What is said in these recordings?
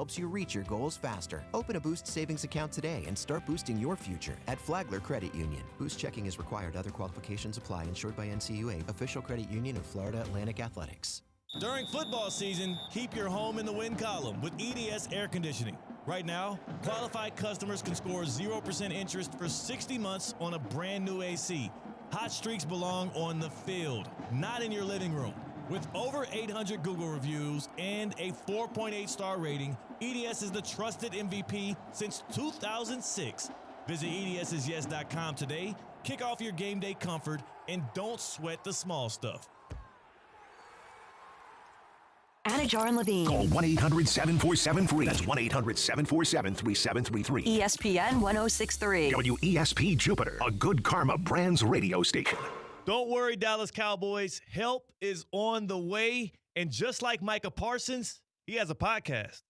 helps you reach your goals faster. Open a Boost savings account today and start boosting your future at Flagler Credit Union. Boost checking is required. Other qualifications apply. Insured by NCUA, official credit union of Florida Atlantic Athletics. During football season, keep your home in the win column with EDS Air Conditioning. Right now, qualified customers can score 0% interest for 60 months on a brand new AC. Hot streaks belong on the field, not in your living room. With over 800 Google reviews and a 4.8 star rating, EDS is the trusted MVP since 2006. Visit EDSIsYes.com today, kick off your game day comfort, and don't sweat the small stuff. Anajar and Levine. Call 1-800-747-FREE. That's 1-800-747-3733. ESPN 1063. WESP Jupiter, a Good Karma Brands radio station. Don't worry, Dallas Cowboys. Help is on the way. And just like Micah Parsons, he has a podcast.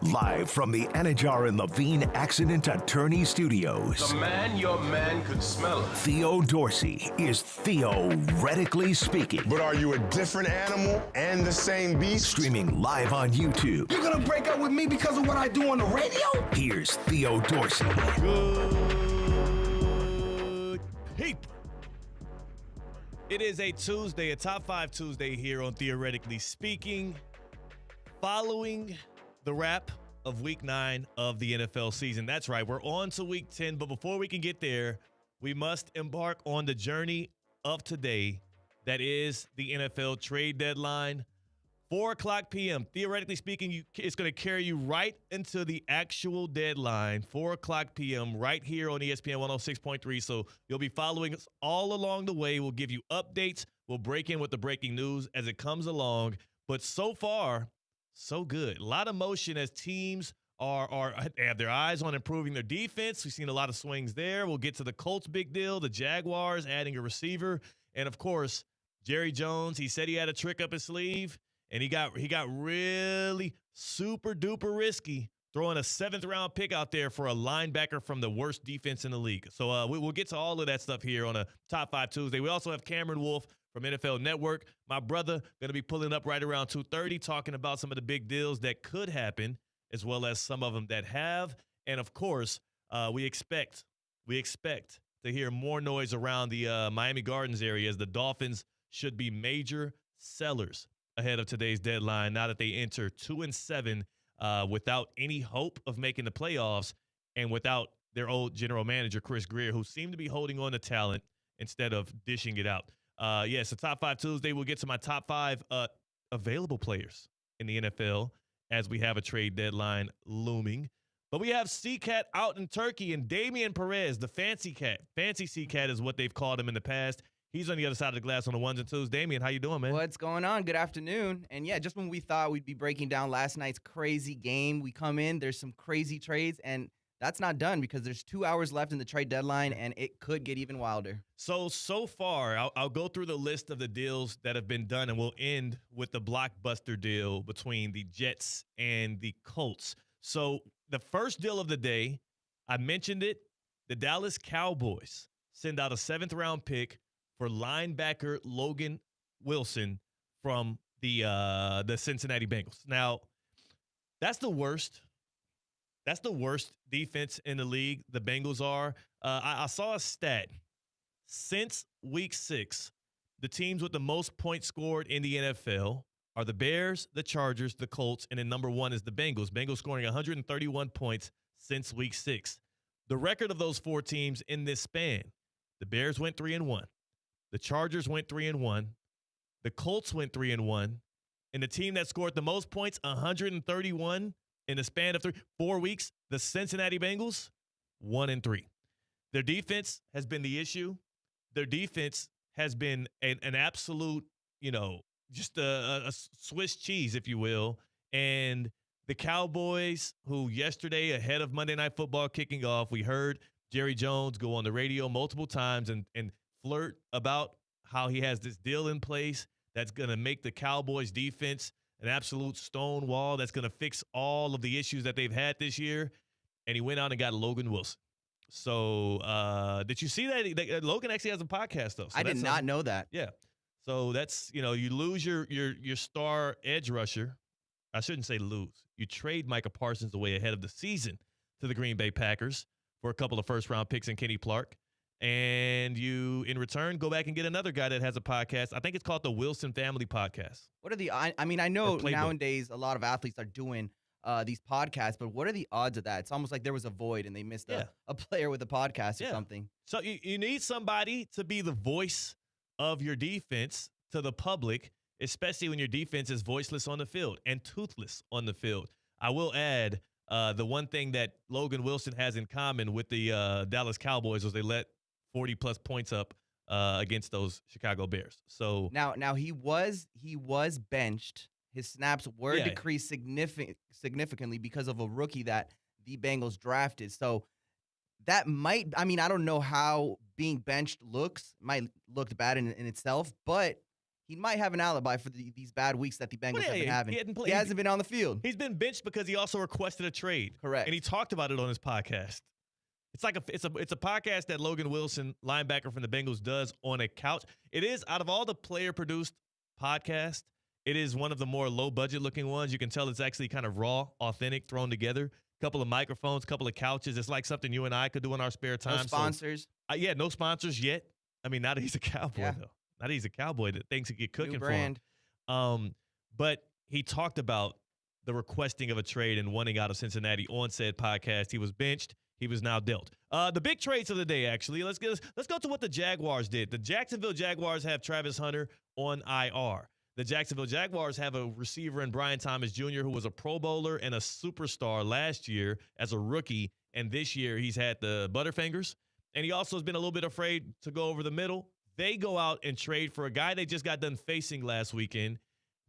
Live from the Anajar and Levine Accident Attorney Studios. The man, your man could smell it. Theo Dorsey is theoretically speaking. But are you a different animal and the same beast? Streaming live on YouTube. You're gonna break up with me because of what I do on the radio? Here's Theo Dorsey. Good people. It is a Tuesday, a Top 5 Tuesday here on Theoretically Speaking. Following the wrap of Week 9 of the NFL season. That's right, we're on to Week 10, but before we can get there, we must embark on the journey of today. That is the NFL trade deadline. 4 o'clock p.m. Theoretically speaking, it's going to carry you right into the actual deadline. 4 o'clock p.m. right here on ESPN 106.3. So you'll be following us all along the way. We'll give you updates. We'll break in with the breaking news as it comes along. But so far, so good. A lot of motion as teams have their eyes on improving their defense. We've seen a lot of swings there. We'll get to the Colts' big deal, the Jaguars adding a receiver, and of course, Jerry Jones. He said he had a trick up his sleeve, and he got really super duper risky, throwing a 7th-round pick out there for a linebacker from the worst defense in the league. So we'll get to all of that stuff here on a Top 5 Tuesday. We also have Cameron Wolf from NFL Network. My brother going to be pulling up right around 2:30, talking about some of the big deals that could happen, as well as some of them that have. And, of course, we expect to hear more noise around the Miami Gardens area, as the Dolphins should be major sellers ahead of today's deadline now that they enter 2-7 without any hope of making the playoffs and without their old general manager, Chris Greer, who seemed to be holding on to talent instead of dishing it out. Yes, a Top 5 Tuesday. We'll get to my top 5 available players in the NFL as we have a trade deadline looming. But we have C-Cat out in Turkey, and Damian Perez, the fancy cat. Fancy C-Cat is what they've called him in the past. He's on the other side of the glass on the ones and twos. Damian, how you doing, man? What's going on? Good afternoon. And yeah, just when we thought we'd be breaking down last night's crazy game, we come in, there's some crazy trades, and that's not done because there's 2 hours left in the trade deadline, and it could get even wilder. So far, I'll go through the list of the deals that have been done, and we'll end with the blockbuster deal between the Jets and the Colts. So the first deal of the day, I mentioned it, the Dallas Cowboys send out a 7th-round pick for linebacker Logan Wilson from the Cincinnati Bengals. Now, that's the worst. That's the worst defense in the league, the Bengals are. I saw a stat. Since Week 6, the teams with the most points scored in the NFL are the Bears, the Chargers, the Colts, and then number 1 is the Bengals. Bengals scoring 131 points since Week 6. The record of those 4 teams in this span, the Bears went 3-1. The Chargers went 3-1. The Colts went 3-1. And the team that scored the most points, 131 in the span of 4 weeks, the Cincinnati Bengals, 1-3. Their defense has been the issue. Their defense has been an absolute, just a Swiss cheese, if you will. And the Cowboys, who yesterday, ahead of Monday Night Football kicking off, we heard Jerry Jones go on the radio multiple times and flirt about how he has this deal in place that's going to make the Cowboys defense an absolute stone wall that's going to fix all of the issues that they've had this year. And he went out and got Logan Wilson. So did you see that? Logan actually has a podcast, though. So I did not know that. Yeah. So that's, you lose your star edge rusher I shouldn't say lose. You trade Micah Parsons away ahead of the season to the Green Bay Packers for a couple of first-round picks and Kenny Clark. And you, in return, go back and get another guy that has a podcast. I think it's called the Wilson Family Podcast. What are the? I mean, I know Playbook. nowadays a lot of athletes are doing these podcasts, but what are the odds of that? It's almost like there was a void and they missed a player with a podcast or something. So you need somebody to be the voice of your defense to the public, especially when your defense is voiceless on the field and toothless on the field. I will add the one thing that Logan Wilson has in common with the Dallas Cowboys was they let 40-plus points up against those Chicago Bears. So now he was benched. His snaps were decreased significantly because of a rookie that the Bengals drafted. So that might, I mean, I don't know how being benched might look bad in itself, but he might have an alibi for these bad weeks that the Bengals have been having. He hasn't been on the field. He's been benched because he also requested a trade. Correct. And he talked about it on his podcast. It's like it's a podcast that Logan Wilson, linebacker from the Bengals, does on a couch. It is, out of all the player-produced podcasts, it is one of the more low-budget looking ones. You can tell it's actually kind of raw, authentic, thrown together. Couple of microphones, couple of couches. It's like something you and I could do in our spare time. No sponsors. So, no sponsors yet. I mean, now that he's a Cowboy, though. Now that he's a Cowboy, that things could get cooking for him. But he talked about the requesting of a trade and wanting out of Cincinnati on said podcast. He was benched. He was now dealt. The big trades of the day, actually. Let's go to what the Jaguars did. The Jacksonville Jaguars have Travis Hunter on IR. The Jacksonville Jaguars have a receiver in Brian Thomas Jr., who was a Pro Bowler and a superstar last year as a rookie, and this year he's had the Butterfingers. And he also has been a little bit afraid to go over the middle. They go out and trade for a guy they just got done facing last weekend,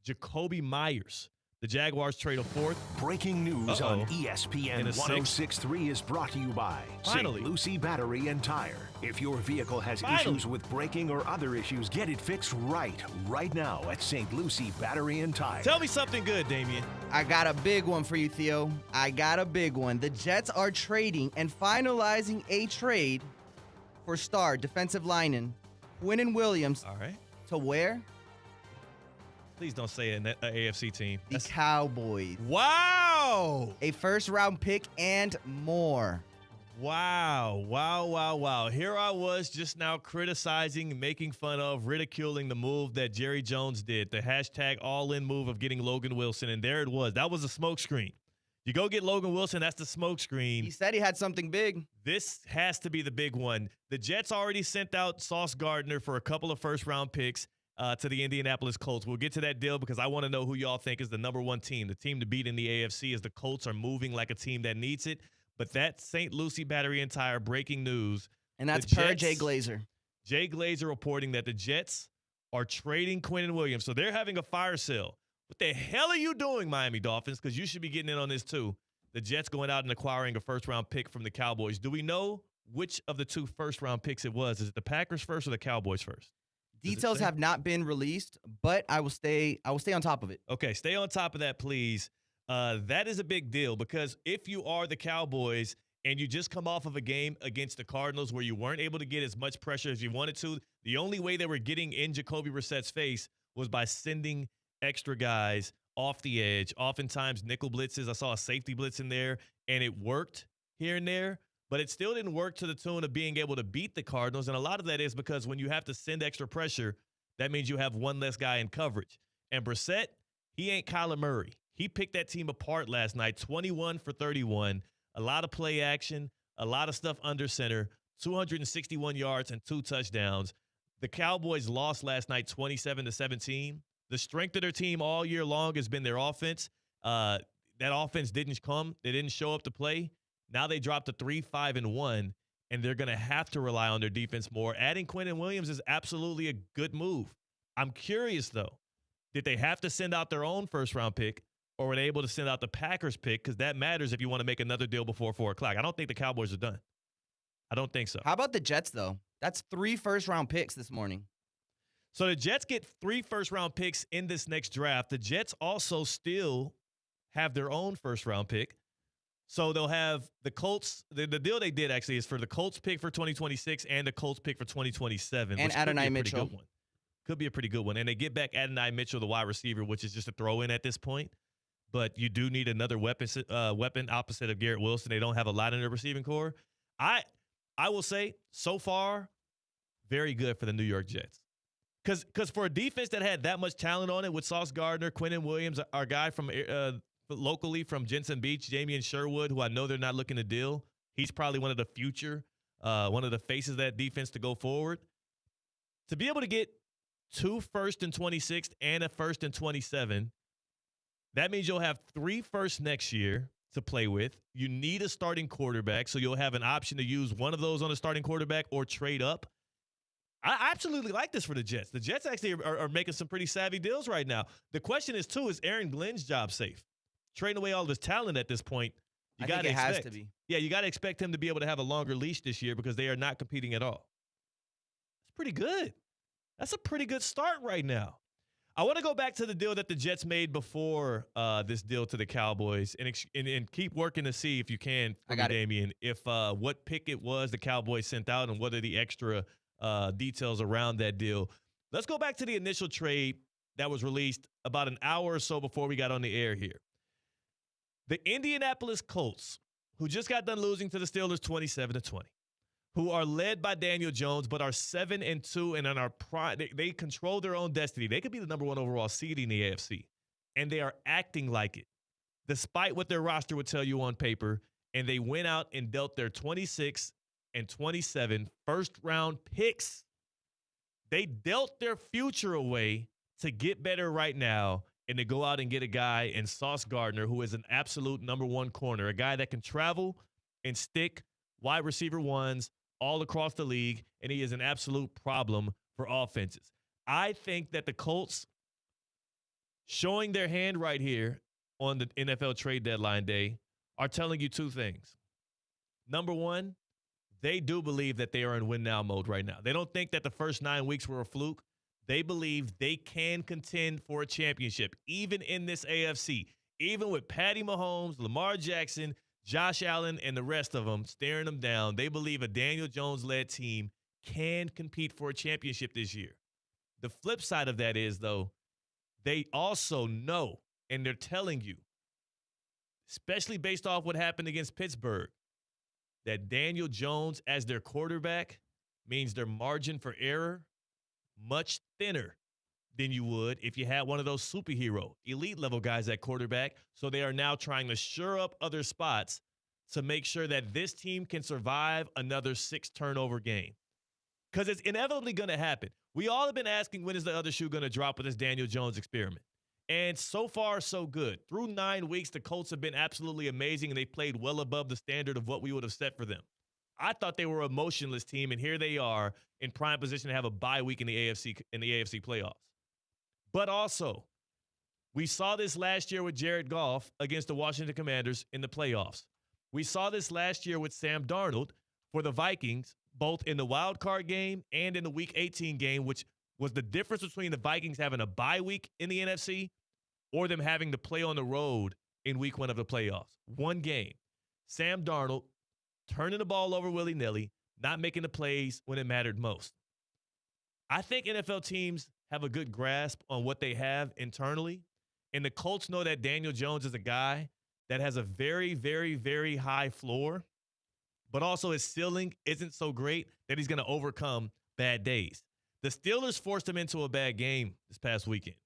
Jacoby Myers. The Jaguars trade a fourth. Breaking news on ESPN 106.3 is brought to you by St. Lucie Battery and Tire. If your vehicle has issues with braking or other issues, get it fixed right now at St. Lucie Battery and Tire. Tell me something good, Damien. I got a big one for you, Theo. I got a big one. The Jets are trading and finalizing a trade for star defensive lineman Quinnen Williams. All right. To where? Please don't say an AFC team. The Cowboys. Wow. A first-round pick and more. Wow. Here I was just now criticizing, making fun of, ridiculing the move that Jerry Jones did, the hashtag all-in move of getting Logan Wilson, and there it was. That was a smokescreen. You go get Logan Wilson, that's the smokescreen. He said he had something big. This has to be the big one. The Jets already sent out Sauce Gardner for a couple of first-round picks to the Indianapolis Colts. We'll get to that deal because I want to know who y'all think is the number one team. The team to beat in the AFC, as the Colts are moving like a team that needs it. But that St. Lucie Battery and Tire breaking news. And that's per Jay Glazer. Jay Glazer reporting that the Jets are trading Quinnen Williams. So they're having a fire sale. What the hell are you doing, Miami Dolphins? Because you should be getting in on this too. The Jets going out and acquiring a first-round pick from the Cowboys. Do we know which of the two first-round picks it was? Is it the Packers first or the Cowboys first? Details have not been released, but I will stay on top of it. Okay, stay on top of that, please. That is a big deal because if you are the Cowboys and you just come off of a game against the Cardinals where you weren't able to get as much pressure as you wanted to, the only way they were getting in Jacoby Brissett's face was by sending extra guys off the edge. Oftentimes nickel blitzes. I saw a safety blitz in there, and it worked here and there. But it still didn't work to the tune of being able to beat the Cardinals. And a lot of that is because when you have to send extra pressure, that means you have one less guy in coverage. And Brissett, he ain't Kyler Murray. He picked that team apart last night, 21 for 31. A lot of play action, a lot of stuff under center, 261 yards and 2 touchdowns. The Cowboys lost last night 27-17. The strength of their team all year long has been their offense. That offense didn't come. They didn't show up to play. Now they dropped to 3-5-1, and they're going to have to rely on their defense more. Adding Quinnen Williams is absolutely a good move. I'm curious, though. Did they have to send out their own first-round pick, or were they able to send out the Packers pick? Because that matters if you want to make another deal before 4 o'clock. I don't think the Cowboys are done. I don't think so. How about the Jets, though? That's 3 first-round picks this morning. So the Jets get 3 first-round picks in this next draft. The Jets also still have their own first-round pick. So they'll have the Colts. The deal they did actually is for the Colts pick for 2026 and the Colts pick for 2027. And Adonai Mitchell. Could be a pretty good one. And they get back Adonai Mitchell, the wide receiver, which is just a throw-in at this point. but you do need another weapon opposite of Garrett Wilson. They don't have a lot in their receiving core. I will say, so far, very good for the New York Jets. Because for a defense that had that much talent on it with Sauce Gardner, Quinnen Williams, our guy from locally from Jensen Beach, Damian Sherwood, who I know they're not looking to deal. He's probably one of the future, one of the faces of that defense to go forward. To be able to get 2 firsts and 26th and a first and 27, that means you'll have 3 firsts next year to play with. You need a starting quarterback, so you'll have an option to use one of those on a starting quarterback or trade up. I absolutely like this for the Jets. The Jets actually are making some pretty savvy deals right now. The question is, too, is Aaron Glenn's job safe? Trading away all of his talent at this point, you got to expect. It has to be. Yeah, you got to expect him to be able to have a longer leash this year because they are not competing at all. It's pretty good. That's a pretty good start right now. I want to go back to the deal that the Jets made before this deal to the Cowboys and keep working to see if you can, Damian, if what pick it was the Cowboys sent out and what are the extra details around that deal. Let's go back to the initial trade that was released about an hour or so before we got on the air here. The Indianapolis Colts, who just got done losing to the Steelers 27-20, who are led by Daniel Jones but are 7-2 and are they control their own destiny. They could be the number 1 overall seed in the AFC, and they are acting like it, despite what their roster would tell you on paper. And they went out and dealt their 26 and 27 first-round picks. They dealt their future away to get better right now and to go out and get a guy in Sauce Gardner, who is an absolute number 1 corner, a guy that can travel and stick wide receiver ones all across the league, and he is an absolute problem for offenses. I think that the Colts, showing their hand right here on the NFL trade deadline day, are telling you 2 things. Number 1, they do believe that they are in win-now mode right now. They don't think that the first 9 weeks were a fluke. They believe they can contend for a championship, even in this AFC, even with Patty Mahomes, Lamar Jackson, Josh Allen, and the rest of them staring them down. They believe a Daniel Jones-led team can compete for a championship this year. The flip side of that is, though, they also know, and they're telling you, especially based off what happened against Pittsburgh, that Daniel Jones as their quarterback means their margin for error much thinner than you would if you had one of those superhero, elite-level guys at quarterback. So they are now trying to shore up other spots to make sure that this team can survive another 6-turnover game. Because it's inevitably going to happen. We all have been asking, when is the other shoe going to drop with this Daniel Jones experiment? And so far, so good. Through 9 weeks, the Colts have been absolutely amazing, and they played well above the standard of what we would have set for them. I thought they were a motionless team, and here they are in prime position to have a bye week in the AFC playoffs. But also, we saw this last year with Jared Goff against the Washington Commanders in the playoffs. We saw this last year with Sam Darnold for the Vikings, both in the wild card game and in the Week 18 game, which was the difference between the Vikings having a bye week in the NFC or them having to play on the road in Week 1 of the playoffs. One game. Sam Darnold turning the ball over willy-nilly, not making the plays when it mattered most. I think NFL teams have a good grasp on what they have internally, and the Colts know that Daniel Jones is a guy that has a very, very, very high floor, but also his ceiling isn't so great that he's going to overcome bad days. The Steelers forced him into a bad game this past weekend.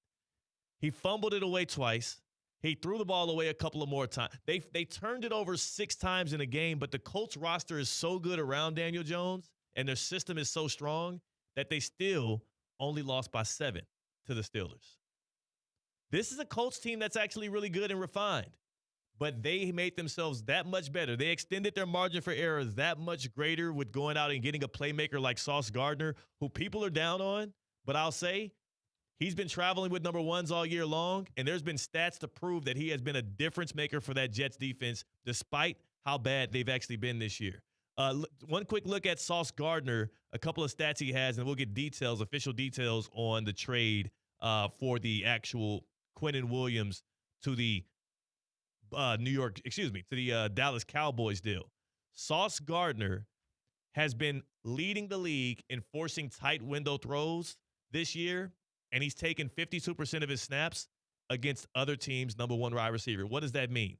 He fumbled it away twice. He threw the ball away a couple of more times. They turned it over 6 times in a game, but the Colts roster is so good around Daniel Jones and their system is so strong that they still only lost by 7 to the Steelers. This is a Colts team that's actually really good and refined, but they made themselves that much better. They extended their margin for error that much greater with going out and getting a playmaker like Sauce Gardner, who people are down on, but I'll say he's been traveling with number 1s all year long, and there's been stats to prove that he has been a difference maker for that Jets defense despite how bad they've actually been this year. One quick look at Sauce Gardner, a couple of stats he has, and we'll get details, official details on the trade for the actual Quinnen Williams to the Dallas Cowboys deal. Sauce Gardner has been leading the league in forcing tight window throws this year, and he's taken 52% of his snaps against other teams' number one wide receiver. What does that mean?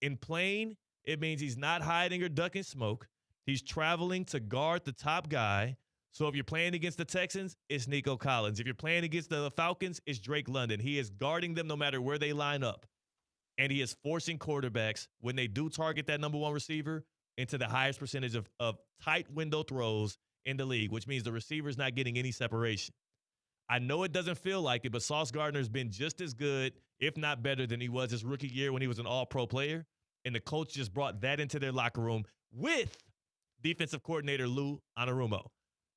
In plain, it means he's not hiding or ducking smoke. He's traveling to guard the top guy. So if you're playing against the Texans, it's Nico Collins. If you're playing against the Falcons, it's Drake London. He is guarding them no matter where they line up. And he is forcing quarterbacks, when they do target that number one receiver, into the highest percentage of tight window throws in the league, which means the receiver's not getting any separation. I know it doesn't feel like it, but Sauce Gardner's been just as good, if not better, than he was his rookie year when he was an all-pro player. And the coach just brought that into their locker room with defensive coordinator Lou Anarumo.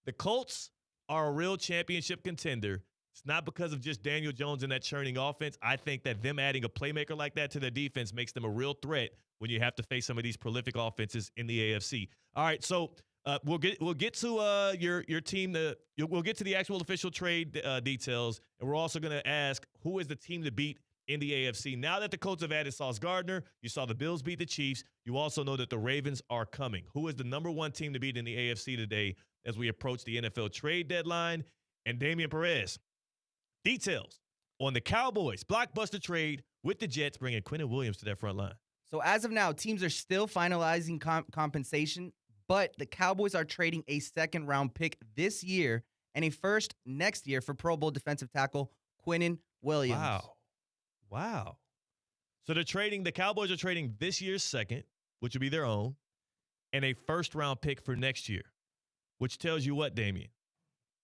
The Colts are a real championship contender. It's not because of just Daniel Jones and that churning offense. I think that them adding a playmaker like that to their defense makes them a real threat when you have to face some of these prolific offenses in the AFC. All right, so we'll get to your team. We'll get to the actual official trade details, and we're also going to ask who is the team to beat in the AFC. Now that the Colts have added Sauce Gardner, you saw the Bills beat the Chiefs. You also know that the Ravens are coming. Who is the number one team to beat in the AFC today as we approach the NFL trade deadline? And Damian Perez, details on the Cowboys blockbuster trade with the Jets, bringing Quinnen Williams to their front line. So as of now, teams are still finalizing compensation, but the Cowboys are trading a second-round pick this year and a first next year for Pro Bowl defensive tackle Quinnen Williams. Wow. So the Cowboys are trading this year's second, which would be their own, and a first-round pick for next year, which tells you what, Damian?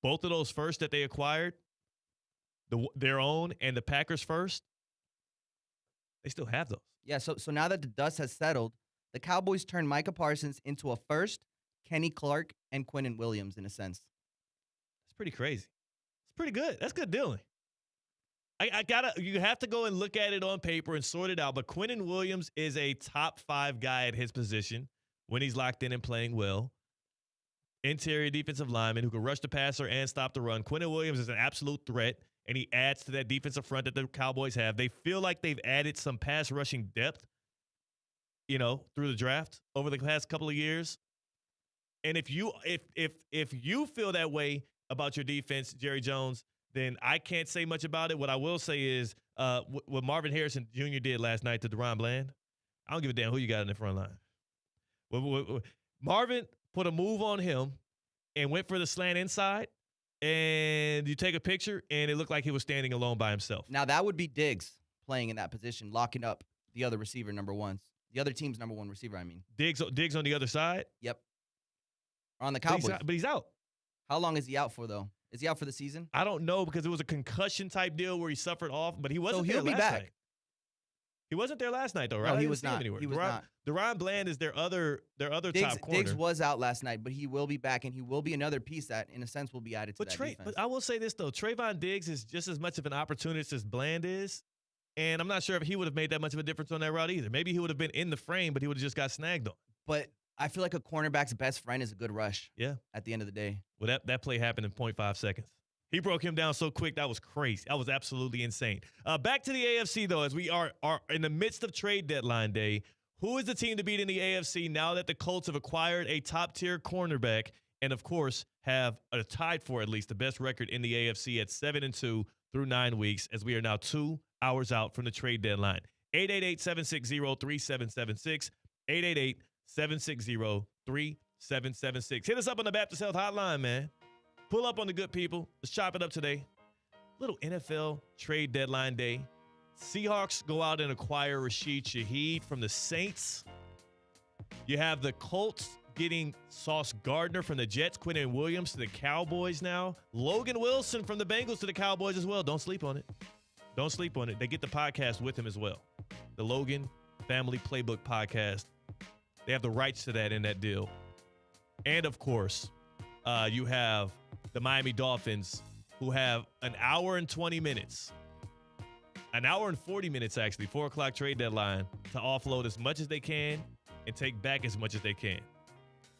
Both of those first that they acquired, their own and the Packers first, they still have those. Yeah, so now that the dust has settled, the Cowboys turn Micah Parsons into a first, Kenny Clark, and Quinnen Williams in a sense. It's pretty crazy. It's pretty good. That's good dealing. You have to go and look at it on paper and sort it out, but Quinnen Williams is a top 5 guy at his position when he's locked in and playing well. Interior defensive lineman who can rush the passer and stop the run. Quinnen Williams is an absolute threat, and he adds to that defensive front that the Cowboys have. They feel like they've added some pass rushing depth, through the draft over the past couple of years. And if you feel that way about your defense, Jerry Jones, then I can't say much about it. What I will say is what Marvin Harrison Jr. did last night to DeRon Bland, I don't give a damn who you got in the front line. Marvin put a move on him and went for the slant inside, and you take a picture, and it looked like he was standing alone by himself. Now, that would be Diggs playing in that position, locking up the other receiver, number one. The other team's number one receiver, I mean. Diggs on the other side? Yep. On the Cowboys. But he's out. How long is he out for, though? Is he out for the season? I don't know, because it was a concussion-type deal where he suffered off, but he wasn't there last night. So he'll be back. He wasn't there last night, though, right? No, he was not. He was not. DeRon Bland is their other top corner. Diggs was out last night, but he will be back, and he will be another piece that, in a sense, will be added to that defense. But I will say this, though. Trayvon Diggs is just as much of an opportunist as Bland is, and I'm not sure if he would have made that much of a difference on that route either. Maybe he would have been in the frame, but he would have just got snagged on. But I feel like a cornerback's best friend is a good rush. Yeah. At the end of the day. Well, that play happened in 0.5 seconds. He broke him down so quick, that was crazy. That was absolutely insane. Back to the AFC, though, as we are in the midst of trade deadline day. Who is the team to beat in the AFC now that the Colts have acquired a top-tier cornerback and, of course, have tied for at least the best record in the AFC at 7-2 through 9 weeks, as we are now 2 hours out from the trade deadline? 888-760-3776, 888-760-3776. Hit us up on the Baptist Health Hotline, man. Pull up on the good people. Let's chop it up today. Little NFL trade deadline day. Seahawks go out and acquire Rashid Shaheed from the Saints. You have the Colts getting Sauce Gardner from the Jets, Quinnen Williams to the Cowboys now. Logan Wilson from the Bengals to the Cowboys as well. Don't sleep on it. Don't sleep on it. They get the podcast with him as well. The Logan Family Playbook podcast. They have the rights to that in that deal. And, of course, you have the Miami Dolphins, who have an hour and 20 minutes, an hour and 40 minutes, actually, 4 o'clock trade deadline to offload as much as they can and take back as much as they can.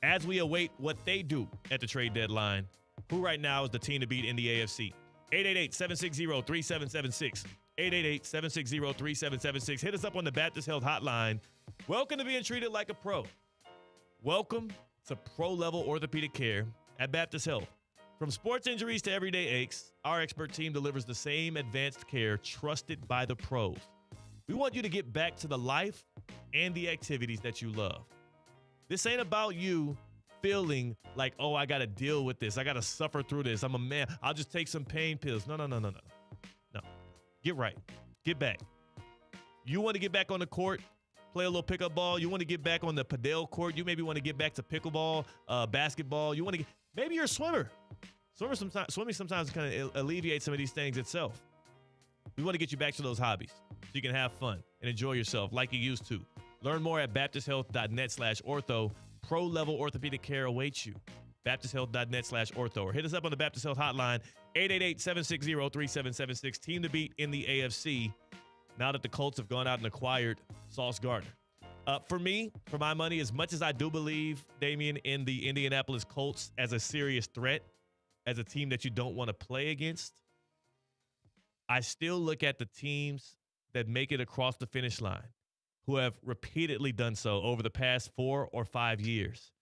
As we await what they do at the trade deadline, who right now is the team to beat in the AFC? 888-760-3776. 888-760-3776. Hit us up on the Baptist Health Hotline. Welcome to being treated like a pro. Welcome to pro-level orthopedic care at Baptist Health. From sports injuries to everyday aches, our expert team delivers the same advanced care trusted by the pros. We want you to get back to the life and the activities that you love. This ain't about you feeling like, oh, I got to deal with this. I got to suffer through this. I'm a man. I'll just take some pain pills. No. No. Get right. Get back. You want to get back on the court, play a little pickup ball. You want to get back on the padel court. You maybe want to get back to pickleball, basketball. You want to maybe you're a swimmer. Swimming sometimes kind of alleviates some of these things itself. We want to get you back to those hobbies so you can have fun and enjoy yourself like you used to. Learn more at baptisthealth.net/ortho. Pro-level orthopedic care awaits you. baptisthealth.net/ortho. Or hit us up on the Baptist Health Hotline, 888-760-3776. Team to beat in the AFC now that the Colts have gone out and acquired Sauce Gardner. For me, for my money, as much as I do believe, Damian, in the Indianapolis Colts as a serious threat, as a team that you don't want to play against, I still look at the teams that make it across the finish line, who have repeatedly done so over the past 4 or 5 years.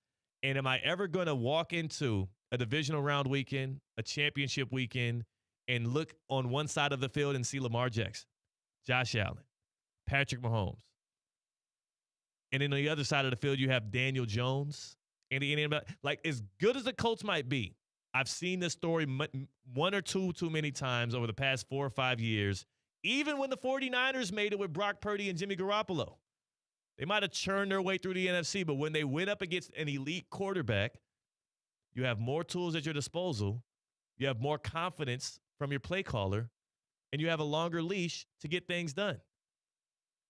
And am I ever going to walk into a divisional round weekend, a championship weekend, and look on one side of the field and see Lamar Jackson, Josh Allen, Patrick Mahomes, and then on the other side of the field you have Daniel Jones and the Indian? Like, as good as the Colts might be, I've seen this story one or two too many times over the past 4 or 5 years. Even when the 49ers made it with Brock Purdy and Jimmy Garoppolo, they might have churned their way through the NFC, but when they went up against an elite quarterback, you have more tools at your disposal, you have more confidence from your play caller, and you have a longer leash to get things done.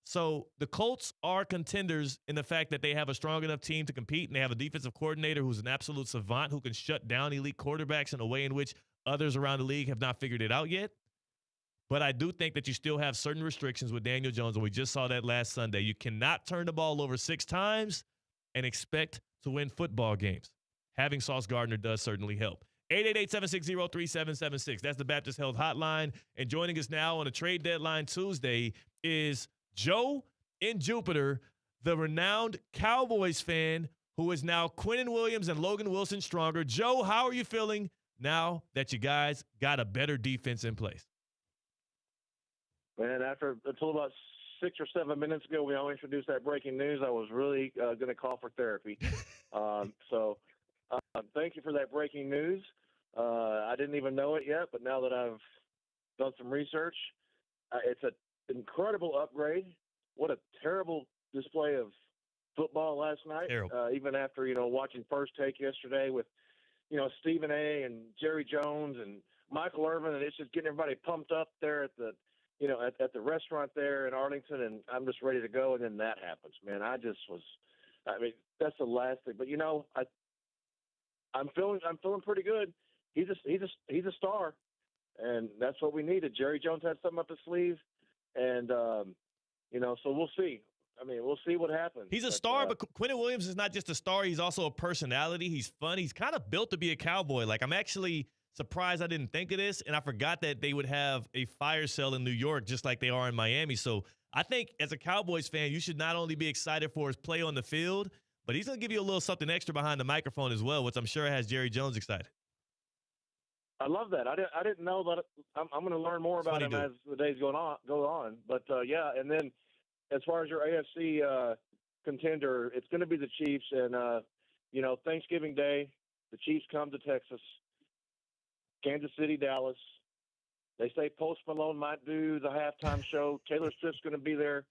So the Colts are contenders in the fact that they have a strong enough team to compete, and they have a defensive coordinator who's an absolute savant who can shut down elite quarterbacks in a way in which others around the league have not figured it out yet. But I do think that you still have certain restrictions with Daniel Jones, and we just saw that last Sunday. You cannot turn the ball over 6 times and expect to win football games. Having Sauce Gardner does certainly help. 888-760-3776. That's the Baptist Health Hotline. And joining us now on a trade deadline Tuesday is Joe in Jupiter, the renowned Cowboys fan who is now Quinnen Williams and Logan Wilson stronger. Joe, how are you feeling now that you guys got a better defense in place? Man, until about 6 or 7 minutes ago, we all introduced that breaking news, I was really going to call for therapy. So thank you for that breaking news. I didn't even know it yet, but now that I've done some research, it's an incredible upgrade. What a terrible display of football last night. Even after, watching First Take yesterday with, Stephen A. and Jerry Jones and Michael Irvin, and it's just getting everybody pumped up there at the at the restaurant there in Arlington, and I'm just ready to go. And then that happens, man. That's the last thing. But I'm feeling pretty good. He's a star, and that's what we needed. Jerry Jones had something up his sleeve, and so we'll see. We'll see what happens. He's a star, but Quinnen Williams is not just a star. He's also a personality. He's fun. He's kind of built to be a Cowboy. Like, I'm actually surprised I didn't think of this, and I forgot that they would have a fire sale in New York just like they are in Miami. So I think as a Cowboys fan, you should not only be excited for his play on the field, but he's going to give you a little something extra behind the microphone as well, which I'm sure has Jerry Jones excited. I love that. I didn't know that. I'm going to learn more about him as the days go on. But, yeah, and then as far as your AFC contender, it's going to be the Chiefs. And, Thanksgiving Day, the Chiefs come to Texas. Kansas City, Dallas. They say Post Malone might do the halftime show. Taylor Swift's going to be there.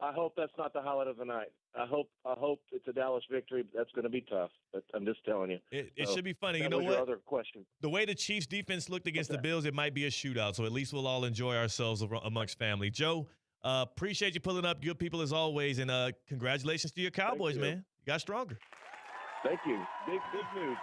I hope that's not the highlight of the night. I hope it's a Dallas victory. That's going to be tough. But I'm just telling you. It should be funny. You know what? Your other question. The way the Chiefs defense looked against the Bills, it might be a shootout. So at least we'll all enjoy ourselves amongst family. Joe, appreciate you pulling up. Good people as always, and congratulations to your Cowboys, man. You got stronger. Thank you. Big news.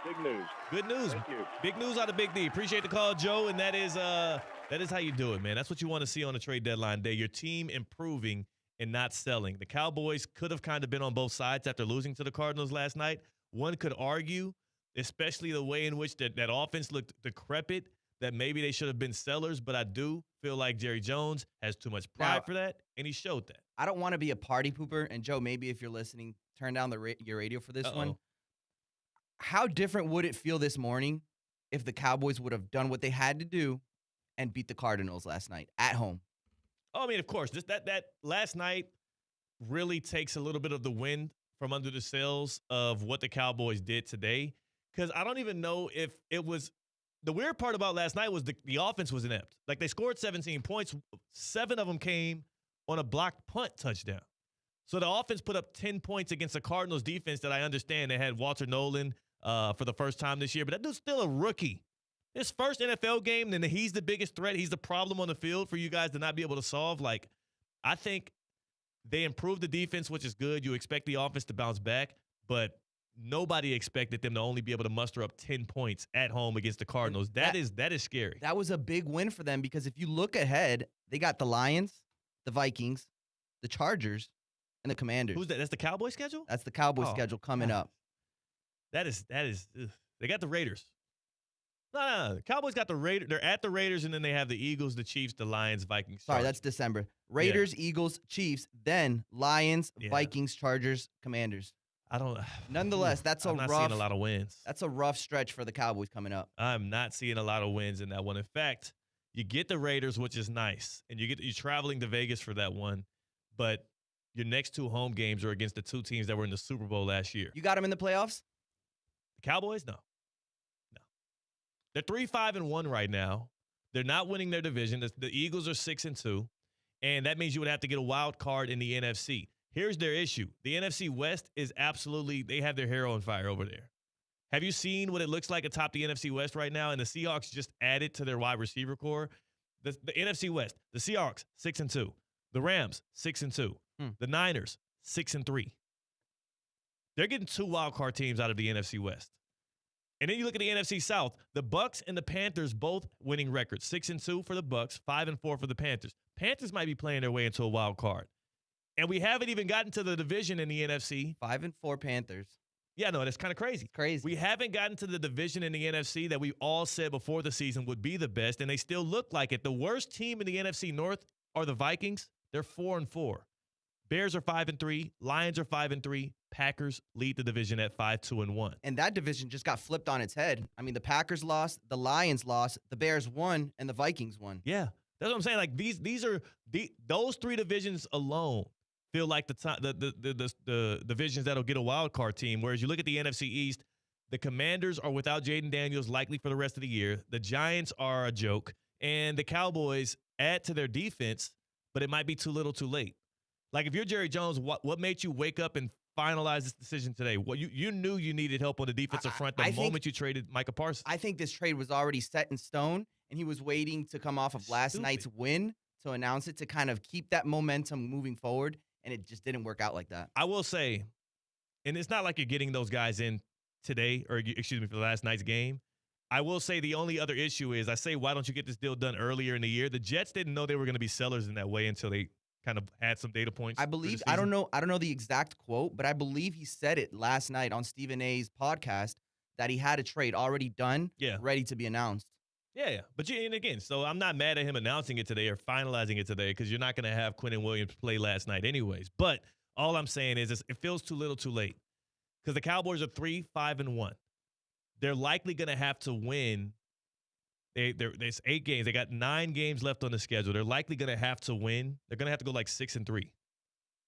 Good news. Thank you. Big news out of Big D. Appreciate the call, Joe. And that is how you do it, man. That's what you want to see on a trade deadline day. Your team improving and not selling. The Cowboys could have kind of been on both sides after losing to the Cardinals last night. One could argue, especially the way in which that offense looked decrepit, that maybe they should have been sellers. But I do feel like Jerry Jones has too much pride for that, and he showed that. I don't want to be a party pooper. And, Joe, maybe if you're listening, turn down your radio for this one. How different would it feel this morning if the Cowboys would have done what they had to do and beat the Cardinals last night at home. Oh, I mean, of course, that last night really takes a little bit of the wind from under the sails of what the Cowboys did today. Because I don't even know if it was – the weird part about last night was the offense was inept. Like, they scored 17 points. 7 of them came on a blocked punt touchdown. So the offense put up 10 points against the Cardinals defense that I understand. They had Walter Nolan for the first time this year, but that dude's still a rookie. His first NFL game, then he's the biggest threat. He's the problem on the field for you guys to not be able to solve. Like, I think they improved the defense, which is good. You expect the offense to bounce back, but nobody expected them to only be able to muster up 10 points at home against the Cardinals. That is scary. That was a big win for them because if you look ahead, they got the Lions, the Vikings, the Chargers, and the Commanders. Who's that? That's the Cowboys schedule? That's the Cowboys schedule coming up. That is. They got the Raiders. No. The Cowboys got the Raiders. They're at the Raiders, and then they have the Eagles, the Chiefs, the Lions, Vikings. Sorry, that's December. Raiders, Eagles, Chiefs, then Lions, Vikings, Chargers, Commanders. I don't. Nonetheless, I'm not seeing a lot of wins. That's a rough stretch for the Cowboys coming up. I'm not seeing a lot of wins in that one. In fact, you get the Raiders, which is nice, and you're traveling to Vegas for that one, but your next 2 home games are against the 2 teams that were in the Super Bowl last year. You got them in the playoffs? The Cowboys? No. They're 3-5-1 right now. They're not winning their division. The Eagles are 6-2, and that means you would have to get a wild card in the NFC. Here's their issue. The NFC West is absolutely – they have their hair on fire over there. Have you seen what it looks like atop the NFC West right now? And the Seahawks just added to their wide receiver core. The NFC West, the Seahawks, 6-2. The Rams, 6-2. The Niners, 6-3. They're getting 2 wild card teams out of the NFC West. And then you look at the NFC South, the Bucs and the Panthers both winning records. 6-2 for the Bucs, 5-4 for the Panthers. Panthers might be playing their way into a wild card. And we haven't even gotten to the division in the NFC. 5-4 Panthers. Yeah, no, that's kind of crazy. Crazy. We haven't gotten to the division in the NFC that we all said before the season would be the best, and they still look like it. The worst team in the NFC North are the Vikings. They're 4-4. Bears are 5-3. Lions are 5-3. Packers lead the division at 5-2-1. And that division just got flipped on its head. I mean, the Packers lost, the Lions lost, the Bears won, and the Vikings won. Yeah, that's what I'm saying. Like these are those 3 divisions alone feel like the divisions that'll get a wild card team. Whereas you look at the NFC East, the Commanders are without Jaden Daniels likely for the rest of the year. The Giants are a joke, and the Cowboys add to their defense, but it might be too little, too late. Like if you're Jerry Jones, what made you wake up and finalize this decision today? Well, you knew you needed help on the defensive front the moment you traded Micah Parsons. I think this trade was already set in stone, and he was waiting to come off of last night's win to announce it to kind of keep that momentum moving forward, and it just didn't work out like that. I will say, and it's not like you're getting those guys in today, or excuse me, for last night's game. I will say the only other issue is why don't you get this deal done earlier in the year? The Jets didn't know they were going to be sellers in that way until they kind of had some data points. I believe I don't know the exact quote, but I believe he said it last night on Stephen A's podcast that he had a trade already done, ready to be announced. Yeah. But and again, so I'm not mad at him announcing it today or finalizing it today because you're not going to have Quinnen Williams play last night anyways. But all I'm saying is it feels too little, too late because the Cowboys are 3-5-1. They're likely going to have to win. There's 8 games. They got 9 games left on the schedule. They're likely going to have to win. They're going to have to go like 6-3.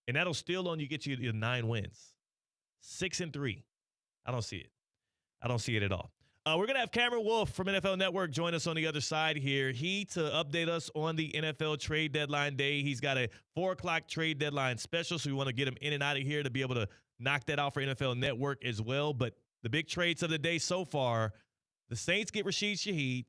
And that'll still only get you your 9 wins. 6-3. I don't see it. I don't see it at all. We're going to have Cameron Wolf from NFL Network join us on the other side here. He to update us on the NFL trade deadline day. He's got a 4 o'clock trade deadline special, so we want to get him in and out of here to be able to knock that out for NFL Network as well. But the big trades of the day so far, the Saints get Rashid Shaheed.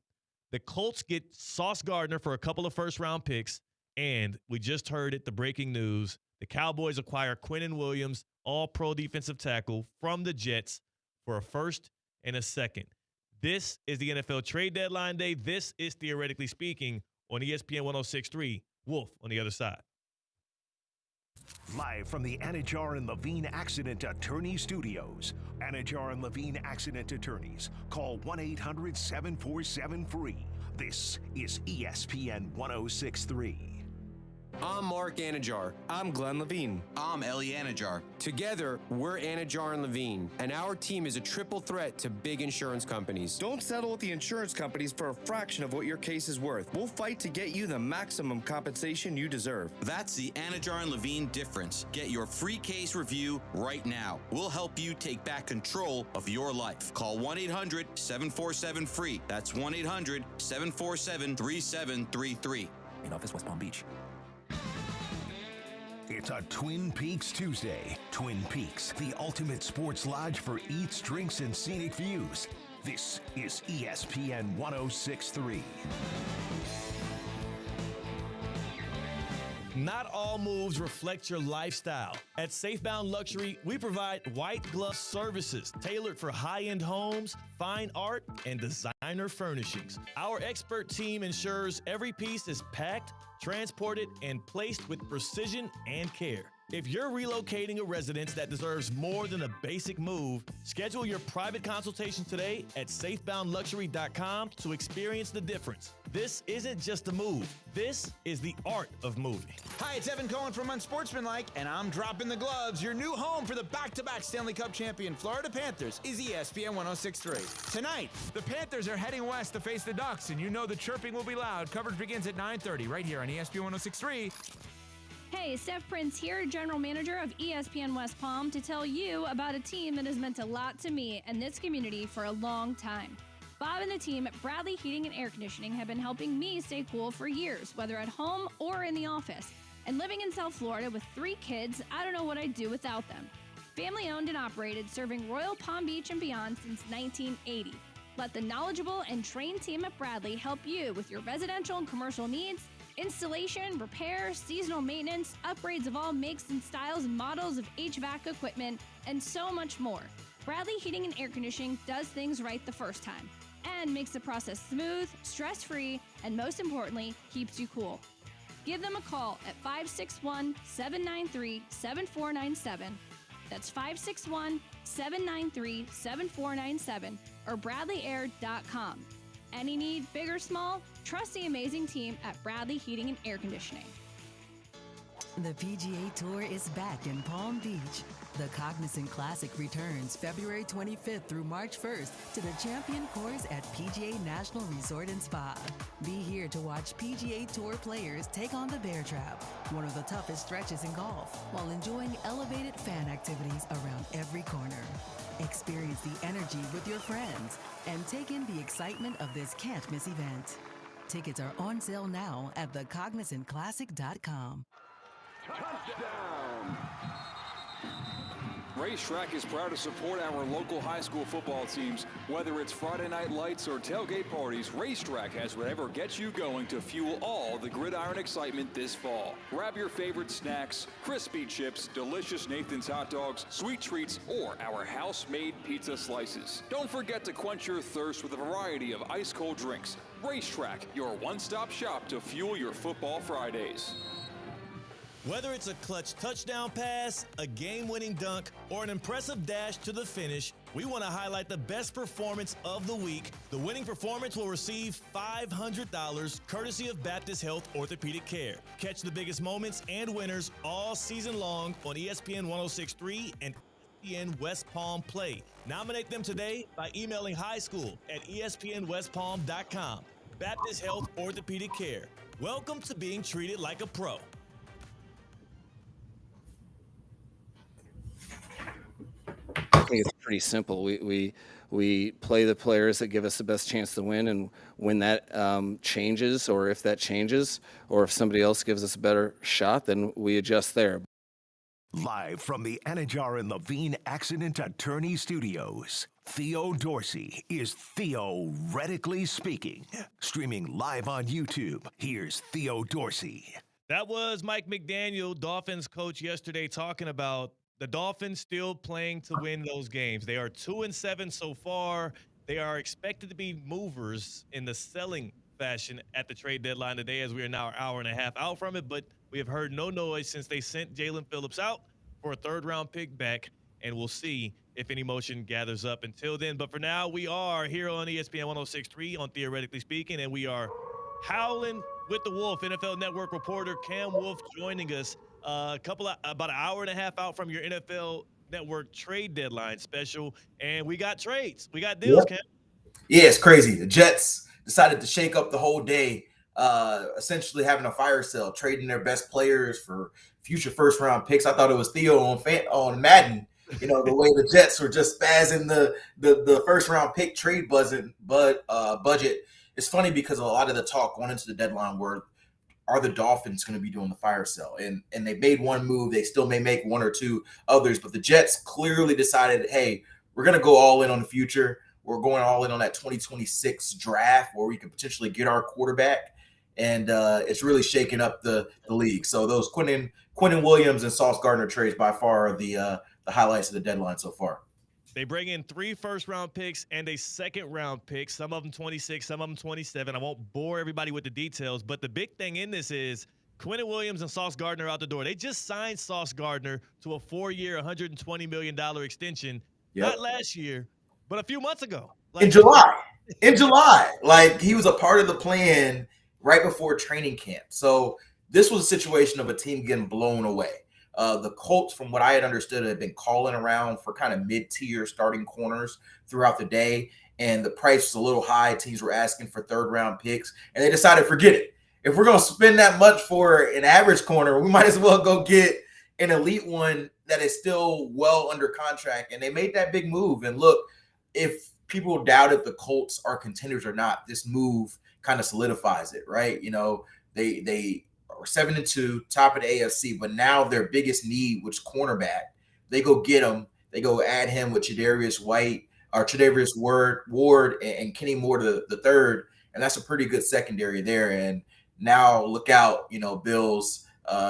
The Colts get Sauce Gardner for a couple of first-round picks. And we just heard it, the breaking news. The Cowboys acquire Quinnen Williams, all-pro defensive tackle, from the Jets for a first and a second. This is the NFL trade deadline day. This is Theoretically Speaking on ESPN 106.3. Wolf on the other side. Live from the Anajar and Levine Accident Attorney Studios. Anajar and Levine Accident Attorneys. Call 1-800-747-FREE. This is ESPN 106.3. I'm Mark Anajar. I'm Glenn Levine. I'm Ellie Anajar. Together, we're Anajar and Levine, and our team is a triple threat to big insurance companies. Don't settle with the insurance companies for a fraction of what your case is worth. We'll fight to get you the maximum compensation you deserve. That's the Anajar and Levine difference. Get your free case review right now. We'll help you take back control of your life. Call 1-800-747-FREE. That's 1-800-747-3733. In office, West Palm Beach. It's a Twin Peaks Tuesday. Twin Peaks, the ultimate sports lodge for eats, drinks, and scenic views. This is ESPN 106.3. Not all moves reflect your lifestyle. At Safebound Luxury, we provide white glove services tailored for high-end homes, fine art, and designer furnishings. Our expert team ensures every piece is packed, transported, and placed with precision and care. If you're relocating a residence that deserves more than a basic move, schedule your private consultation today at safeboundluxury.com to experience the difference. This isn't just a move. This is the art of moving. Hi, it's Evan Cohen from Unsportsmanlike, and I'm dropping the gloves. Your new home for the back-to-back Stanley Cup champion Florida Panthers is ESPN 106.3. Tonight, the Panthers are heading west to face the Ducks, and you know the chirping will be loud. Coverage begins at 9:30 right here on ESPN 106.3. Hey, Steph Prince here, General Manager of ESPN West Palm, to tell you about a team that has meant a lot to me and this community for a long time. Bob and the team at Bradley Heating and Air Conditioning have been helping me stay cool for years, whether at home or in the office. And living in South Florida with 3 kids, I don't know what I'd do without them. Family owned and operated, serving Royal Palm Beach and beyond since 1980. Let the knowledgeable and trained team at Bradley help you with your residential and commercial needs, installation, repair, seasonal maintenance, upgrades of all makes and styles and models of HVAC equipment, and so much more. Bradley Heating and Air Conditioning does things right the first time and makes the process smooth, stress-free, and most importantly, keeps you cool. Give them a call at 561-793-7497. That's 561-793-7497 or bradleyair.com. Any need, big or small, trust the amazing team at Bradley Heating and Air Conditioning. The PGA Tour is back in Palm Beach. The Cognizant Classic returns February 25th through March 1st to the Champion Course at PGA National Resort and Spa. Be here to watch PGA Tour players take on the Bear Trap, one of the toughest stretches in golf, while enjoying elevated fan activities around every corner. Experience the energy with your friends and take in the excitement of this can't-miss event. Tickets are on sale now at thecognizantclassic.com. Touchdown! Racetrack is proud to support our local high school football teams. Whether it's Friday night lights or tailgate parties, Racetrack has whatever gets you going to fuel all the gridiron excitement this fall. Grab your favorite snacks, crispy chips, delicious Nathan's hot dogs, sweet treats, or our house-made pizza slices. Don't forget to quench your thirst with a variety of ice-cold drinks. Racetrack, your one-stop shop to fuel your football Fridays. Whether it's a clutch touchdown pass, a game-winning dunk, or an impressive dash to the finish, we want to highlight the best performance of the week. The winning performance will receive $500 courtesy of Baptist Health Orthopedic Care. Catch the biggest moments and winners all season long on ESPN 106.3 and ESPN West Palm Play. Nominate them today by emailing highschool@espnwestpalm.com. Baptist Health Orthopedic Care. Welcome to being treated like a pro. I think it's pretty simple. We play the players that give us the best chance to win, and when that changes, or if that changes, or if somebody else gives us a better shot, then we adjust there. Live from the Anajar and Levine Accident Attorney Studios, Theo Dorsey is theoretically speaking. Streaming live on YouTube, here's Theo Dorsey. That was Mike McDaniel, Dolphins coach, yesterday talking about the Dolphins still playing to win those games. They are 2-7 so far. They are expected to be movers in the selling fashion at the trade deadline today, as we are now an hour and a half out from it. But we have heard no noise since they sent Jalen Phillips out for a third-round pick back, and we'll see if any motion gathers up until then. But for now, we are here on ESPN 106.3 on Theoretically Speaking, and we are howling with the Wolf, NFL Network reporter Cam Wolf joining us about an hour and a half out from your NFL Network trade deadline special. And we got trades. We got deals, Cam. Yeah, it's crazy. The Jets decided to shake up the whole day, essentially having a fire sale, trading their best players for future first-round picks. I thought it was Theo on Madden. The way the Jets were just spazzing the first-round pick trade budget. It's funny because a lot of the talk going into the deadline are the Dolphins going to be doing the fire sale? And they made one move. They still may make one or two others, but the Jets clearly decided, hey, we're going to go all in on the future. We're going all in on that 2026 draft where we could potentially get our quarterback. And it's really shaking up the league. So those Quentin Williams and Sauce Gardner trades by far are the highlights of the deadline so far. They bring in 3 first-round picks and a second-round pick, some of them 26, some of them 27. I won't bore everybody with the details, but the big thing in this is Quentin Williams and Sauce Gardner out the door. They just signed Sauce Gardner to a 4-year, $120 million extension, not last year, but a few months ago. In July. Like, he was a part of the plan right before training camp. So this was a situation of a team getting blown away. The Colts, from what I had understood, had been calling around for kind of mid-tier starting corners throughout the day, and the price was a little high. Teams were asking for third-round picks, and they decided, forget it. If we're going to spend that much for an average corner, we might as well go get an elite one that is still well under contract, and they made that big move. And look, if people doubt if the Colts are contenders or not, this move kind of solidifies it, right? They are 7-2, top of the AFC, but now their biggest need, which is cornerback, they go get him. They go add him with Tre'Davious Ward and Kenny Moore the third, and that's a pretty good secondary there. And now look out, Bills.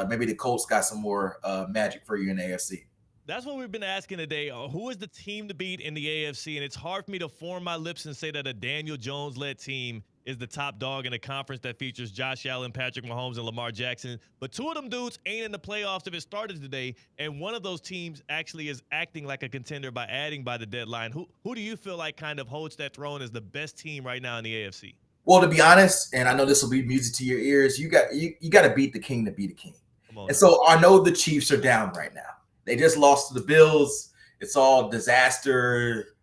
Maybe the Colts got some more magic for you in the AFC. That's what we've been asking today. Who is the team to beat in the AFC? And it's hard for me to form my lips and say that a Daniel Jones-led team is the top dog in a conference that features Josh Allen, Patrick Mahomes, and Lamar Jackson. But 2 of them dudes ain't in the playoffs if it started today, and one of those teams actually is acting like a contender by adding by the deadline. Who do you feel like kind of holds that throne as the best team right now in the AFC? Well, to be honest, and I know this will be music to your ears, you got to beat the king to be the king. And so I know the Chiefs are down right now. They just lost to the Bills. It's all disaster.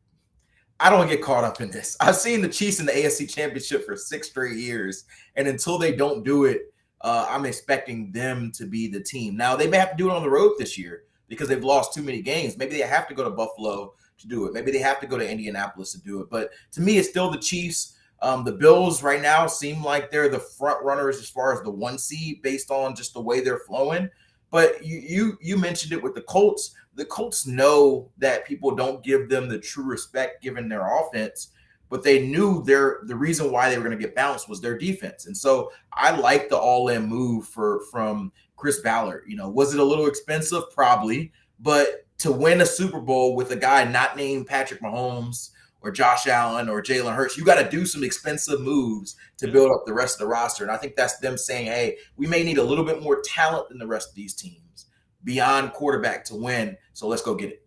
I don't get caught up in this. I've seen the Chiefs in the AFC Championship for 6 straight years, and until they don't do it, I'm expecting them to be the team. Now, they may have to do it on the road this year because they've lost too many games. Maybe they have to go to Buffalo to do it. Maybe they have to go to Indianapolis to do it. But to me, it's still the Chiefs. The Bills right now seem like they're the front runners as far as the 1 seed based on just the way they're flowing. But you mentioned it with the Colts. The Colts know that people don't give them the true respect given their offense, but they knew the reason why they were going to get bounced was their defense. And so I like the all-in move from Chris Ballard. Was it a little expensive? Probably. But to win a Super Bowl with a guy not named Patrick Mahomes or Josh Allen or Jalen Hurts, you got to do some expensive moves to build up the rest of the roster. And I think that's them saying, hey, we may need a little bit more talent than the rest of these teams beyond quarterback to win. So let's go get it.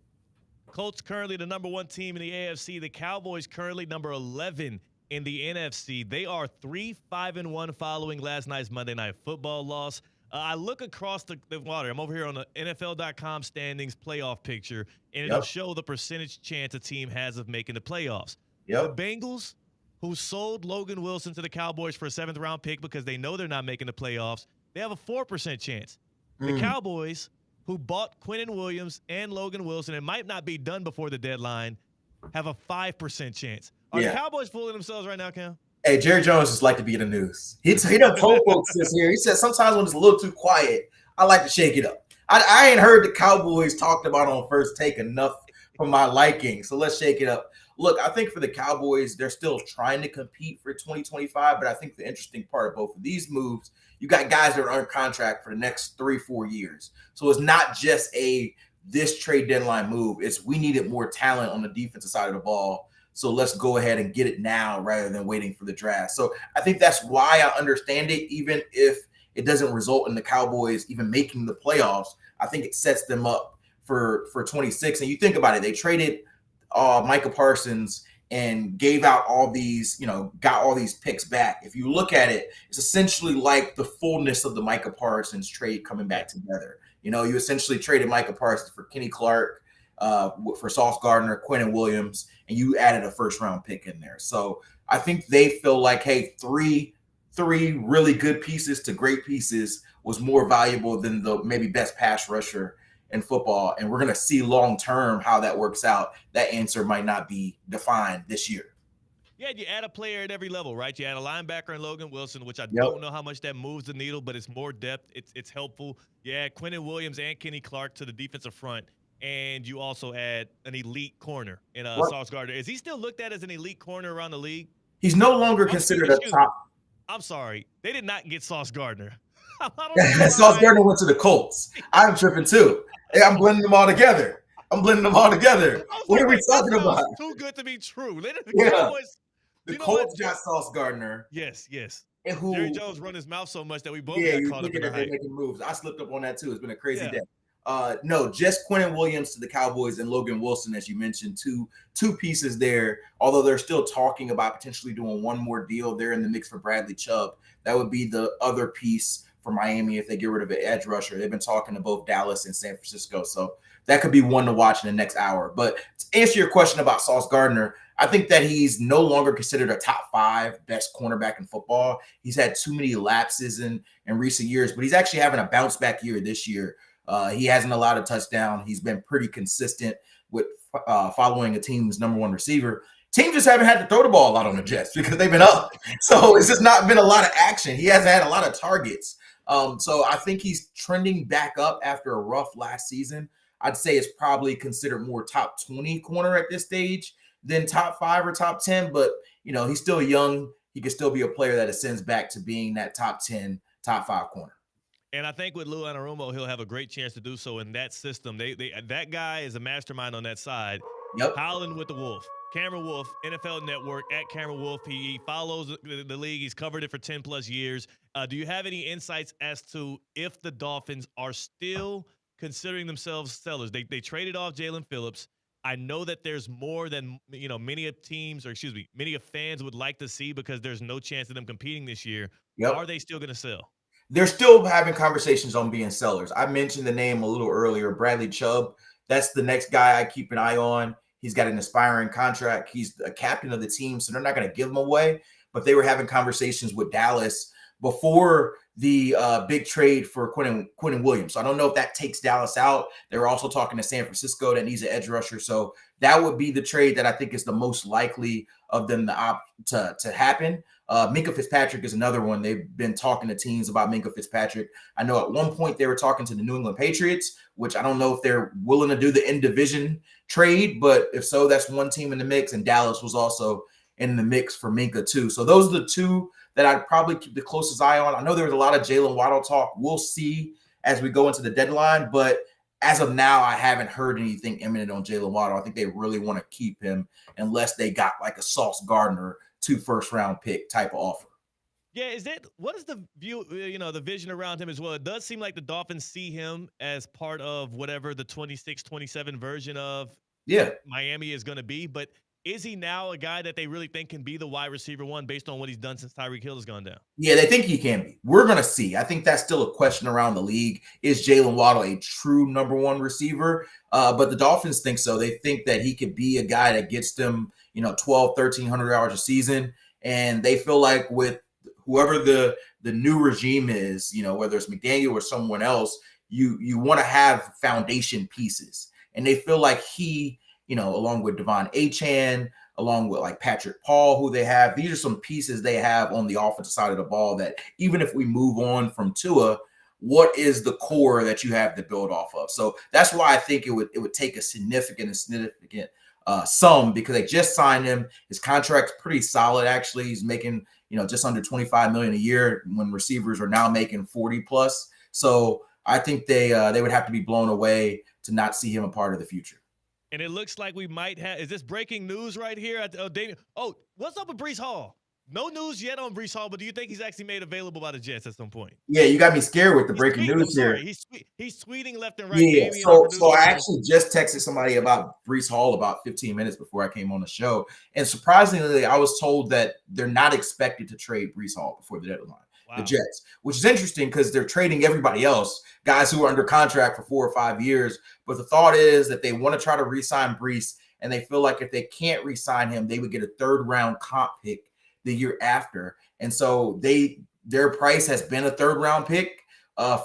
Colts currently the number 1 team in the AFC. The Cowboys currently number 11 in the NFC. They are 3-5-1 following last night's Monday Night Football loss. I look across the water. I'm over here on the NFL.com standings playoff picture, and it'll show the percentage chance a team has of making the playoffs. The Bengals, who sold Logan Wilson to the Cowboys for a 7th-round pick because they know they're not making the playoffs, they have a 4% chance. The Cowboys, who bought Quentin Williams and Logan Wilson and might not be done before the deadline, have a 5% chance. Are the Cowboys fooling themselves right now, Cam? Hey, Jerry Jones just like to be in the news. He done told folks this year. He said sometimes when it's a little too quiet, I like to shake it up. I ain't heard the Cowboys talked about on First Take enough for my liking, so let's shake it up. Look, I think for the Cowboys, they're still trying to compete for 2025, but I think the interesting part of both of these moves, you got guys that are under contract for the next 3-4 years. So it's not just this trade deadline move. It's we needed more talent on the defensive side of the ball. So let's go ahead and get it now rather than waiting for the draft. So I think that's why I understand it, even if it doesn't result in the Cowboys even making the playoffs. I think it sets them up for 26. And you think about it, they traded Micah Parsons and gave out all these, got all these picks back. If you look at it, it's essentially like the fullness of the Micah Parsons trade coming back together. You essentially traded Micah Parsons for Kenny Clark, for Sauce Gardner, Quentin Williams, and you added a first-round pick in there. So I think they feel like, hey, three really good pieces to great pieces was more valuable than the maybe best pass rusher in football. And we're going to see long-term how that works out. That answer might not be defined this year. Yeah, you add a player at every level, right? You add a linebacker in Logan Wilson, which I don't know how much that moves the needle, but it's more depth. It's helpful. You add Quentin Williams and Kenny Clark to the defensive front, and you also add an elite corner in Sauce Gardner. Is he still looked at as an elite corner around the league? He's no longer considered a top. I'm sorry. They did not get Sauce Gardner. Sauce Gardner went to the Colts. I'm tripping too. I'm blending them all together. What are we talking about? Too good to be true. The Colts got Sauce Gardner. Yes. And who, Jerry Jones run his mouth so much that we both got caught up in the hype. Making moves. I slipped up on that too. It's been a crazy day. No, just Quentin Williams to the Cowboys and Logan Wilson, as you mentioned, two pieces there. Although they're still talking about potentially doing one more deal. They're in the mix for Bradley Chubb. That would be the other piece for Miami if they get rid of an edge rusher. They've been talking to both Dallas and San Francisco. So that could be one to watch in the next hour. But to answer your question about Sauce Gardner, I think that he's no longer considered a top 5 best cornerback in football. He's had too many lapses in recent years, but he's actually having a bounce back year this year. He hasn't allowed a touchdown. He's been pretty consistent with following a team's number 1 receiver. Teams just haven't had to throw the ball a lot on the Jets because they've been up. So it's just not been a lot of action. He hasn't had a lot of targets. So I think he's trending back up after a rough last season. I'd say it's probably considered more top 20 corner at this stage than top 5 or top 10. But, he's still young. He could still be a player that ascends back to being that top 10, top 5 corner. And I think with Lou Anarumo, he'll have a great chance to do so in that system. That guy is a mastermind on that side. Yep. Howling with the Wolf. Cameron Wolf, NFL Network, at Cameron Wolf. He follows the league. He's covered it for 10-plus years. Do you have any insights as to if the Dolphins are still considering themselves sellers? They traded off Jalen Phillips. I know that there's more than many of fans would like to see because there's no chance of them competing this year. Yep. Are they still going to sell? They're still having conversations on being sellers. I mentioned the name a little earlier, Bradley Chubb. That's the next guy I keep an eye on. He's got an aspiring contract. He's a captain of the team, so they're not going to give him away. But they were having conversations with Dallas before the big trade for Quentin Williams. So I don't know if that takes Dallas out. They were also talking to San Francisco that needs an edge rusher. So that would be the trade that I think is the most likely of them to happen. Minkah Fitzpatrick is another one. They've been talking to teams about Minkah Fitzpatrick. I know at one point they were talking to the New England Patriots, which I don't know if they're willing to do the in-division trade, but if so, that's one team in the mix. And Dallas was also in the mix for Minkah too. So those are the two that I'd probably keep the closest eye on. I know there was a lot of Jalen Waddle talk. We'll see as we go into the deadline, but as of now, I haven't heard anything imminent on Jalen Waddle. I think they really want to keep him unless they got like a Sauce Gardner 2 first-round pick type of offer. Yeah, what is the view, the vision around him as well? It does seem like the Dolphins see him as part of whatever the 26-27 version of Miami is going to be, but is he now a guy that they really think can be the wide receiver 1 based on what he's done since Tyreek Hill has gone down? Yeah, they think he can be. We're going to see. I think that's still a question around the league. Is Jalen Waddle a true number 1 receiver? But the Dolphins think so. They think that he could be a guy that gets them, 1,300 yards a season. And they feel like with whoever the new regime is, whether it's McDaniel or someone else, you want to have foundation pieces. And they feel like he, along with Devon Achane, along with like Patrick Paul, who they have, these are some pieces they have on the offensive side of the ball that even if we move on from Tua, what is the core that you have to build off of? So that's why I think it would take a significant sum because they just signed him. His contract's pretty solid, actually. He's making, just under $25 million a year when receivers are now making 40 plus. So I think they would have to be blown away to not see him a part of the future. And it looks like we might have – is this breaking news right here? What's up with Breece Hall? No news yet on Breece Hall, but do you think he's actually made available by the Jets at some point? Yeah, you got me scared with the He's breaking tweeting, news here. He's tweeting left and right. Yeah, Damian, our so producer, I says, actually just texted somebody about Breece Hall about 15 minutes before I came on the show, and surprisingly, I was told that they're not expected to trade Breece Hall before the deadline. wow. The Jets, which is interesting because they're trading everybody else, guys who are under contract for 4 or 5 years. But the thought is that they want to try to re-sign Breece, and they feel like if they can't re-sign him, they would get a 3rd round comp pick the year after, and so their price has been a 3rd round pick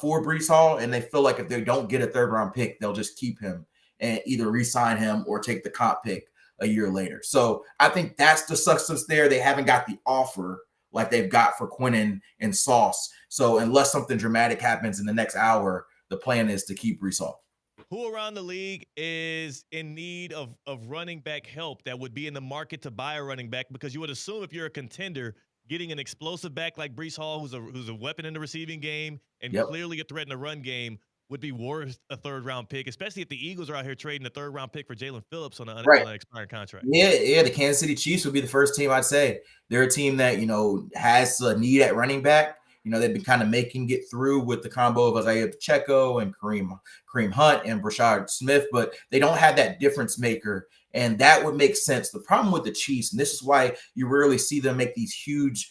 for Breece Hall, and they feel like if they don't get a 3rd round pick, they'll just keep him and either re-sign him or take the comp pick a year later. So I think that's the substance there. They haven't got the offer like they've got for Quinnen and Sauce. So unless something dramatic happens in the next hour, the plan is to keep Breece Hall. Who around the league is in need of running back help that would be in the market to buy a running back? Because you would assume if you're a contender, getting an explosive back like Breece Hall, who's a weapon in the receiving game and clearly a threat in the run game, would be worth a 3rd round pick, especially if the Eagles are out here trading a 3rd round pick for Jalen Phillips on an expired contract. Yeah, the Kansas City Chiefs would be the first team I'd say. They're a team that, has a need at running back. They've been kind of making it through with the combo of Isaiah Pacheco and Kareem Hunt and Brashard Smith, but they don't have that difference maker, and that would make sense. The problem with the Chiefs, and this is why you rarely see them make these huge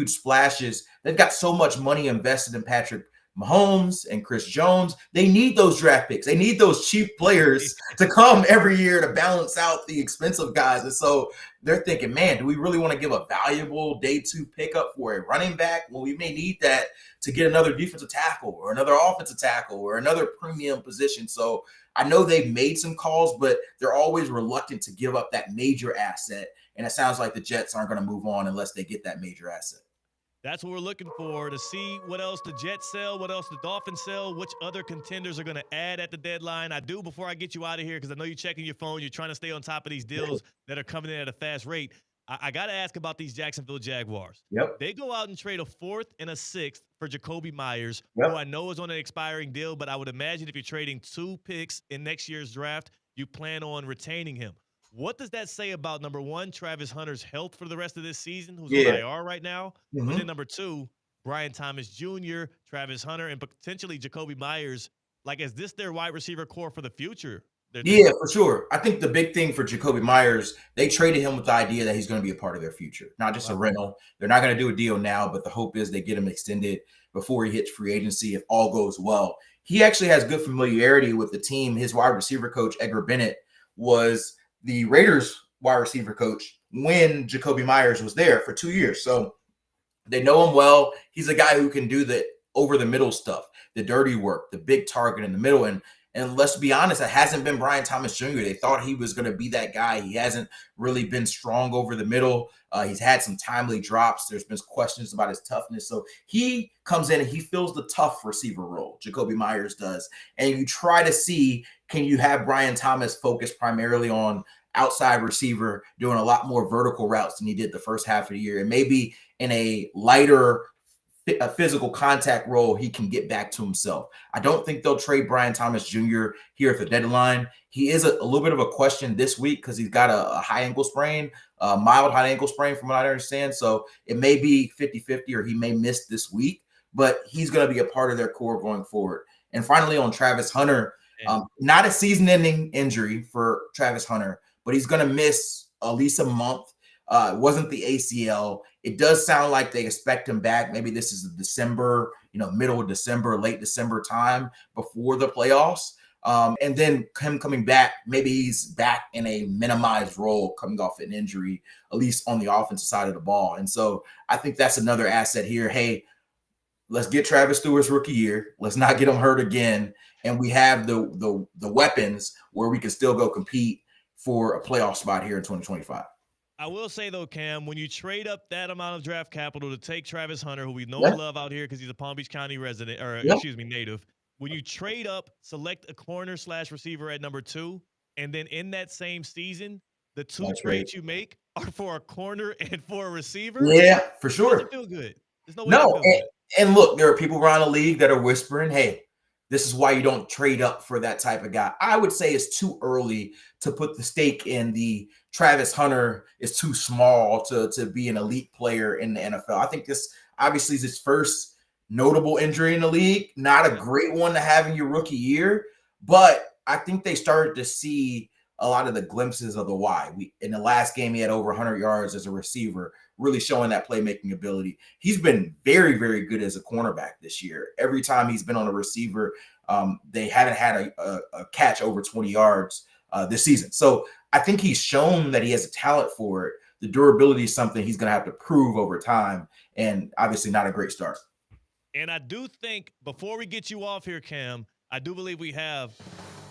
splashes, they've got so much money invested in Patrick Mahomes and Chris Jones. They need those draft picks. They need those cheap players to come every year to balance out the expensive guys. And so they're thinking, man, do we really want to give a valuable day 2 pickup for a running back? Well, we may need that to get another defensive tackle or another offensive tackle or another premium position. So I know they've made some calls, but they're always reluctant to give up that major asset. And it sounds like the Jets aren't going to move on unless they get that major asset. That's what we're looking for, to see what else the Jets sell, what else the Dolphins sell, which other contenders are going to add at the deadline. I do, before I get you out of here, because I know you're checking your phone, you're trying to stay on top of these deals that are coming in at a fast rate. I got to ask about these Jacksonville Jaguars. Yep. They go out and trade a 4th and a 6th for Jacoby Myers, yep. who I know is on an expiring deal, but I would imagine if you're trading 2 picks in next year's draft, you plan on retaining him. What does that say about, number one, Travis Hunter's health for the rest of this season, who's on IR right now? Mm-hmm. And then number 2, Brian Thomas Jr., Travis Hunter, and potentially Jacoby Myers. Like, is this their wide receiver core for the future? Yeah, for sure. I think the big thing for Jacoby Myers, they traded him with the idea that he's going to be a part of their future, not just a rental. They're not going to do a deal now, but the hope is they get him extended before he hits free agency if all goes well. He actually has good familiarity with the team. His wide receiver coach, Edgar Bennett, was the Raiders wide receiver coach when Jacoby Myers was there for 2 years. So they know him well. He's a guy who can do the over the middle stuff, the dirty work, the big target in the middle. And let's be honest, it hasn't been Brian Thomas Jr. They thought he was going to be that guy. He hasn't really been strong over the middle. He's had some timely drops. There's been questions about his toughness. So he comes in and he fills the tough receiver role, Jacoby Myers does. And you try to see, can you have Brian Thomas focus primarily on outside receiver, doing a lot more vertical routes than he did the first half of the year. And maybe in a lighter physical contact role, he can get back to himself. I don't think they'll trade Brian Thomas Jr. here at the deadline. He is a little bit of a question this week because he's got a high ankle sprain, a mild high ankle sprain from what I understand. So it may be 50-50 or he may miss this week, but he's going to be a part of their core going forward. And finally on Travis Hunter, not a season-ending injury for Travis Hunter, but he's going to miss at least a month. It wasn't the ACL. It does sound like they expect him back. Maybe this is the December, middle of December, late December time before the playoffs. And then him coming back, maybe he's back in a minimized role coming off an injury, at least on the offensive side of the ball. And so I think that's another asset here. Hey, let's get Travis Stewart's rookie year. Let's not get him hurt again. And we have the weapons where we can still go compete for a playoff spot here in 2025. I will say, though, Cam, when you trade up that amount of draft capital to take Travis Hunter, who we know and love out here because he's a Palm Beach County resident, or native, when you trade up, select a corner/receiver at number 2, and then in that same season, the 2 trades you make are for a corner and for a receiver. Yeah, for sure. It doesn't feel good. There's no way to feel good. And look, there are people around the league that are whispering, hey, This is why you don't trade up for that type of guy. I would say it's too early to put the stake in the Travis Hunter is too small to be an elite player in the NFL. I think this obviously is his first notable injury in the league. Not a great one to have in your rookie year, but I think they started to see a lot of the glimpses of the why. In the last game, he had over 100 yards as a receiver, really showing that playmaking ability. He's been very, very good as a cornerback this year. Every time he's been on a receiver, they haven't had a catch over 20 yards this season. So I think he's shown that he has a talent for it. The durability is something he's going to have to prove over time, and obviously not a great start. And I do think, before we get you off here, Cam, I do believe we have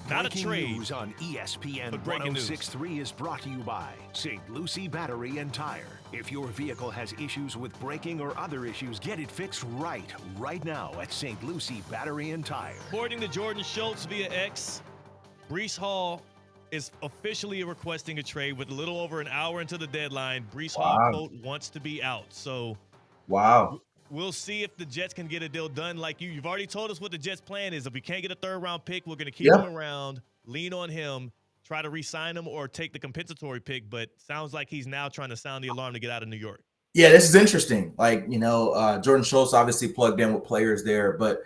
not Breaking a trade news on ESPN but breaking 106.3 is brought to you by St. Lucie Battery and Tire. If your vehicle has issues with braking or other issues, get it fixed right now at St. Lucie Battery and Tire. According to Jordan Schultz via X, Breece Hall is officially requesting a trade with a little over an hour into the deadline. Breece Hall, quote, wants to be out. So we'll see if the Jets can get a deal done. Like you've already told us what the Jets' plan is. If we can't get a third-round pick, we're going to keep him around, lean on him, try to re-sign him or take the compensatory pick. But sounds like he's now trying to sound the alarm to get out of New York. Yeah, this is interesting. Like, Jordan Schultz obviously plugged in with players there, but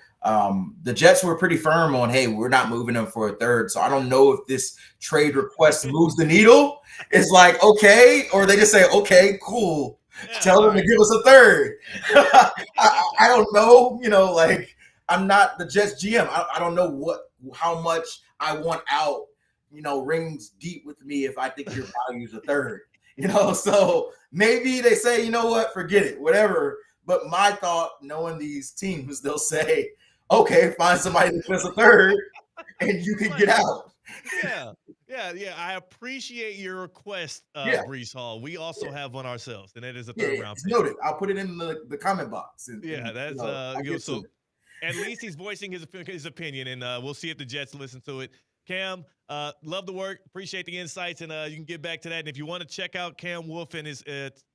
the Jets were pretty firm on, hey, we're not moving him for a third. So I don't know if this trade request moves the needle. It's like, okay, or they just say, okay, cool. Tell them to give us a third. I don't know. I'm not the Jets GM. I don't know how much I want out, rings deep with me if I think your value is a third. So maybe they say, you know what, forget it, whatever. But my thought, knowing these teams, they'll say, okay, find somebody that gives a third and you can get out. Yeah. I appreciate your request, Breece Hall. We also have one ourselves, and that is a third-round pick. Noted. I'll put it in the comment box. So at least he's voicing his opinion, and we'll see if the Jets listen to it. Cam, love the work. Appreciate the insights, and you can get back to that. And if you want to check out Cam Wolf and his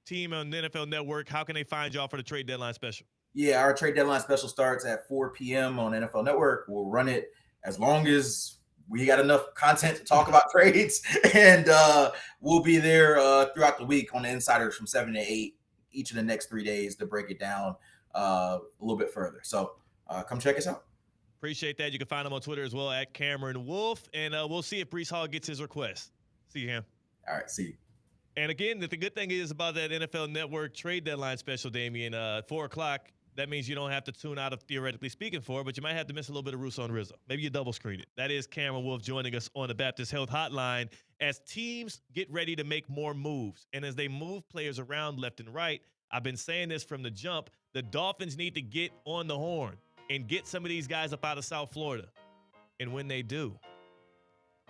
team on the NFL Network, how can they find y'all for the trade deadline special? Yeah, our trade deadline special starts at 4 p.m. on NFL Network. We'll run it as long as we got enough content to talk about trades, and we'll be there throughout the week on the Insiders from 7 to 8 each of the next 3 days to break it down a little bit further. So come check us out. Appreciate that. You can find him on Twitter as well at Cameron Wolf, and we'll see if Breece Hall gets his request. See you, Cam. All right, see you. And again, the good thing is about that NFL Network trade deadline special, Damian, 4 o'clock. That means you don't have to tune out of Theoretically Speaking for it, but you might have to miss a little bit of Russo and Rizzo. Maybe you double screen it. That is Cameron Wolf joining us on the Baptist Health Hotline as teams get ready to make more moves. And as they move players around left and right, I've been saying this from the jump, the Dolphins need to get on the horn and get some of these guys up out of South Florida. And when they do,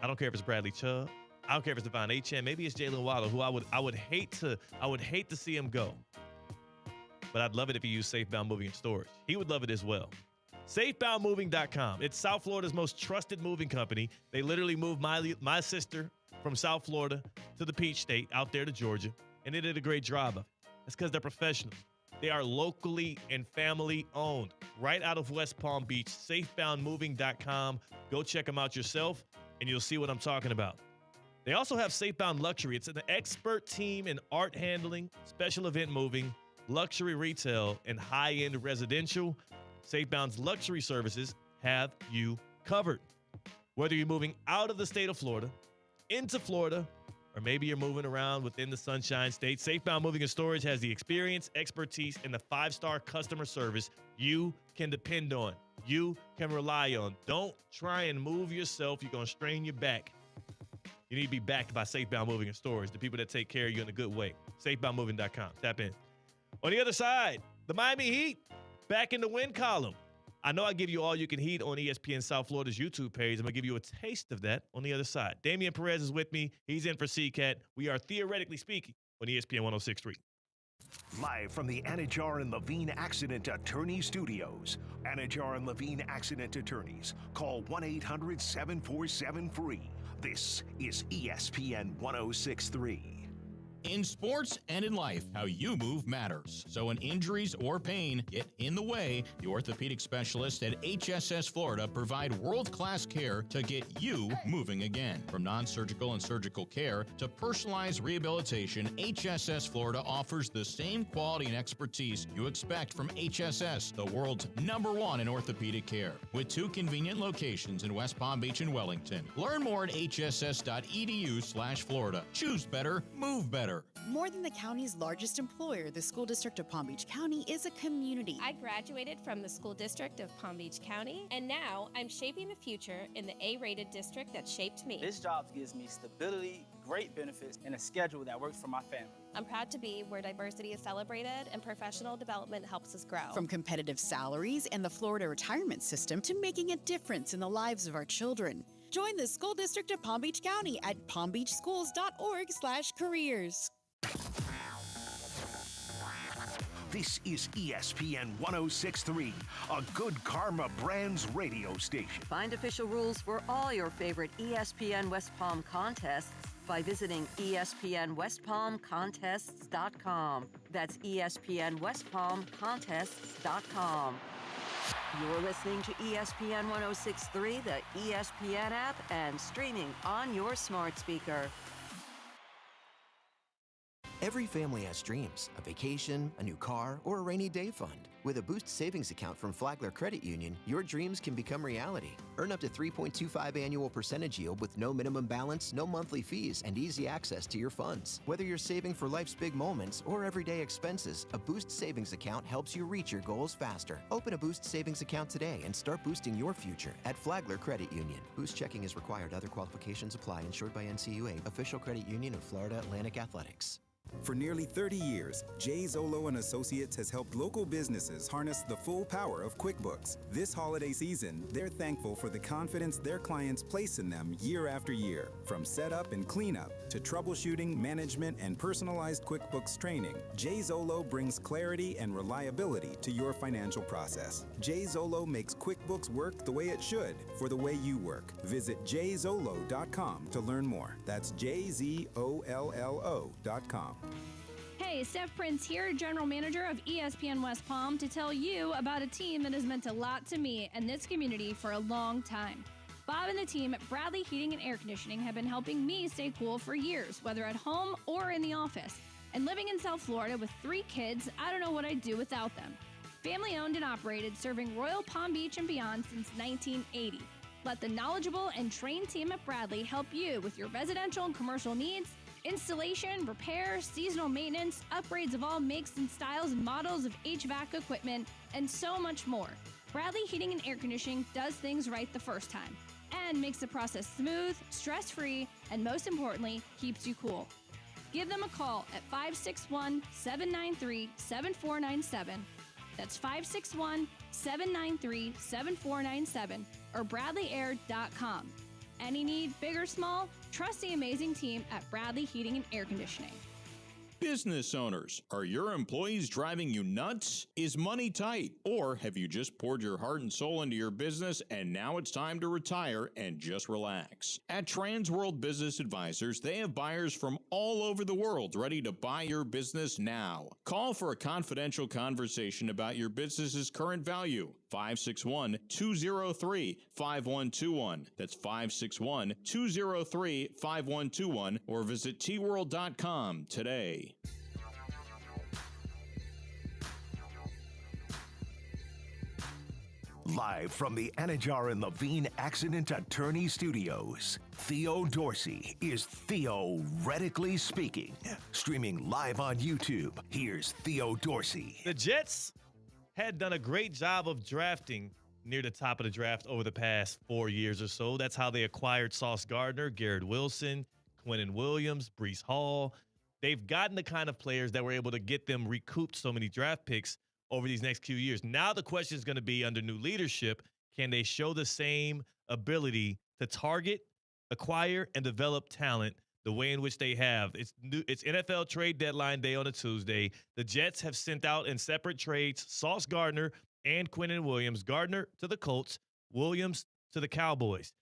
I don't care if it's Bradley Chubb, I don't care if it's Devon Achane, maybe it's Jalen Waddle, who I would hate to see him go. But I'd love it if he used Safebound Moving and Storage. He would love it as well. SafeboundMoving.com. It's South Florida's most trusted moving company. They literally moved my sister from South Florida to the Peach State out there to Georgia, and they did a great job of it. That's because they're professionals. They are locally and family owned. Right out of West Palm Beach, SafeboundMoving.com. Go check them out yourself, and you'll see what I'm talking about. They also have Safebound Luxury. It's an expert team in art handling, special event moving, luxury retail, and high-end residential. Safebound's luxury services have you covered. Whether you're moving out of the state of Florida, into Florida, or maybe you're moving around within the Sunshine State, Safebound Moving and Storage has the experience, expertise, and the 5-star customer service you can depend on. You can rely on. Don't try and move yourself. You're going to strain your back. You need to be backed by Safebound Moving and Storage, the people that take care of you in a good way. SafeboundMoving.com. Tap in. On the other side, the Miami Heat back in the win column. I know I give you all you can heat on ESPN South Florida's YouTube page. I'm going to give you a taste of that on the other side. Damian Perez is with me. He's in for CCAT. We are Theoretically Speaking on ESPN 106.3. Live from the Anajar and Levine Accident Attorney Studios. Anajar and Levine Accident Attorneys. Call 1-800-747-FREE. This is ESPN 106.3. In sports and in life, how you move matters. So when injuries or pain get in the way, the orthopedic specialists at HSS Florida provide world-class care to get you moving again. From non-surgical and surgical care to personalized rehabilitation, HSS Florida offers the same quality and expertise you expect from HSS, the world's #1 in orthopedic care. With 2 convenient locations in West Palm Beach and Wellington. Learn more at hss.edu/Florida. Choose better, move better. More than the county's largest employer, the School District of Palm Beach County is a community. I graduated from the School District of Palm Beach County, and now I'm shaping the future in the A-rated district that shaped me. This job gives me stability, great benefits, and a schedule that works for my family. I'm proud to be where diversity is celebrated and professional development helps us grow. From competitive salaries and the Florida retirement system to making a difference in the lives of our children. Join the School District of Palm Beach County at palmbeachschools.org/careers. This is ESPN 1063, a Good Karma Brands radio station. Find official rules for all your favorite ESPN West Palm contests by visiting ESPNWestPalmContests.com. That's ESPNWestPalmContests.com. You're listening to ESPN 1063, the ESPN app, and streaming on your smart speaker. Every family has dreams, a vacation, a new car, or a rainy day fund. With a Boost savings account from Flagler Credit Union, your dreams can become reality. Earn up to 3.25 annual percentage yield with no minimum balance, no monthly fees, and easy access to your funds. Whether you're saving for life's big moments or everyday expenses, a Boost savings account helps you reach your goals faster. Open a Boost savings account today and start boosting your future at Flagler Credit Union. Boost checking is required. Other qualifications apply. Insured by NCUA, official credit union of Florida Atlantic Athletics. For nearly 30 years, Jay Zolo & Associates has helped local businesses harness the full power of QuickBooks. This holiday season, they're thankful for the confidence their clients place in them year after year. From setup and cleanup to troubleshooting, management, and personalized QuickBooks training, Jay Zolo brings clarity and reliability to your financial process. Jay Zolo makes QuickBooks work the way it should for the way you work. Visit jzolo.com to learn more. That's jzollo.com. Hey, Steph Prince here, General Manager of ESPN West Palm, to tell you about a team that has meant a lot to me and this community for a long time. Bob and the team at Bradley Heating and Air Conditioning have been helping me stay cool for years, whether at home or in the office. And living in South Florida with 3 kids, I don't know what I'd do without them. Family owned and operated, serving Royal Palm Beach and beyond since 1980. Let the knowledgeable and trained team at Bradley help you with your residential and commercial needs, installation, repair, seasonal maintenance, upgrades of all makes and styles and models of HVAC equipment, and so much more. Bradley Heating and Air Conditioning does things right the first time and makes the process smooth, stress-free, and most importantly, keeps you cool. Give them a call at 561-793-7497. That's 561-793-7497 or bradleyair.com. Any need, big or small, trust the amazing team at Bradley Heating and Air Conditioning. Business owners, are your employees driving you nuts? Is money tight? Or have you just poured your heart and soul into your business and now it's time to retire and just relax? At Transworld Business Advisors, they have buyers from all over the world ready to buy your business now. Call for a confidential conversation about your business's current value. 561-203-5121. That's 561-203-5121 or visit tworld.com today. Live from the Anajar and Levine Accident Attorney Studios, Theo Dorsey is Theoretically Speaking. Streaming live on YouTube, here's Theo Dorsey. The Jets had done a great job of drafting near the top of the draft over the past 4 years or so. That's how they acquired Sauce Gardner, Garrett Wilson, Quinnen Williams, Breece Hall. They've gotten the kind of players that were able to get them recouped so many draft picks over these next few years. Now the question is going to be, under new leadership, can they show the same ability to target, acquire, and develop talent the way in which they have? It's NFL trade deadline day on a Tuesday. The Jets have sent out in separate trades Sauce Gardner and Quinnen Williams. Gardner to the Colts, Williams to the Cowboys.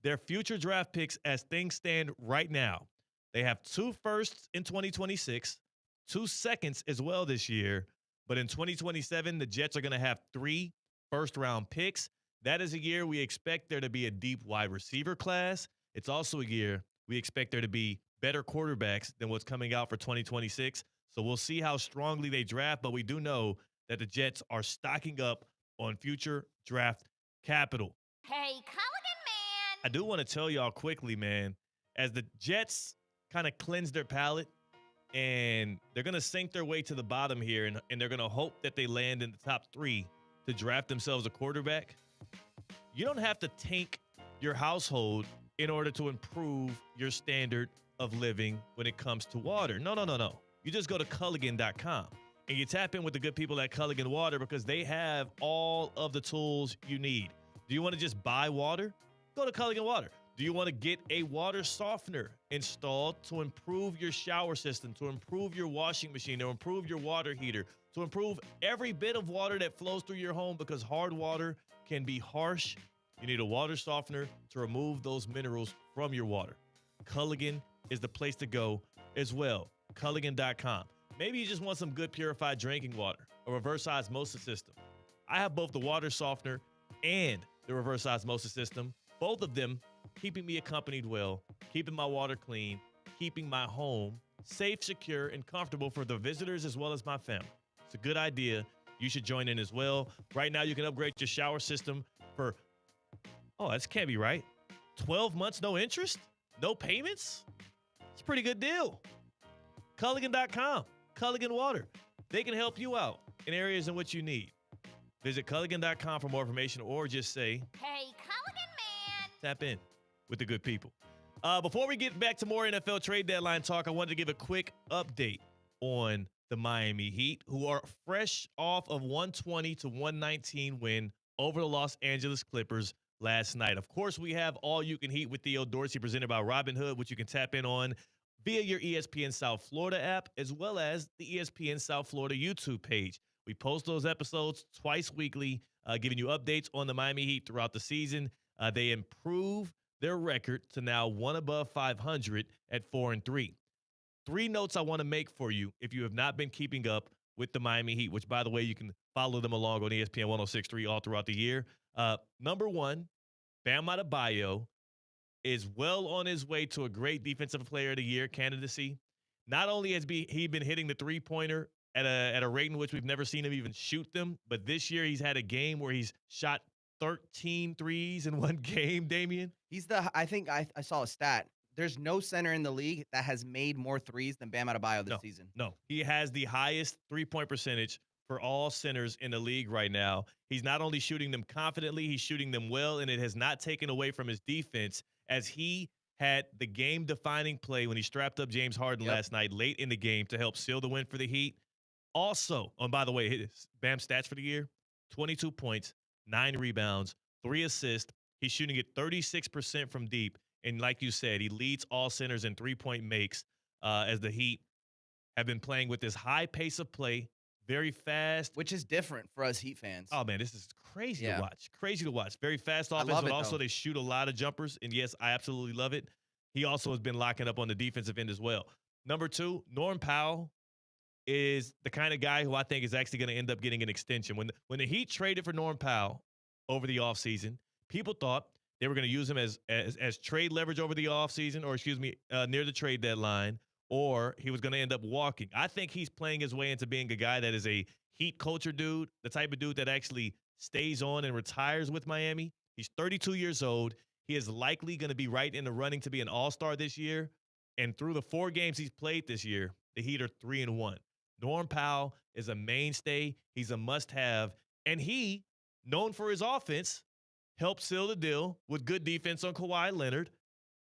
Their future draft picks, as things stand right now, They have 2 firsts in 2026, 2 seconds as well this year. But in 2027, the Jets are going to have 3 first-round picks. That is a year we expect there to be a deep wide receiver class. It's also a year we expect there to be better quarterbacks than what's coming out for 2026. So we'll see how strongly they draft, but we do know that the Jets are stocking up on future draft capital. Hey, Culligan man! I do want to tell y'all quickly, man, as the Jets kind of cleanse their palate and they're going to sink their way to the bottom here, and they're going to hope that they land in the top 3 to draft themselves a quarterback. You don't have to tank your household in order to improve your standard of living when it comes to water. No. You just go to Culligan.com and you tap in with the good people at Culligan Water because they have all of the tools you need. Do you want to just buy water? Go to Culligan Water. Do you want to get a water softener installed to improve your shower system, to improve your washing machine, to improve your water heater, to improve every bit of water that flows through your home because hard water can be harsh? You need a water softener to remove those minerals from your water. Culligan is the place to go as well. Culligan.com. Maybe you just want some good purified drinking water, a reverse osmosis system. I have both the water softener and the reverse osmosis system, both of them keeping me accompanied well, keeping my water clean, keeping my home safe, secure, and comfortable for the visitors as well as my family. It's a good idea. You should join in as well. Right now, you can upgrade your shower system for, this can't be right, 12 months, no interest, no payments? It's a pretty good deal. Culligan.com, Culligan Water. They can help you out in areas in which you need. Visit Culligan.com for more information or just say, Hey, Culligan man! Tap in with the good people. Before we get back to more NFL trade deadline talk, I wanted to give a quick update on the Miami Heat, who are fresh off of 120 to 119 win over the Los Angeles Clippers last night. Of course, we have All You Can Heat with Theo Dorsey presented by Robinhood, which you can tap in on via your ESPN South Florida app, as well as the ESPN South Florida YouTube page. We post those episodes twice weekly, giving you updates on the Miami Heat throughout the season. They improve their record to now 1 above 500 at 4-3. 3 notes I want to make for you if you have not been keeping up with the Miami Heat, which, by the way, you can follow them along on ESPN 106.3 all throughout the year. Number 1, Bam Adebayo is well on his way to a great defensive player of the year candidacy. Not only has he been hitting the three-pointer at a rate in which we've never seen him even shoot them, but this year he's had a game where he's shot 13 threes in one game, Damian. I think I saw a stat. There's no center in the league that has made more threes than Bam Adebayo this season. No, he has the highest three-point percentage for all centers in the league right now. He's not only shooting them confidently, he's shooting them well, and it has not taken away from his defense as he had the game-defining play when he strapped up James Harden last night late in the game to help seal the win for the Heat. Also, by the way, his Bam stats for the year, 22 points, 9 rebounds, 3 assists. He's shooting at 36% from deep. And like you said, he leads all centers in three-point makes as the Heat have been playing with this high pace of play, very fast. Which is different for us Heat fans. Oh, man, this is crazy to watch. Crazy to watch. Very fast offense, love but it, also though. they shoot a lot of jumpers. And, yes, I absolutely love it. He also has been locking up on the defensive end as well. Number 2, Norm Powell is the kind of guy who I think is actually going to end up getting an extension. When the Heat traded for Norm Powell over the offseason, people thought they were going to use him as trade leverage over the offseason, or near the trade deadline, or he was going to end up walking. I think he's playing his way into being a guy that is a Heat culture dude, the type of dude that actually stays on and retires with Miami. He's 32 years old. He is likely going to be right in the running to be an all-star this year. And through the 4 games he's played this year, the Heat are 3-1. Norm Powell is a mainstay. He's a must-have. And he, known for his offense, helped seal the deal with good defense on Kawhi Leonard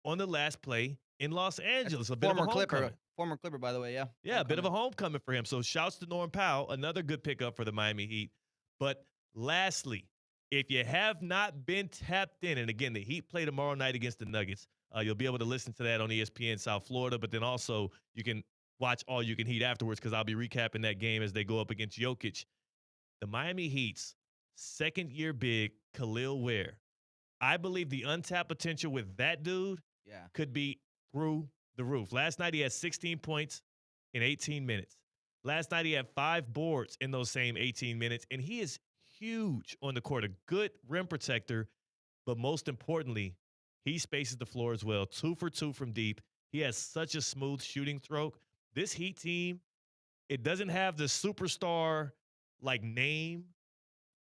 on the last play in Los Angeles. A bit of a homecoming. Former Clipper, by the way, yeah. Yeah, a bit of a homecoming for him. So shouts to Norm Powell, another good pickup for the Miami Heat. But lastly, if you have not been tapped in, and again, the Heat play tomorrow night against the Nuggets. You'll be able to listen to that on ESPN South Florida, but then also you can watch All You Can Heat afterwards because I'll be recapping that game as they go up against Jokic. The Miami Heat's second-year big, Khalil Ware. I believe the untapped potential with that dude could be through the roof. Last night he had 16 points in 18 minutes. Last night he had 5 boards in those same 18 minutes, and he is huge on the court, a good rim protector, but most importantly, he spaces the floor as well. 2 for 2 from deep. He has such a smooth shooting stroke. This Heat team, it doesn't have the superstar like name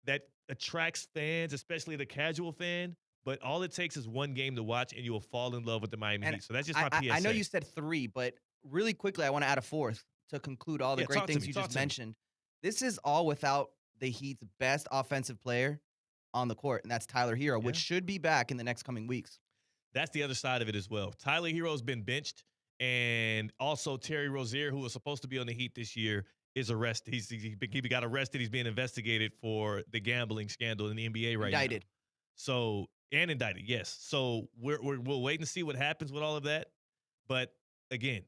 that attracts fans, especially the casual fan. But all it takes is one game to watch, and you will fall in love with the Miami Heat. So that's just my PSA. I know you said 3, but really quickly, I want to add a 4th to conclude all the great things you just mentioned. This is all without the Heat's best offensive player on the court, and that's Tyler Hero, which should be back in the next coming weeks. That's the other side of it as well. Tyler Hero's been benched, and also Terry Rozier, who was supposed to be on the Heat this year, is arrested. He got arrested. He's being investigated for the gambling scandal in the NBA right now. Indicted. So, and indicted, yes. So we'll wait and see what happens with all of that. But again,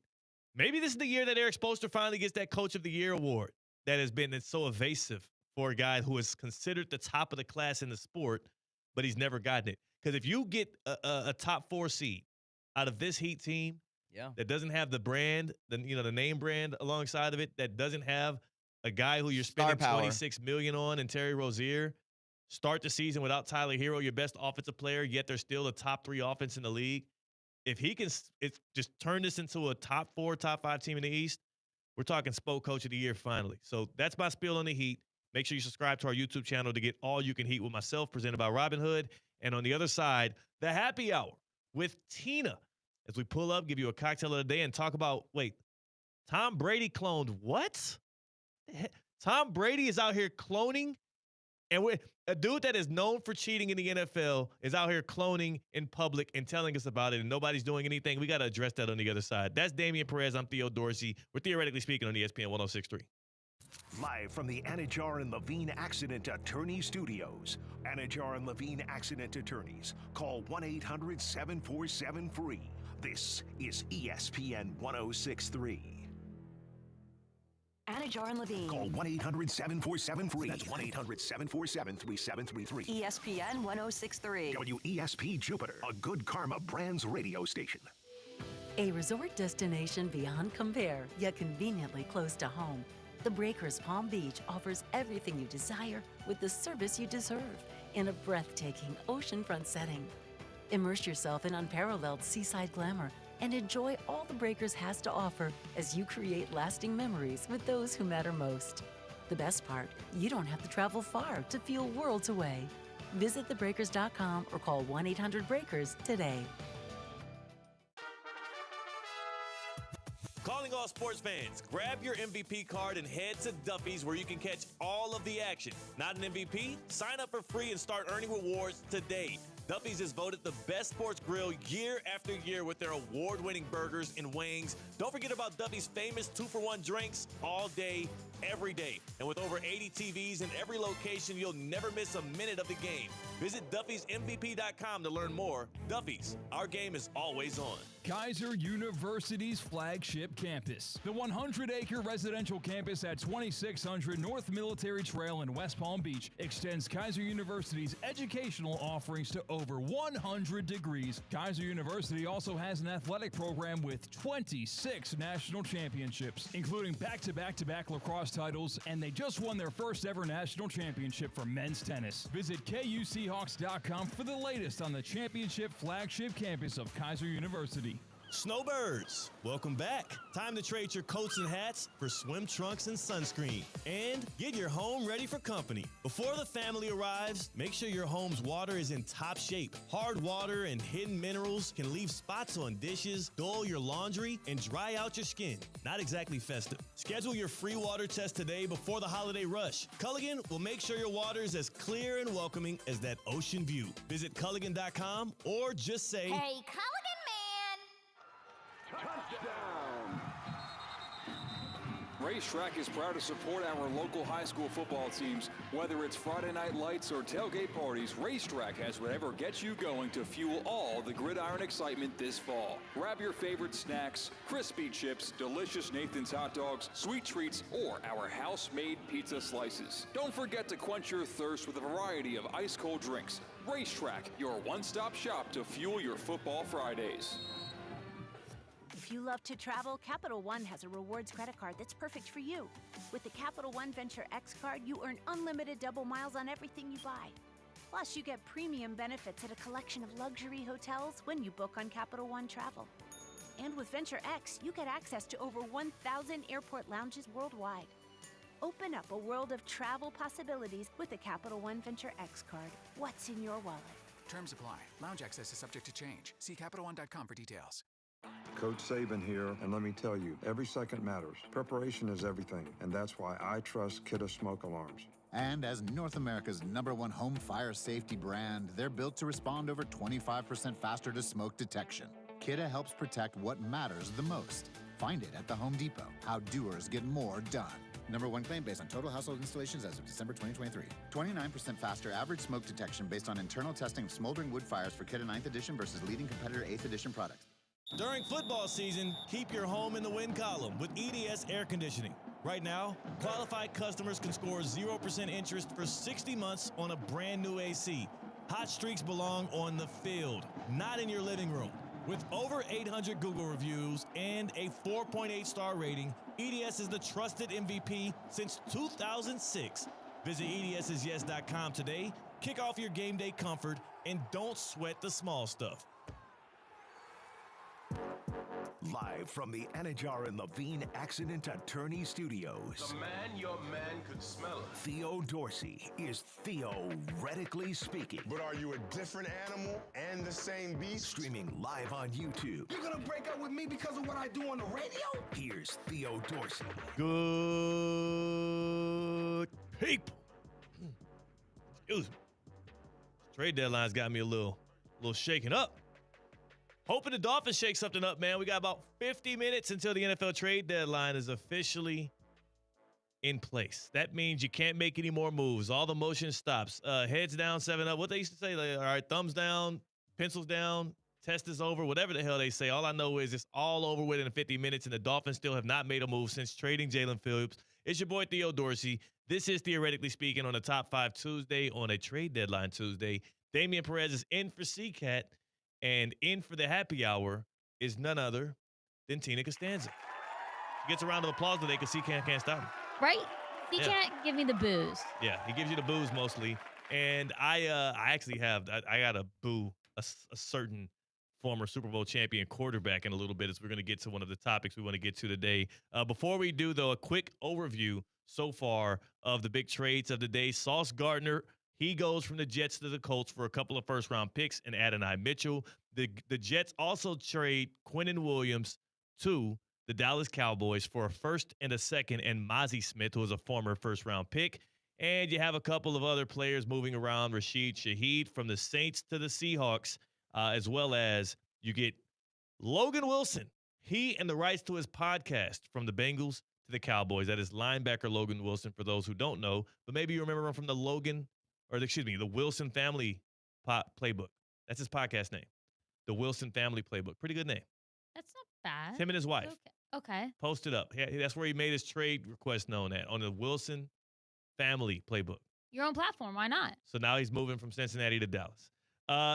maybe this is the year that Eric Spoelstra finally gets that Coach of the Year award that has been so evasive for a guy who is considered the top of the class in the sport, but he's never gotten it. Because if you get a top 4 seed out of this Heat team that doesn't have the brand, the name brand alongside of it, that doesn't have a guy who you're spending $26 million on and Terry Rozier, start the season without Tyler Hero, your best offensive player, yet they're still a top 3 offense in the league. If he can just turn this into a top 4, top 5 team in the East, we're talking Spo Coach of the Year finally. So that's my spiel on the Heat. Make sure you subscribe to our YouTube channel to get All You Can Heat with myself, presented by Robin Hood. And on the other side, the happy hour with Tina. As we pull up, give you a cocktail of the day and talk about, Tom Brady cloned what? Tom Brady is out here cloning. And a dude that is known for cheating in the NFL is out here cloning in public and telling us about it, and nobody's doing anything. We got to address that on the other side. That's Damian Perez. I'm Theo Dorsey. We're Theoretically Speaking on ESPN 106.3. Live from the Anajar and Levine Accident Attorney Studios. Anajar and Levine Accident Attorneys. Call 1-800-747-FREE. This is ESPN 106.3. Anajar and Levine. Call 1-800-747-FREE. That's 1-800-747-3733. ESPN 106.3. WESP Jupiter, a Good Karma Brands radio station. A resort destination beyond compare, yet conveniently close to home. The Breakers Palm Beach offers everything you desire with the service you deserve in a breathtaking oceanfront setting. Immerse yourself in unparalleled seaside glamour and enjoy all the Breakers has to offer as you create lasting memories with those who matter most. The best part, you don't have to travel far to feel worlds away. Visit thebreakers.com or call 1-800-BREAKERS today. Calling all sports fans, grab your MVP card and head to Duffy's where you can catch all of the action. Not an MVP? Sign up for free and start earning rewards today. Duffy's is voted the best sports grill year after year with their award-winning burgers and wings. Don't forget about Duffy's famous 2-for-1 drinks all day, every day. And with over 80 TVs in every location, you'll never miss a minute of the game. Visit Duffy'sMVP.com to learn more. Duffy's, our game is always on. Kaiser University's flagship campus. The 100-acre residential campus at 2600 North Military Trail in West Palm Beach extends Kaiser University's educational offerings to over 100 degrees. Kaiser University also has an athletic program with 26 national championships, including back-to-back-to-back lacrosse titles, and they just won their first ever national championship for men's tennis. Visit KUSeahawks.com for the latest on the championship flagship campus of Kaiser University. Snowbirds, welcome back. Time to trade your coats and hats for swim trunks and sunscreen. And get your home ready for company. Before the family arrives, make sure your home's water is in top shape. Hard water and hidden minerals can leave spots on dishes, dull your laundry, and dry out your skin. Not exactly festive. Schedule your free water test today before the holiday rush. Culligan will make sure your water is as clear and welcoming as that ocean view. Visit Culligan.com or just say, Hey, Culligan man! Touchdown! Racetrack is proud to support our local high school football teams. Whether it's Friday night lights or tailgate parties, Racetrack has whatever gets you going to fuel all the gridiron excitement this fall. Grab your favorite snacks, crispy chips, delicious Nathan's hot dogs, sweet treats, or our house-made pizza slices. Don't forget to quench your thirst with a variety of ice-cold drinks. Racetrack, your one-stop shop to fuel your football Fridays. If you love to travel, Capital One has a rewards credit card that's perfect for you. With the Capital One Venture X card, you earn unlimited double miles on everything you buy. Plus, you get premium benefits at a collection of luxury hotels when you book on Capital One Travel. And with Venture X, you get access to over 1,000 airport lounges worldwide. Open up a world of travel possibilities with the Capital One Venture X card. What's in your wallet? Terms apply. Lounge access is subject to change. See CapitalOne.com for details. Coach Saban here, and let me tell you, every second matters. Preparation is everything, and that's why I trust Kidde Smoke Alarms. And as North America's #1 home fire safety brand, they're built to respond over 25% faster to smoke detection. Kidde helps protect what matters the most. Find it at the Home Depot. How doers get more done. #1 claim based on total household installations as of December 2023. 29% faster average smoke detection based on internal testing of smoldering wood fires for Kidde 9th edition versus leading competitor 8th edition products. During football season, keep your home in the win column with EDS Air Conditioning. Right now, qualified customers can score 0% interest for 60 months on a brand new AC. Hot streaks belong on the field, not in your living room. With over 800 Google reviews and a 4.8 star rating, EDS is the trusted MVP since 2006. Visit EDSisyes.com today, kick off your game day comfort, and don't sweat the small stuff. Live from the Anajar and Levine Accident Attorney Studios. The man your man could smell. Theo Dorsey is theoretically speaking. But are you a different animal and the same beast? Streaming live on YouTube. You're gonna break up with me because of what I do on the radio? Here's Theo Dorsey. Good people. Excuse me. Trade deadline's got me a little shaken up. Hoping the Dolphins shake something up, man. We got about 50 minutes until the NFL trade deadline is officially in place. That means you can't make any more moves. All the motion stops. Heads down, 7 up. What they used to say, like, all right, thumbs down, pencils down, test is over, whatever the hell they say. All I know is it's all over within 50 minutes, and the Dolphins still have not made a move since trading Jalen Phillips. It's your boy, Theo Dorsey. This is Theoretically Speaking on a Top 5 Tuesday, on a trade deadline Tuesday. Damian Perez is in for CCAT. And in for the happy hour is none other than Tina Costanza. She gets a round of applause today because CCAT can't stop him. Right? He can't give me the booze. Yeah, he gives you the booze mostly. And I actually have, I got to boo a certain former Super Bowl champion quarterback in a little bit as we're going to get to one of the topics we want to get to today. Before we do, though, a quick overview so far of the big trades of the day. Sauce Gardner, he goes from the Jets to the Colts for a couple of first-round picks and Adonai Mitchell. The Jets also trade Quinnen Williams to the Dallas Cowboys for a first and a second, and Mozzie Smith, who was a former first-round pick. And you have a couple of other players moving around, Rashid Shaheed from the Saints to the Seahawks, as well as you get Logan Wilson. He and the rights to his podcast from the Bengals to the Cowboys. That is linebacker Logan Wilson, for those who don't know. But maybe you remember him from the the Wilson Family Playbook. That's his podcast name. The Wilson Family Playbook. Pretty good name. That's not bad. It's him and his wife. Okay. Post it up. That's where he made his trade request known at, on the Wilson Family Playbook. Your own platform. Why not? So now he's moving from Cincinnati to Dallas.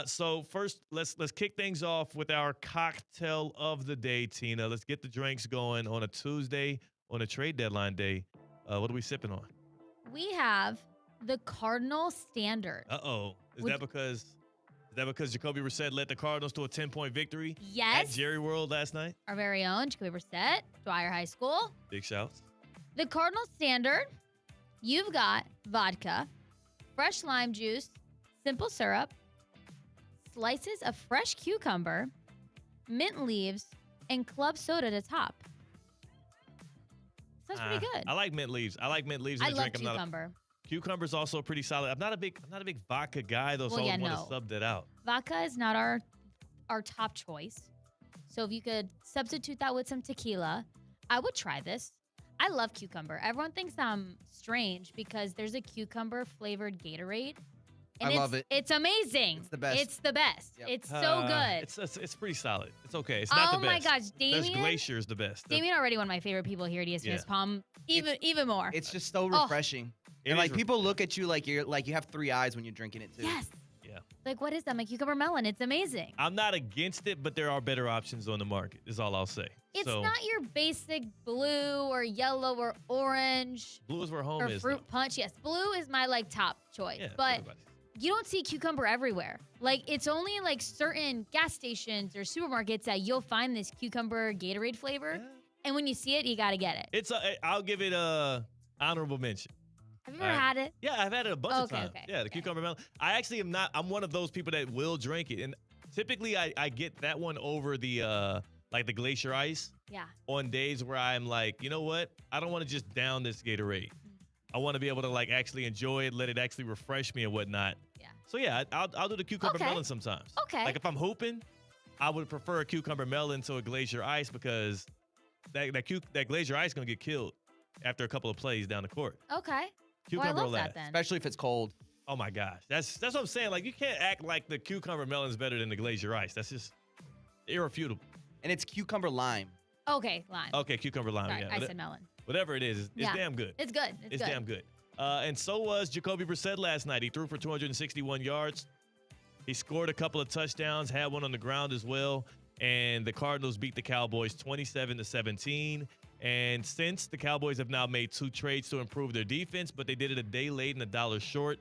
So first, let's kick things off with our cocktail of the day, Tina. Let's get the drinks going on a Tuesday, on a trade deadline day. What are we sipping on? We have the Cardinal Standard. Is that because Jacoby Brissett led the Cardinals to a 10-point victory? Yes. At Jerry World last night? Our very own Jacoby Brissett, Dwyer High School. Big shouts. The Cardinal Standard, you've got vodka, fresh lime juice, simple syrup, slices of fresh cucumber, mint leaves, and club soda to top. Sounds pretty good. I like mint leaves. I love cucumber. Cucumber's also pretty solid. I'm not a big vodka guy though, so I want to sub that out. Vodka is not our top choice. So if you could substitute that with some tequila, I would try this. I love cucumber. Everyone thinks I'm strange because there's a cucumber flavored Gatorade. And I love it. It's amazing. It's the best. It's the best. Yep. It's so good. It's pretty solid. It's okay. It's not the best. Oh my gosh, Damien. There's Glacier's the best. Damien already one of my favorite people here at ESPN's Palm. Even more. It's just so refreshing. And like people look at you like you have 3 eyes when you're drinking it too. Yes. Yeah. Like, what is that? My cucumber melon. It's amazing. I'm not against it, but there are better options on the market, is all I'll say. It's not your basic blue or yellow or orange. Blue is where home or is. fruit Though. punch. Yes, blue is my top choice. Yeah, but everybody. you don't see cucumber everywhere. Like, it's only in certain gas stations or supermarkets that you'll find this cucumber Gatorade flavor. Yeah. And when you see it, you got to get it. I'll give it a honorable mention. Have you ever had it? Yeah, I've had it a bunch of times. Okay. Yeah, the cucumber melon. I actually am not. I'm one of those people that will drink it, and typically I get that one over the the glacier ice. Yeah. On days where I'm like, you know what? I don't want to just down this Gatorade. I want to be able to actually enjoy it, let it actually refresh me and whatnot. Yeah. So yeah, I'll do the cucumber melon sometimes. Okay. Like if I'm hooping, I would prefer a cucumber melon to a glacier ice because that glacier ice is gonna get killed after a couple of plays down the court. Okay. Cucumber well, I love will that last. then. Especially if it's cold. Oh my gosh, that's what I'm saying. Like you can't act like the cucumber melon is better than the glacier ice. That's just irrefutable. And it's cucumber lime. Okay, lime. Okay, cucumber lime. Sorry, Yeah, I said melon. Whatever it is, it's damn good. It's good. It's damn good. And so was Jacoby Brissett last night. He threw for 261 yards. He scored a couple of touchdowns, had one on the ground as well. And the Cardinals beat the Cowboys 27-17. And since the Cowboys have now made 2 trades to improve their defense, but they did it a day late and $1 short.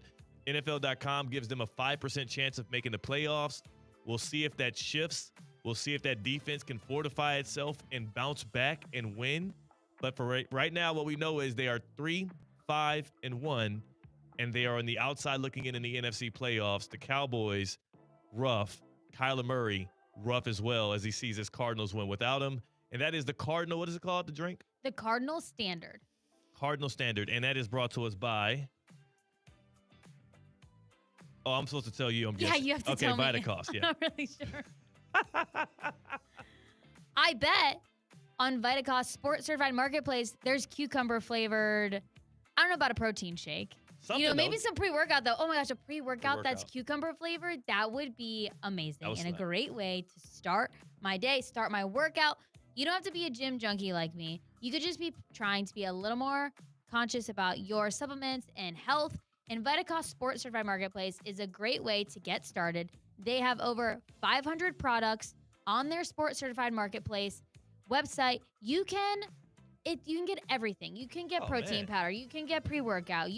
NFL.com gives them a 5% chance of making the playoffs. We'll see if that shifts. We'll see if that defense can fortify itself and bounce back and win. But for right now, what we know is they are 3-5-1, and they are on the outside looking in the NFC playoffs. The Cowboys, rough. Kyler Murray, rough as well as he sees his Cardinals win without him. And that is the Cardinal, what is it called, the drink? The Cardinal Standard. Cardinal Standard. And that is brought to us by... Oh, I'm supposed to tell you. I'm guessing. Yeah, you have to tell me. Okay, Vitacost, yeah. I'm not really sure. I bet on Vitacost Sports Certified Marketplace, there's cucumber flavored. I don't know about a protein shake. Maybe some pre-workout though. Oh my gosh, a pre-workout that's cucumber flavored. That would be amazing and a great way to start my day, start my workout. You don't have to be a gym junkie like me. You could just be trying to be a little more conscious about your supplements and health. And Vitacost Sports Certified Marketplace is a great way to get started. They have over 500 products on their Sports Certified Marketplace website. You can get everything. You can get protein powder. You can get pre-workout.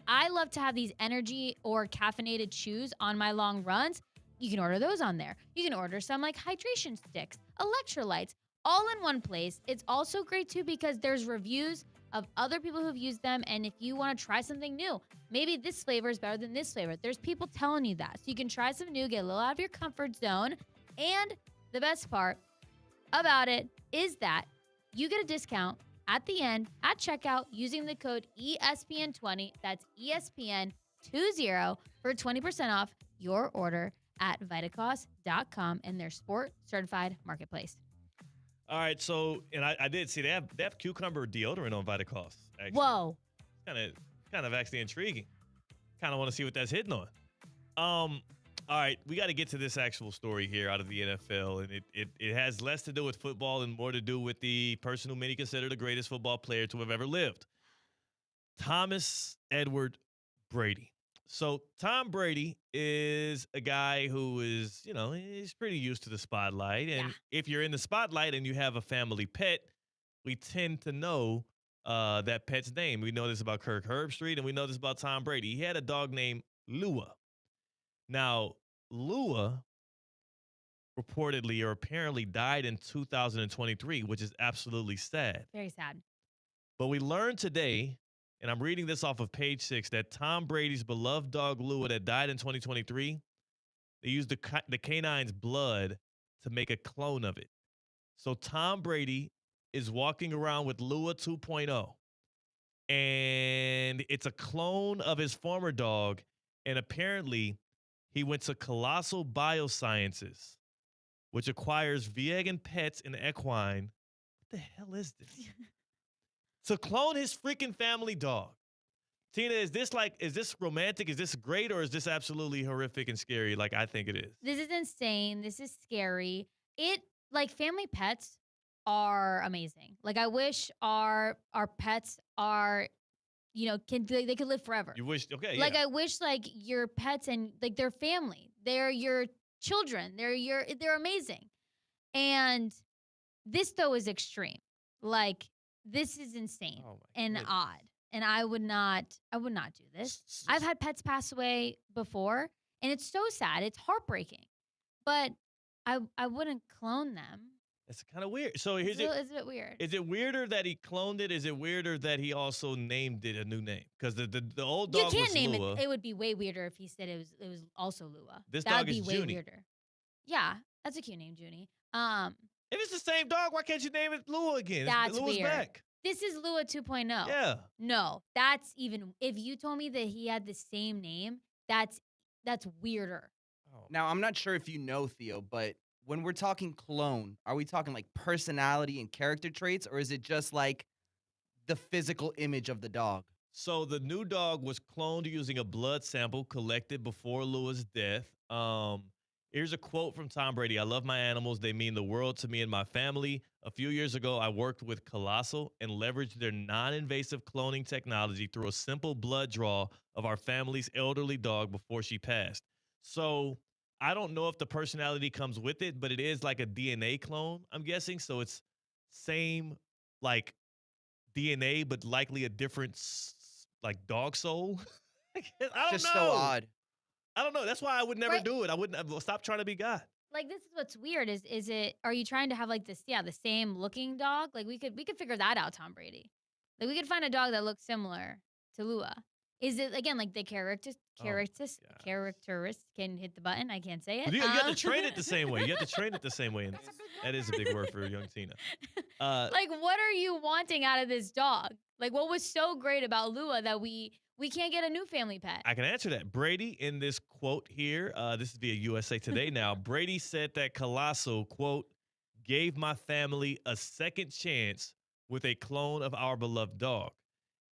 I love to have these energy or caffeinated chews on my long runs. You can order those on there. You can order some hydration sticks, electrolytes, all in one place. It's also great too because there's reviews of other people who've used them. And if you want to try something new, maybe this flavor is better than this flavor. There's people telling you that. So you can try some new, get a little out of your comfort zone. And the best part about it is that you get a discount at the end at checkout using the code ESPN20. That's ESPN20 for 20% off your order at Vitacost.com and their sport certified marketplace. All right, so and I did see they have cucumber deodorant on Vitacost. Actually. Whoa, kind of actually intriguing. Kind of want to see what that's hitting on. All right, we got to get to this actual story here out of the NFL, and it has less to do with football and more to do with the person who many consider the greatest football player to have ever lived, Thomas Edward Brady. So Tom Brady is a guy who is, he's pretty used to the spotlight. And if you're in the spotlight and you have a family pet, we tend to know that pet's name. We know this about Kirk Herbstreit, and we know this about Tom Brady. He had a dog named Lua. Now, Lua reportedly or apparently died in 2023, which is absolutely sad. Very sad. But we learned today, and I'm reading this off of Page 6, that Tom Brady's beloved dog Lua that died in 2023, they used the canine's blood to make a clone of it. So Tom Brady is walking around with Lua 2.0, and it's a clone of his former dog, and apparently he went to Colossal Biosciences, which acquires vegan pets and equine. What the hell is this? To clone his freaking family dog. Tina, is this romantic? Is this great, or is this absolutely horrific and scary like I think it is? This is insane. This is scary. Family pets are amazing. I wish our pets are they could live forever. You wish, okay, Like yeah. I wish like your pets and like their family, they're your children. They're amazing. And this though is extreme. Like this is insane and goodness. odd. And I would not do this. I've had pets pass away before, and it's so sad. It's heartbreaking. But I wouldn't clone them. It's kind of weird. So here's It's a bit weird. Is it weirder that he cloned it? Is it weirder that he also named it a new name? Because the old You dog can't was name Lua. it. It would be way weirder if he said it was also Lua. This That'd dog be is way Junie. weirder. Yeah, that's a cute name, Junie. If it's the same dog, why can't you name it Lua again? That's Lua's weird. back. This is Lua 2.0. Yeah. No, that's even. If you told me that he had the same name, that's weirder. Now, I'm not sure if you know, Theo, but when we're talking clone, are we talking like personality and character traits, or is it just like the physical image of the dog? So the new dog was cloned using a blood sample collected before Lua's death. Here's a quote from Tom Brady. I love my animals. They mean the world to me and my family. A few years ago, I worked with Colossal and leveraged their non-invasive cloning technology through a simple blood draw of our family's elderly dog before she passed. So I don't know if the personality comes with it, but it is like a DNA clone, I'm guessing. So it's same like DNA, but likely a different like dog soul. I don't know. Just so odd. I don't know. That's why I would never Right. do it. I wouldn't stop trying to be God. Like this is what's weird. Is it? Are you trying to have like this? Yeah, the same looking dog. Like we could figure that out, Tom Brady. Like we could find a dog that looks similar to Lua. Is it again like the characteristic? Can hit the button. I can't say it. You have to train it the same way. You have to train it the same way. And that is a big word for young Tina. Like what are you wanting out of this dog? Like what was so great about Lua that we can't get a new family pet? I can answer that. Brady, in this quote here, this is via USA Today now. Brady said that Colossal, quote, gave my family a second chance with a clone of our beloved dog,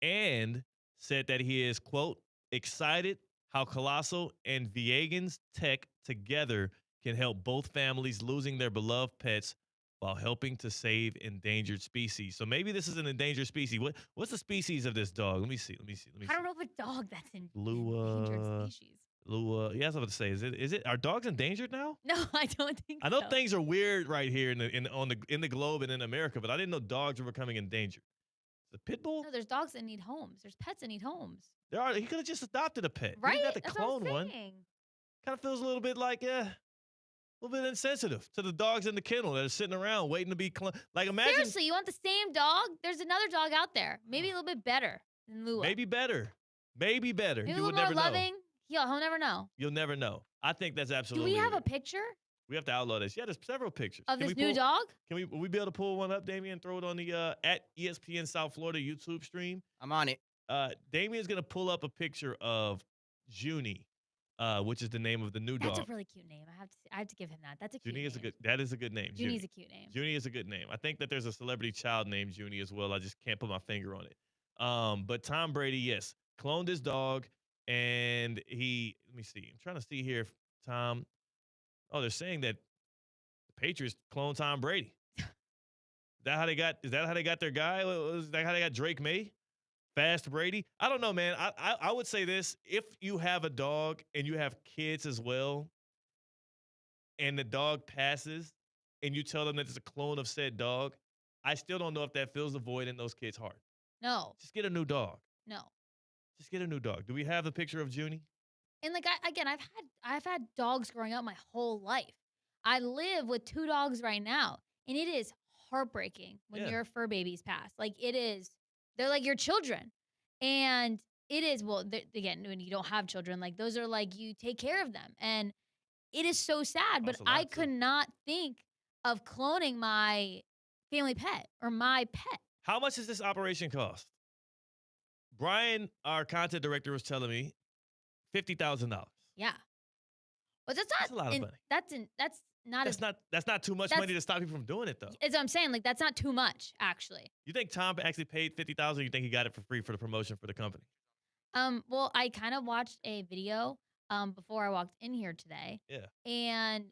and said that he is, quote, excited how Colossal and Viegan's tech together can help both families losing their beloved pets while helping to save endangered species. So maybe this is an endangered species. What's the species of this dog? Let me see. I don't know if a dog that's in Lua. endangered species. Lua. Yeah, that's what I was to say. Is it? Are dogs endangered now? No, I don't think I know so. things are weird right here in the globe and in America, but I didn't know dogs were becoming endangered. The pit bull? No, there's dogs that need homes. There's pets that need homes. There are. He could have just adopted a pet. Right? He didn't have to That's clone what I'm one. saying. Kind of feels a little bit like a little bit insensitive to the dogs in the kennel that are sitting around waiting to be cloned. Like imagine Seriously, you want the same dog? There's another dog out there. Maybe a little bit better than Lua. maybe better. Maybe better. Maybe a You little would more never know. loving. He'll never know. You'll never know. I think that's Do absolutely. we have a weird. picture We have to outlaw this. Yeah, there's several pictures. of Can this we new pull- dog? Can we be able to pull one up, Damien, and throw it on the at ESPN South Florida YouTube stream? I'm on it. Damien's gonna pull up a picture of Junie, which is the name of the new That's dog. a really cute name. I have to give him that. That's a cute Junie name. is a good. That is a good name. Junie's a cute name. Junie is a good name. I think that there's a celebrity child named Junie as well. I just can't put my finger on it. But Tom Brady, yes, cloned his dog, and he. Let me see. I'm trying to see here if Tom. Oh, they're saying that the Patriots cloned Tom Brady. Is that how they got their guy? Was that how they got Drake May? Fast Brady? I don't know, man. I would say this. If you have a dog and you have kids as well, and the dog passes, and you tell them that it's a clone of said dog, I still don't know if that fills the void in those kids' heart. No, Just get a new dog. no. Just get a new dog. Do we have the picture of Junie? And like I've had dogs growing up my whole life. I live with 2 dogs right now, and it is heartbreaking when Yeah. your fur babies pass. Like it is, they're like your children, and it is. Well, again, when you don't have children, like those are like you take care of them, and it is so sad. But That's a lot, I too. could not think of cloning my family pet or my pet. How much does this operation cost? Brian, our content director, was telling me $50,000. Yeah, but that's not. That's a lot of money. That's not as. That's not too much That's- money to stop you from doing it, though. As I'm saying, like that's not too much actually. You think Tom actually paid $50,000? Or you think he got it for free for the promotion for the company? Well, I kind of watched a video before I walked in here today. Yeah. And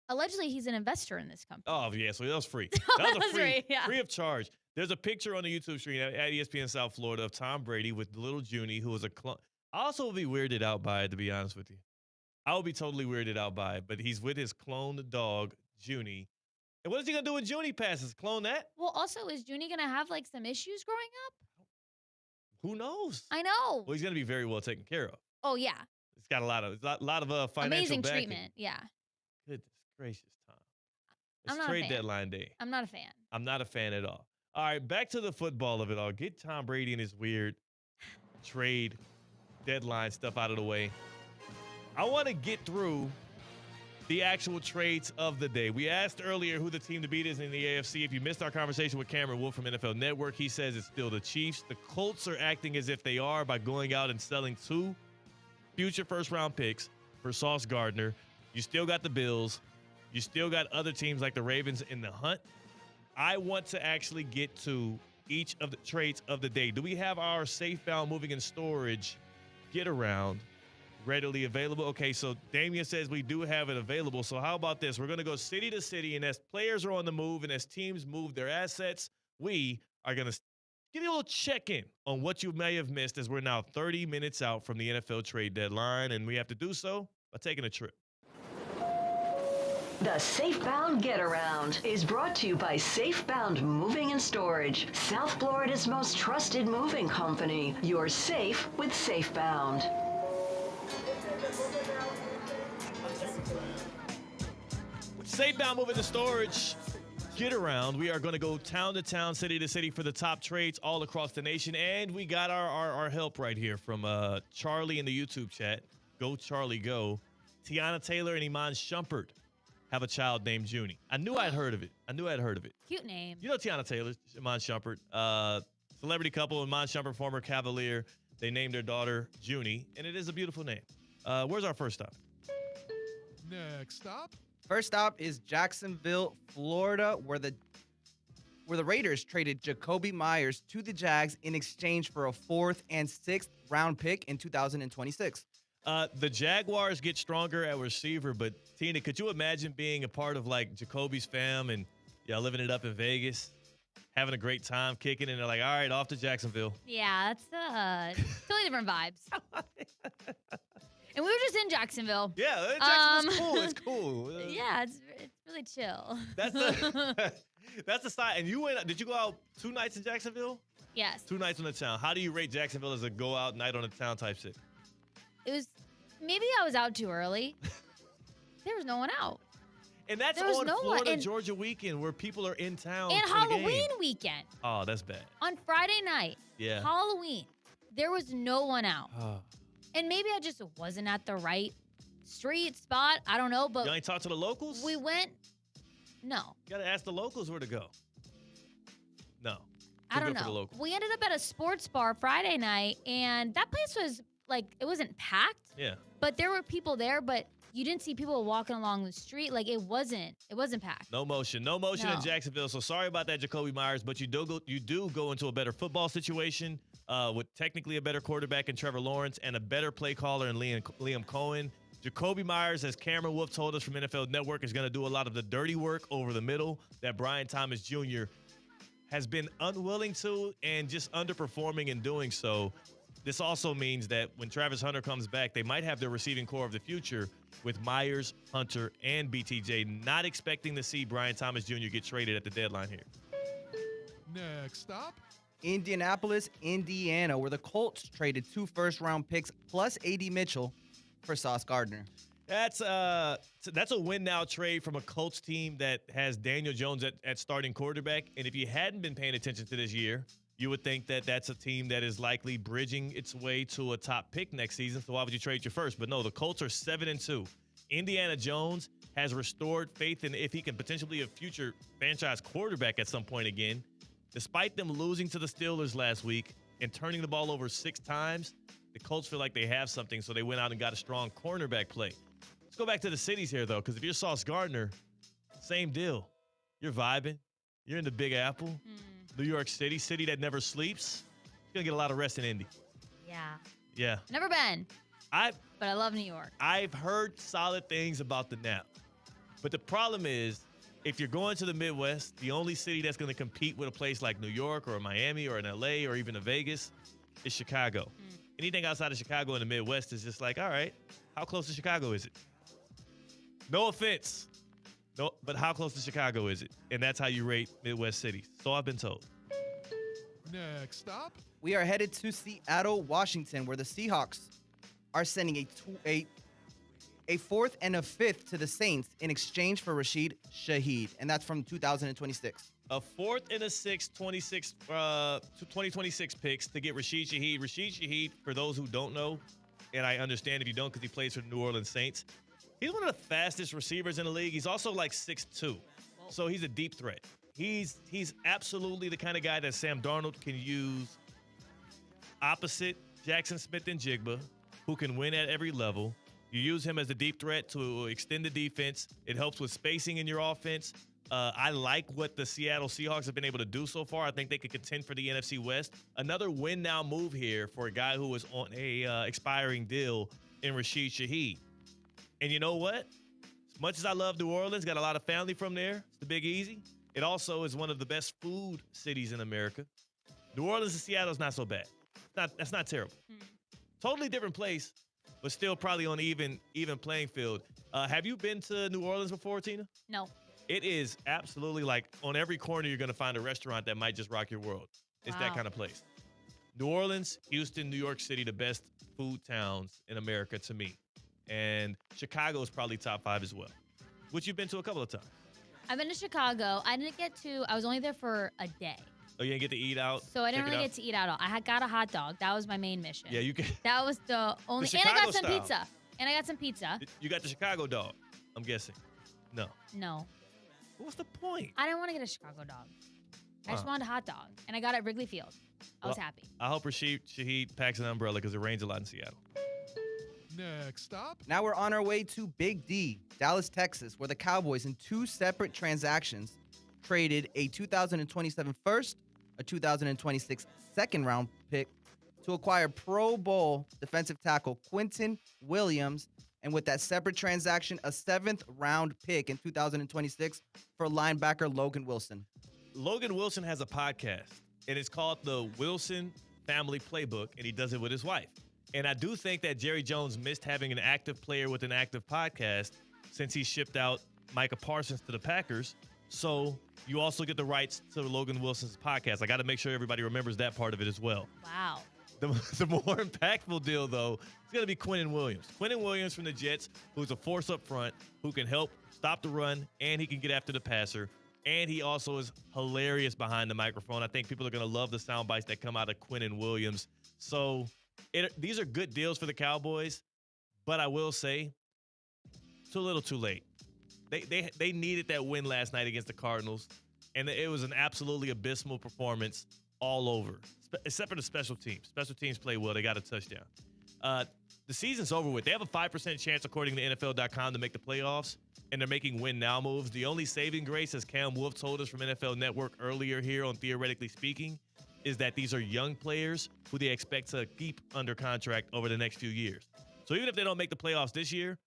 Allegedly, he's an investor in this company. Oh, yeah, so that was free. That was free of charge. There's a picture on the YouTube stream at ESPN South Florida of Tom Brady with little Junie, who was a clone. I also would be weirded out by it, to be honest with you. I would be totally weirded out by it, but he's with his cloned dog, Junie. And what is he going to do when Junie passes? Clone that? Well, also, is Junie going to have, like, some issues growing up? Who knows? I know. Well, he's going to be very well taken care of. Oh, yeah. He's got a lot of financial Amazing backing. treatment, yeah. Goodness gracious, Tom. It's I'm not a trade fan. deadline day. I'm not a fan. I'm not a fan at all. All right, back to the football of it all. Get Tom Brady and his weird trade deadline stuff out of the way. I want to get through the actual trades of the day. We asked earlier who the team to beat is in the AFC. If you missed our conversation with Cameron Wolf from NFL Network, he says it's still the Chiefs. The Colts are acting as if they are by going out and selling 2 future first-round picks for Sauce Gardner. You still got the Bills. You still got other teams like the Ravens in the hunt. I want to actually get to each of the trades of the day. Do we have our safe-bound moving and storage get-around readily available? Okay, so Damian says we do have it available. So how about this? We're going to go city to city, and as players are on the move and as teams move their assets, we are going to give you a little check-in on what you may have missed as we're now 30 minutes out from the NFL trade deadline, and we have to do so by taking a trip. The Safebound Get Around is brought to you by Safebound Moving and Storage, South Florida's most trusted moving company. You're safe with Safebound. With Safebound Moving and Storage Get Around, we are going to go town to town, city to city for the top trades all across the nation, and we got our help right here from Charlie in the YouTube chat. Go, Charlie, go. Tiana Taylor and Iman Shumpert have a child named Junie. I knew I'd heard of it. Cute name. You know Tiana Taylor, Iman Shumpert, celebrity couple, Iman Shumpert, former Cavalier. They named their daughter Junie, and it is a beautiful name. Where's our first stop? Next stop. First stop is Jacksonville, Florida, where the Raiders traded Jacoby Myers to the Jags in exchange for a 4th and 6th round pick in 2026. The Jaguars get stronger at receiver, but Tina, could you imagine being a part of like Jacoby's fam and living it up in Vegas, having a great time kicking, and they're like, all right, off to Jacksonville. Yeah, that's totally different vibes. And we were just in Jacksonville. Yeah, Jacksonville's cool. It's cool. Yeah, it's really chill. That's the side. And you went. Did you go out 2 nights in Jacksonville? Yes. 2 nights on the town. How do you rate Jacksonville as a go out night on the town type city? It was, maybe I was out too early. There was no one out. And that's there was on no Florida one. Georgia weekend where people are in town. And for the Halloween game. weekend. Oh, that's bad. On Friday night. Yeah. Halloween. There was no one out. Oh. And maybe I just wasn't at the right street spot. I don't know, but You ain't talk to the locals? we went. No. You got to ask the locals where to go. No. I don't good for the know. locals. We ended up at a sports bar Friday night, and that place was like, it wasn't packed, Yeah. but there were people there, but you didn't see people walking along the street. Like it wasn't packed. No motion in No. Jacksonville. So sorry about that, Jacoby Myers, but you do go into a better football situation with technically a better quarterback in Trevor Lawrence and a better play caller in Liam Cohen. Jacoby Myers, as Cameron Wolf told us from NFL Network, is going to do a lot of the dirty work over the middle that Brian Thomas Jr. has been unwilling to and just underperforming in doing so. This also means that when Travis Hunter comes back, they might have their receiving core of the future with Myers, Hunter, and BTJ. Not expecting to see Brian Thomas Jr. get traded at the deadline here. Next stop. Indianapolis, Indiana, where the Colts traded 2 first-round picks plus A.D. Mitchell for Sauce Gardner. That's a win now trade from a Colts team that has Daniel Jones at starting quarterback. And if you hadn't been paying attention to this year, you would think that that's a team that is likely bridging its way to a top pick next season. So why would you trade your first? But no, the Colts are 7-2. Indiana Jones has restored faith in if he can potentially be a future franchise quarterback at some point again. Despite them losing to the Steelers last week and turning the ball over 6 times, the Colts feel like they have something, so they went out and got a strong cornerback play. Let's go back to the cities here, though, because if you're Sauce Gardner, same deal. You're vibing. You're in the Big Apple. New York City, city that never sleeps. You're going to get a lot of rest in Indy. Yeah. Yeah. Never been. But I love New York. I've heard solid things about the Nap. But the problem is, if you're going to the Midwest, the only city that's going to compete with a place like New York or Miami or in LA or even a Vegas is Chicago. Anything outside of Chicago in the Midwest is just like, all right, how close to Chicago is it? No offense. No, but how close to Chicago is it? And that's how you rate Midwest cities. So I've been told. Next stop. We are headed to Seattle, Washington, where the Seahawks are sending a fourth and a fifth to the Saints in exchange for Rashid Shaheed, and that's from 2026. A fourth and a sixth, 2026 picks to get Rashid Shaheed. Rashid Shaheed, for those who don't know, and I understand if you don't because he plays for the New Orleans Saints, he's one of the fastest receivers in the league. He's also like 6'2", so he's a deep threat. He's absolutely the kind of guy that Sam Darnold can use opposite Jackson Smith and Jigba, who can win at every level. You use him as a deep threat to extend the defense. It helps with spacing in your offense. I like what the Seattle Seahawks have been able to do so far. I think they could contend for the NFC West. Another win-now move here for a guy who was on a expiring deal in Rashid Shaheed. And you know what? As much as I love New Orleans, got a lot of family from there. It's the Big Easy. It also is one of the best food cities in America. New Orleans and Seattle is not so bad. That's not terrible. Totally different place, but still probably on even playing field. Have you been to New Orleans before, Tina? No. It is absolutely like on every corner you're going to find a restaurant that might just rock your world. It's that kind of place. New Orleans, Houston, New York City, the best food towns in America to me. And Chicago is probably top 5 as well, which you've been to a couple of times. I've been to Chicago. I was only there for a day. Oh, you didn't get to eat out? So I didn't really get to eat out. I got a hot dog. That was my main mission. Yeah, you can. That was the only. The And I got Chicago some style. pizza. And I got some pizza. You got the Chicago dog, I'm guessing. No. No. What's the point? I didn't want to get a Chicago dog. I just wanted a hot dog. And I got it at Wrigley Field. I was happy. I hope Rashid Shaheed packs an umbrella because it rains a lot in Seattle. Next stop. Now we're on our way to Big D, Dallas, Texas, where the Cowboys, in 2 separate transactions, traded a 2027 first, a 2026 second-round pick to acquire Pro Bowl defensive tackle Quentin Williams, and with that separate transaction, a 7th-round pick in 2026 for linebacker Logan Wilson. Logan Wilson has a podcast, and it's called the Wilson Family Playbook, and he does it with his wife. And I do think that Jerry Jones missed having an active player with an active podcast since he shipped out Micah Parsons to the Packers. So you also get the rights to Logan Wilson's podcast. I got to make sure everybody remembers that part of it as well. Wow. The more impactful deal, though, is going to be Quentin Williams. Quentin Williams from the Jets, who's a force up front, who can help stop the run, and he can get after the passer. And he also is hilarious behind the microphone. I think people are going to love the sound bites that come out of Quentin Williams. So these are good deals for the Cowboys, but I will say, too little, too late. They needed that win last night against the Cardinals, and it was an absolutely abysmal performance all over, except for the special teams. Special teams play well. They got a touchdown. The season's over with. They have a 5% chance, according to NFL.com, to make the playoffs, and they're making win-now moves. The only saving grace, as Cam Wolf told us from NFL Network earlier here on Theoretically Speaking, is that these are young players who they expect to keep under contract over the next few years. So even if they don't make the playoffs this year,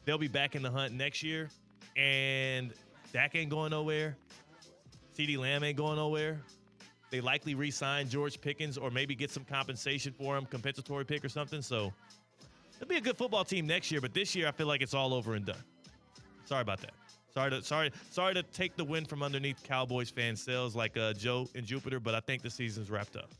they'll be back in the hunt next year. And Dak ain't going nowhere. CeeDee Lamb ain't going nowhere. They likely re-sign George Pickens or maybe get some compensation for him, compensatory pick or something. So it'll be a good football team next year. But this year, I feel like it's all over and done. Sorry about that. Sorry to take the win from underneath Cowboys fan sales like Joe in Jupiter, but I think the season's wrapped up.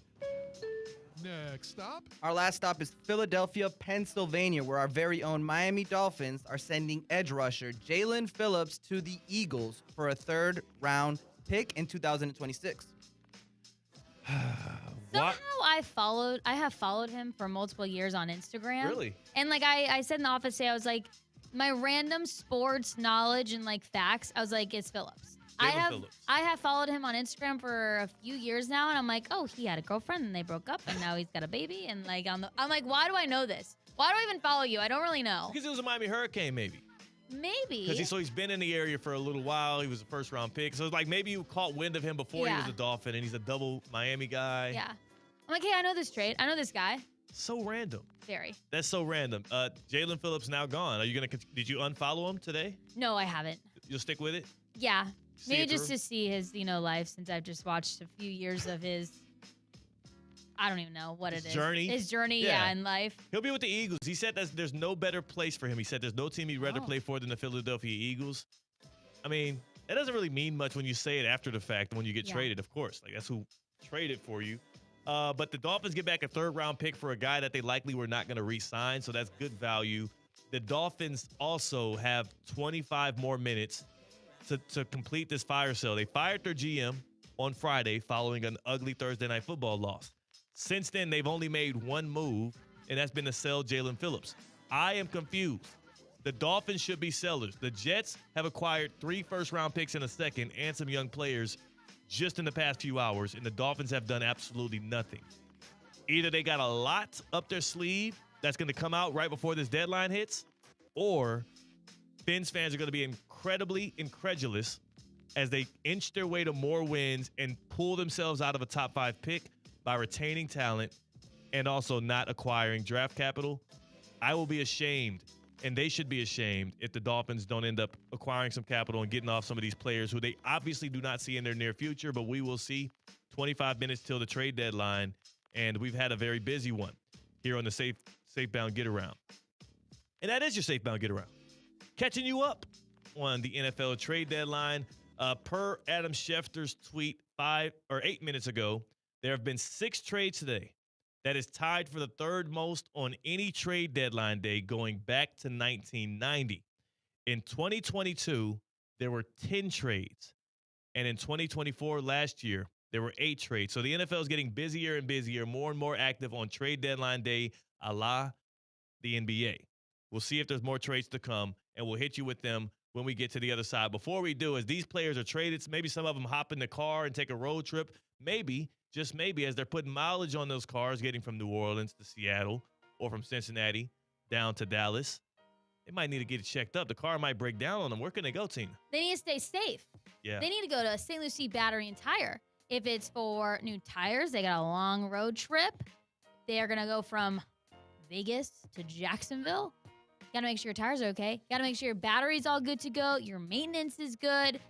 Next stop. Our last stop is Philadelphia, Pennsylvania, where our very own Miami Dolphins are sending edge rusher Jalen Phillips to the Eagles for a 3rd-round pick in 2026. Somehow I have followed him for multiple years on Instagram. Really? And like I said in the office today, I was like, my random sports knowledge and like facts, I was like, it's Phillips. Phillips. I have followed him on Instagram for a few years now, and I'm like, oh, he had a girlfriend and they broke up, and now he's got a baby, and like I'm like, why do I know this? Why do I even follow you? I don't really know. Because it was a Miami Hurricane, maybe. Maybe. Because he's been in the area for a little while. He was a 1st-round pick. So it's like maybe you caught wind of him before he was a Dolphin, and he's a double Miami guy. Yeah. I'm like, hey, I know this trade. I know this guy. So random. Very. That's so random. Jalen Phillips now gone. Are you gonna? Did you unfollow him today? No, I haven't. You'll stick with it. Yeah, See maybe it just through? to see his life, since I've just watched a few years of his. I don't even know what His it is. journey? His journey, Yeah. in life. He'll be with the Eagles. He said that there's no better place for him. He said there's no team he'd rather Oh. play for than the Philadelphia Eagles. I mean, that doesn't really mean much when you say it after the fact, when you get Yeah. traded, of course. Like, that's who traded for you. But the Dolphins get back a third-round pick for a guy that they likely were not going to re-sign, so that's good value. The Dolphins also have 25 more minutes to complete this fire sale. They fired their GM on Friday following an ugly Thursday Night Football loss. Since then, they've only made one move, and that's been to sell Jalen Phillips. I am confused. The Dolphins should be sellers. The Jets have acquired 3 first-round picks in a second and some young players just in the past few hours, and the Dolphins have done absolutely nothing. Either they got a lot up their sleeve that's going to come out right before this deadline hits, or Fins fans are going to be incredibly incredulous as they inch their way to more wins and pull themselves out of a top 5 pick by retaining talent and also not acquiring draft capital. I will be ashamed, and they should be ashamed, if the Dolphins don't end up acquiring some capital and getting off some of these players who they obviously do not see in their near future, but we will see. 25 minutes till the trade deadline, and we've had a very busy one here on the Safe Bound Get Around. And that is your Safe Bound Get Around. Catching you up on the NFL trade deadline. Per Adam Schefter's tweet 8 minutes ago, there have been 6 trades today. That is tied for the third most on any trade deadline day going back to 1990. In 2022, there were 10 trades. And in 2024, last year, there were 8 trades. So the NFL is getting busier and busier, more and more active on trade deadline day, a la the NBA. We'll see if there's more trades to come, and we'll hit you with them when we get to the other side. Before we do, as these players are traded, maybe some of them hop in the car and take a road trip. Maybe, just maybe, as they're putting mileage on those cars, getting from New Orleans to Seattle or from Cincinnati down to Dallas, they might need to get it checked up. The car might break down on them. Where can they go, Tina? They need to stay safe. Yeah. They need to go to St. Lucie Battery and Tire. If it's for new tires, they got a long road trip. They are going to go from Vegas to Jacksonville. Got to make sure your tires are okay. Got to make sure your battery's all good to go. Your maintenance is good.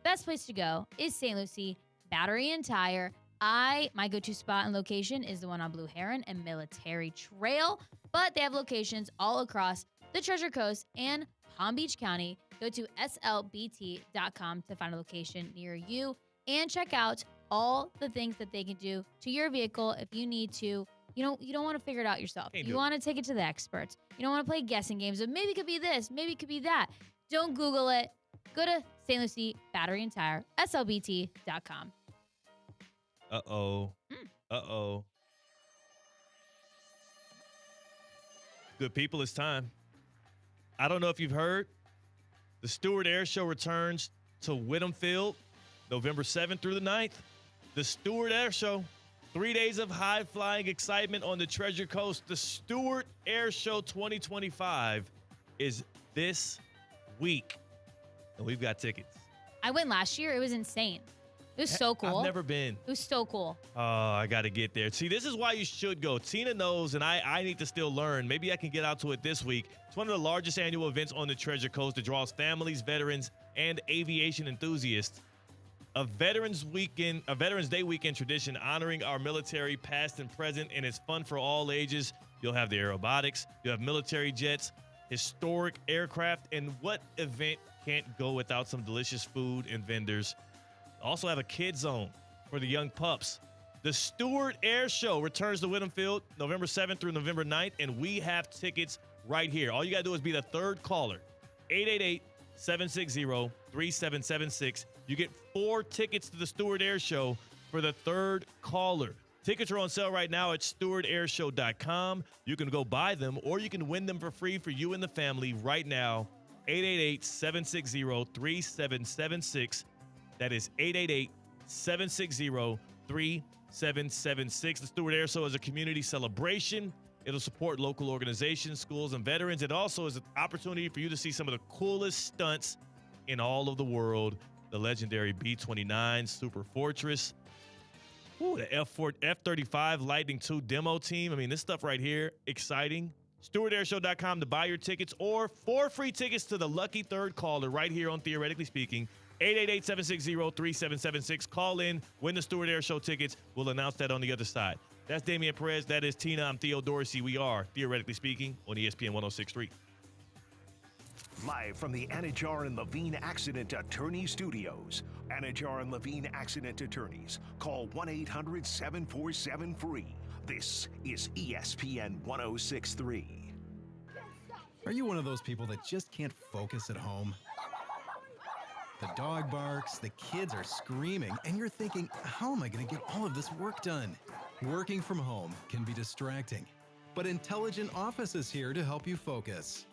Best place to go is St. Lucie Battery and Tire. My go-to spot and location is the one on Blue Heron and Military Trail, but they have locations all across the Treasure Coast and Palm Beach County. Go to slbt.com to find a location near you and check out all the things that they can do to your vehicle if you need to. You don't want to figure it out yourself. You want to take it to the experts. You don't want to play guessing games of maybe it could be this, maybe it could be that. Don't Google it. Go to St. Lucie Battery and Tire, slbt.com. Uh-oh. Uh-oh. Good people, it's time. I don't know if you've heard. The Stewart Air Show returns to Whittam Field November 7th through the 9th. The Stewart Air Show. 3 days of high-flying excitement on the Treasure Coast. The Stewart Air Show 2025 is this week, and we've got tickets. I went last year. It was insane. It was so cool. I've never been. It was so cool. Oh, I got to get there. See, this is why you should go. Tina knows, and I need to still learn. Maybe I can get out to it this week. It's one of the largest annual events on the Treasure Coast that draws families, veterans, and aviation enthusiasts. A Veterans Day weekend tradition honoring our military past and present, and it's fun for all ages. You'll have the aerobatics, you'll have military jets, historic aircraft, and what event can't go without some delicious food and vendors? Also have a kid zone for the young pups. The Stewart Air Show returns to Whittam Field November 7th through November 9th, and we have tickets right here. All you got to do is be the third caller, 888-760-3776. You get 4 tickets to the Stewart Air Show for the third caller. Tickets are on sale right now at stewartairshow.com. You can go buy them, or you can win them for free for you and the family right now. 888-760-3776. That is 888-760-3776. The Stewart Air Show is a community celebration. It'll support local organizations, schools, and veterans. It also is an opportunity for you to see some of the coolest stunts in all of the world. The legendary B-29 Super Fortress. Ooh, the F35 Lightning II demo team. I mean, this stuff right here, exciting. StewartAirShow.com to buy your tickets or 4 free tickets to the lucky third caller right here on Theoretically Speaking. 888-760-3776. Call in, win the Stewart Air Show tickets. We'll announce that on the other side. That's Damian Perez. That is Tina. I'm Theo Dorsey. We are Theoretically Speaking on ESPN 106.3. Live from the Anajar and Levine Accident Attorney Studios. Anajar and Levine Accident Attorneys. Call 1-800-747-FREE. This is ESPN 106.3. Are you one of those people that just can't focus at home? The dog barks, the kids are screaming, and you're thinking, how am I going to get all of this work done? Working from home can be distracting, but Intelligent Office is here to help you focus.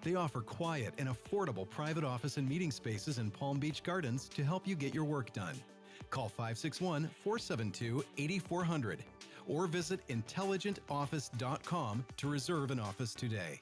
They offer quiet and affordable private office and meeting spaces in Palm Beach Gardens to help you get your work done. Call 561-472-8400 or visit intelligentoffice.com to reserve an office today.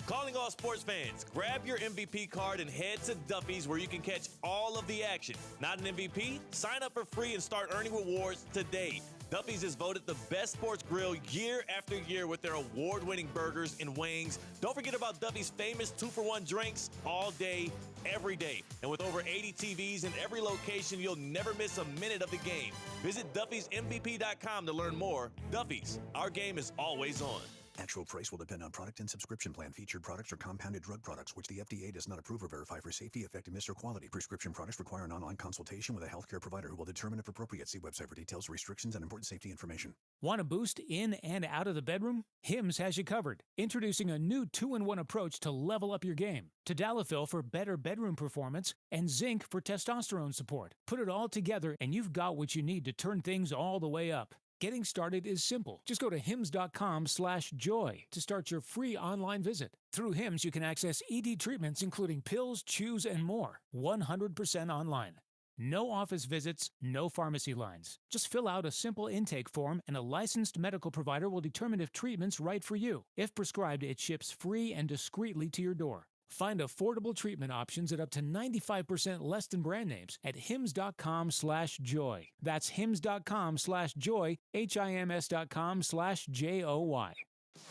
Calling all sports fans, grab your MVP card and head to Duffy's where you can catch all of the action. Not an MVP? Sign up for free and start earning rewards today. Duffy's is voted the best sports grill year after year with their award-winning burgers and wings. Don't forget about Duffy's famous 2-for-1 drinks all day, every day. And with over 80 TVs in every location, you'll never miss a minute of the game. Visit Duffy'sMVP.com to learn more. Duffy's, our game is always on. Actual price will depend on product and subscription plan. Featured products are compounded drug products, which the FDA does not approve or verify for safety, effectiveness, or quality. Prescription products require an online consultation with a healthcare provider who will determine if appropriate. See website for details, restrictions, and important safety information. Want a boost in and out of the bedroom? Hims has you covered. Introducing a new 2-in-1 approach to level up your game. Tadalafil for better bedroom performance and zinc for testosterone support. Put it all together and you've got what you need to turn things all the way up. Getting started is simple. Just go to hims.com/joy to start your free online visit. Through Hims, you can access ED treatments including pills, chews, and more. 100% online. No office visits, no pharmacy lines. Just fill out a simple intake form and a licensed medical provider will determine if treatment's right for you. If prescribed, it ships free and discreetly to your door. Find affordable treatment options at up to 95% less than brand names at hims.com/joy. That's hims.com/joy, HIMS.com/JOY.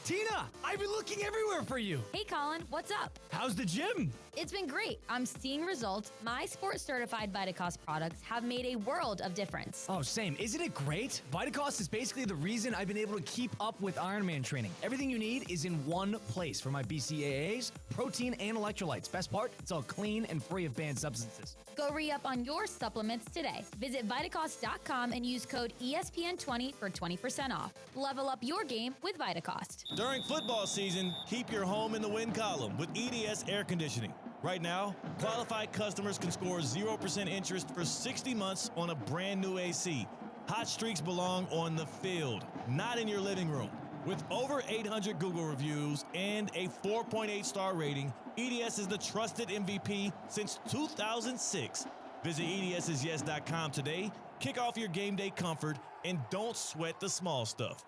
Tina, I've been looking everywhere for you. Hey, Colin, what's up? How's the gym? It's been great. I'm seeing results. My sports-certified Vitacost products have made a world of difference. Oh, same. Isn't it great? Vitacost is basically the reason I've been able to keep up with Ironman training. Everything you need is in one place for my BCAAs, protein, and electrolytes. Best part, it's all clean and free of banned substances. Go re-up on your supplements today. Visit Vitacost.com and use code ESPN20 for 20% off. Level up your game with Vitacost. During football season, keep your home in the win column with EDS Air Conditioning. Right now, qualified customers can score 0% interest for 60 months on a brand new AC. Hot streaks belong on the field, not in your living room. With over 800 Google reviews and a 4.8 star rating, EDS is the trusted MVP since 2006. Visit EDSIsyes.com today, kick off your game day comfort, and don't sweat the small stuff.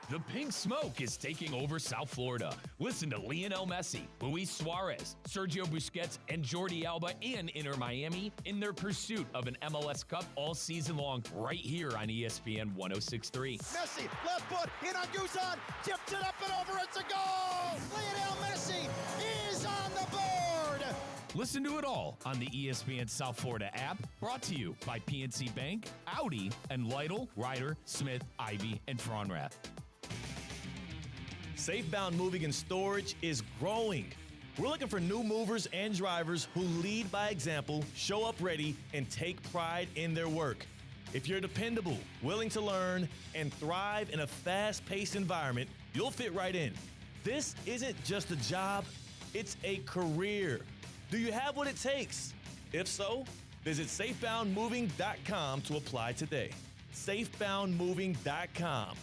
The pink smoke is taking over South Florida. Listen to Lionel Messi, Luis Suarez, Sergio Busquets, and Jordi Alba and Inter Miami in their pursuit of an MLS Cup all season long right here on ESPN 106.3. Messi, left foot, in on Guzan, tipped it up and over, it's a goal! Lionel Messi is on the board! Listen to it all on the ESPN South Florida app, brought to you by PNC Bank, Audi, and Lytle, Ryder, Smith, Ivy, and Fronrath. Safebound Moving and Storage is growing. We're looking for new movers and drivers who lead by example, show up ready, and take pride in their work. If you're dependable, willing to learn, and thrive in a fast-paced environment, you'll fit right in. This isn't just a job, it's a career. Do you have what it takes? If so, visit safeboundmoving.com to apply today. safeboundmoving.com.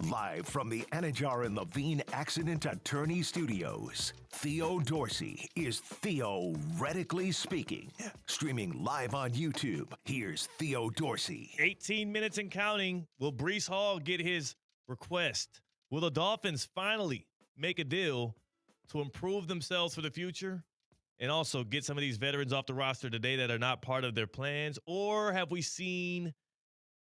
Live from the Anajar and Levine Accident Attorney Studios, Theo Dorsey is Theoretically Speaking. Streaming live on YouTube, here's Theo Dorsey. 18 minutes and counting. Will Breece Hall get his request? Will the Dolphins finally make a deal to improve themselves for the future and also get some of these veterans off the roster today that are not part of their plans? Or have we seen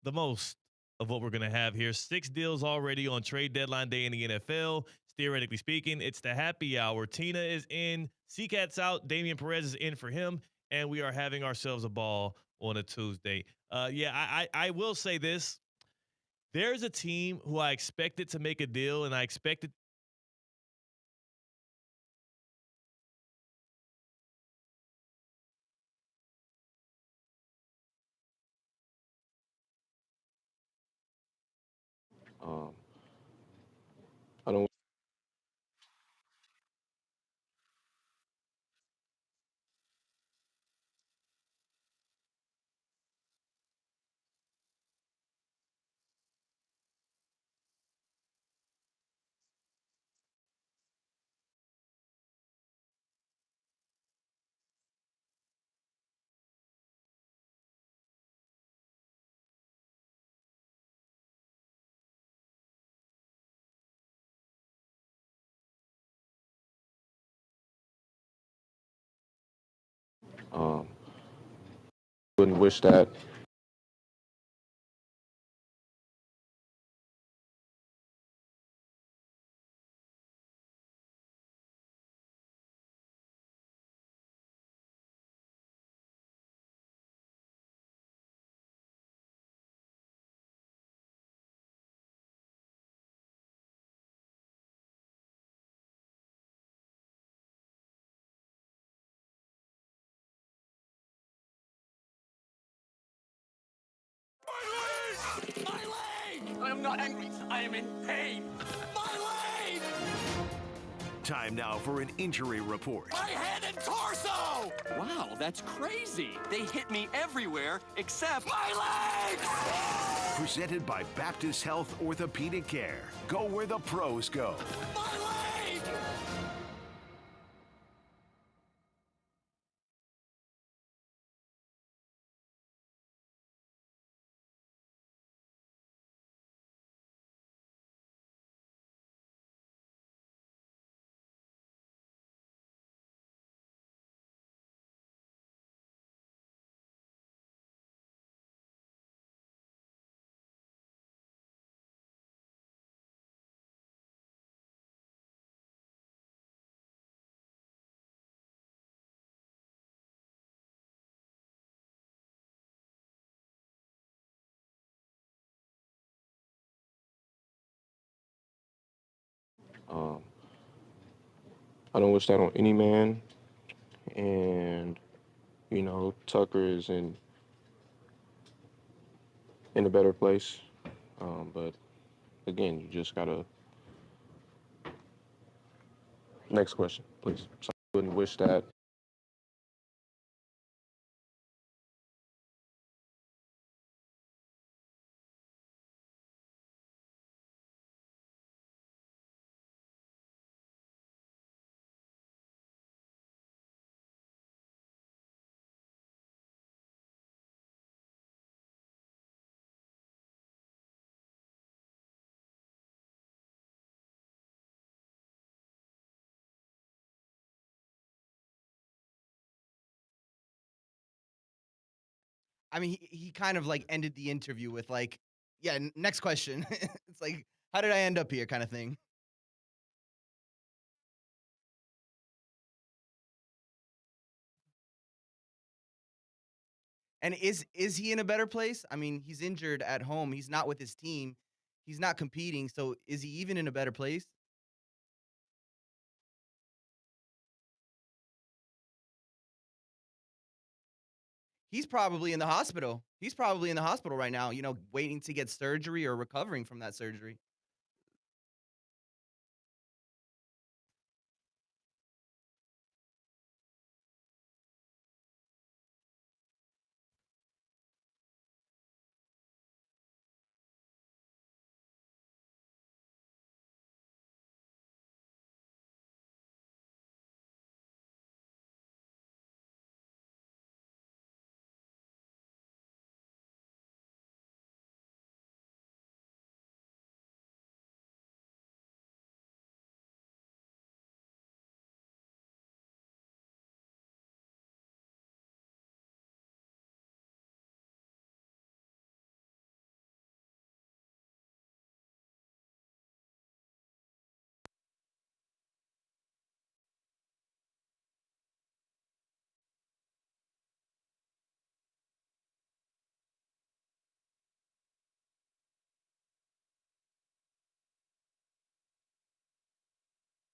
the most of what we're going to have here? 6 deals already on trade deadline day in the NFL. Theoretically speaking, it's the happy hour. Tina is in, Seacat's out, Damian Perez is in for him, and we are having ourselves a ball on a Tuesday. I will say this. There's a team who I expected to make a deal, and I expected I don't. Um, wouldn't wish that. My leg! I am not angry. I am in pain. My leg! Time now for an injury report. My head and torso! Wow, that's crazy. They hit me everywhere except my legs! Presented by Baptist Health Orthopedic Care. Go where the pros go. My leg! Um, I don't wish that on any man. And Tucker is in a better place. But again, you just gotta. Next question, please. So I wouldn't wish that. I mean, he kind of like ended the interview with like, yeah, next question. It's like, how did I end up here kind of thing. And is he in a better place? I mean, he's injured at home. He's not with his team. He's not competing. So is he even in a better place? He's probably in the hospital. He's probably in the hospital right now, waiting to get surgery or recovering from that surgery.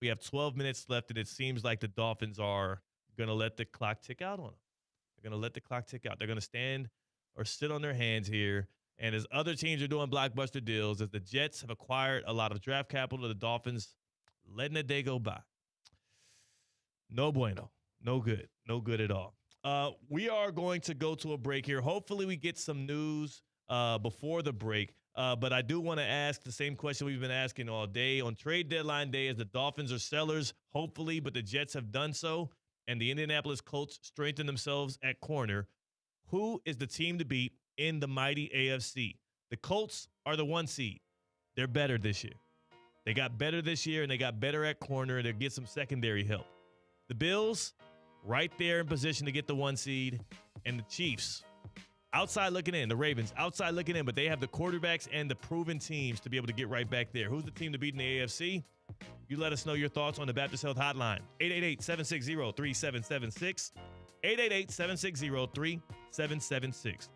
We have 12 minutes left, and it seems like the Dolphins are going to let the clock tick out on them. They're going to let the clock tick out. They're going to stand or sit on their hands here. And as other teams are doing blockbuster deals, as the Jets have acquired a lot of draft capital, the Dolphins letting the day go by. No bueno. No good. No good at all. We are going to go to a break here. Hopefully we get some news before the break. But I do want to ask the same question we've been asking all day. On trade deadline day, as the Dolphins are sellers, hopefully, but the Jets have done so, and the Indianapolis Colts strengthen themselves at corner, who is the team to beat in the mighty AFC? The Colts are the 1 seed. They're better this year. They got better this year, and they got better at corner, and they'll get some secondary help. The Bills, right there in position to get the 1 seed, and the Chiefs, outside looking in, the Ravens, outside looking in, but they have the quarterbacks and the proven teams to be able to get right back there. Who's the team to beat in the AFC? You let us know your thoughts on the Baptist Health Hotline. 888-760-3776. 888-760-3776.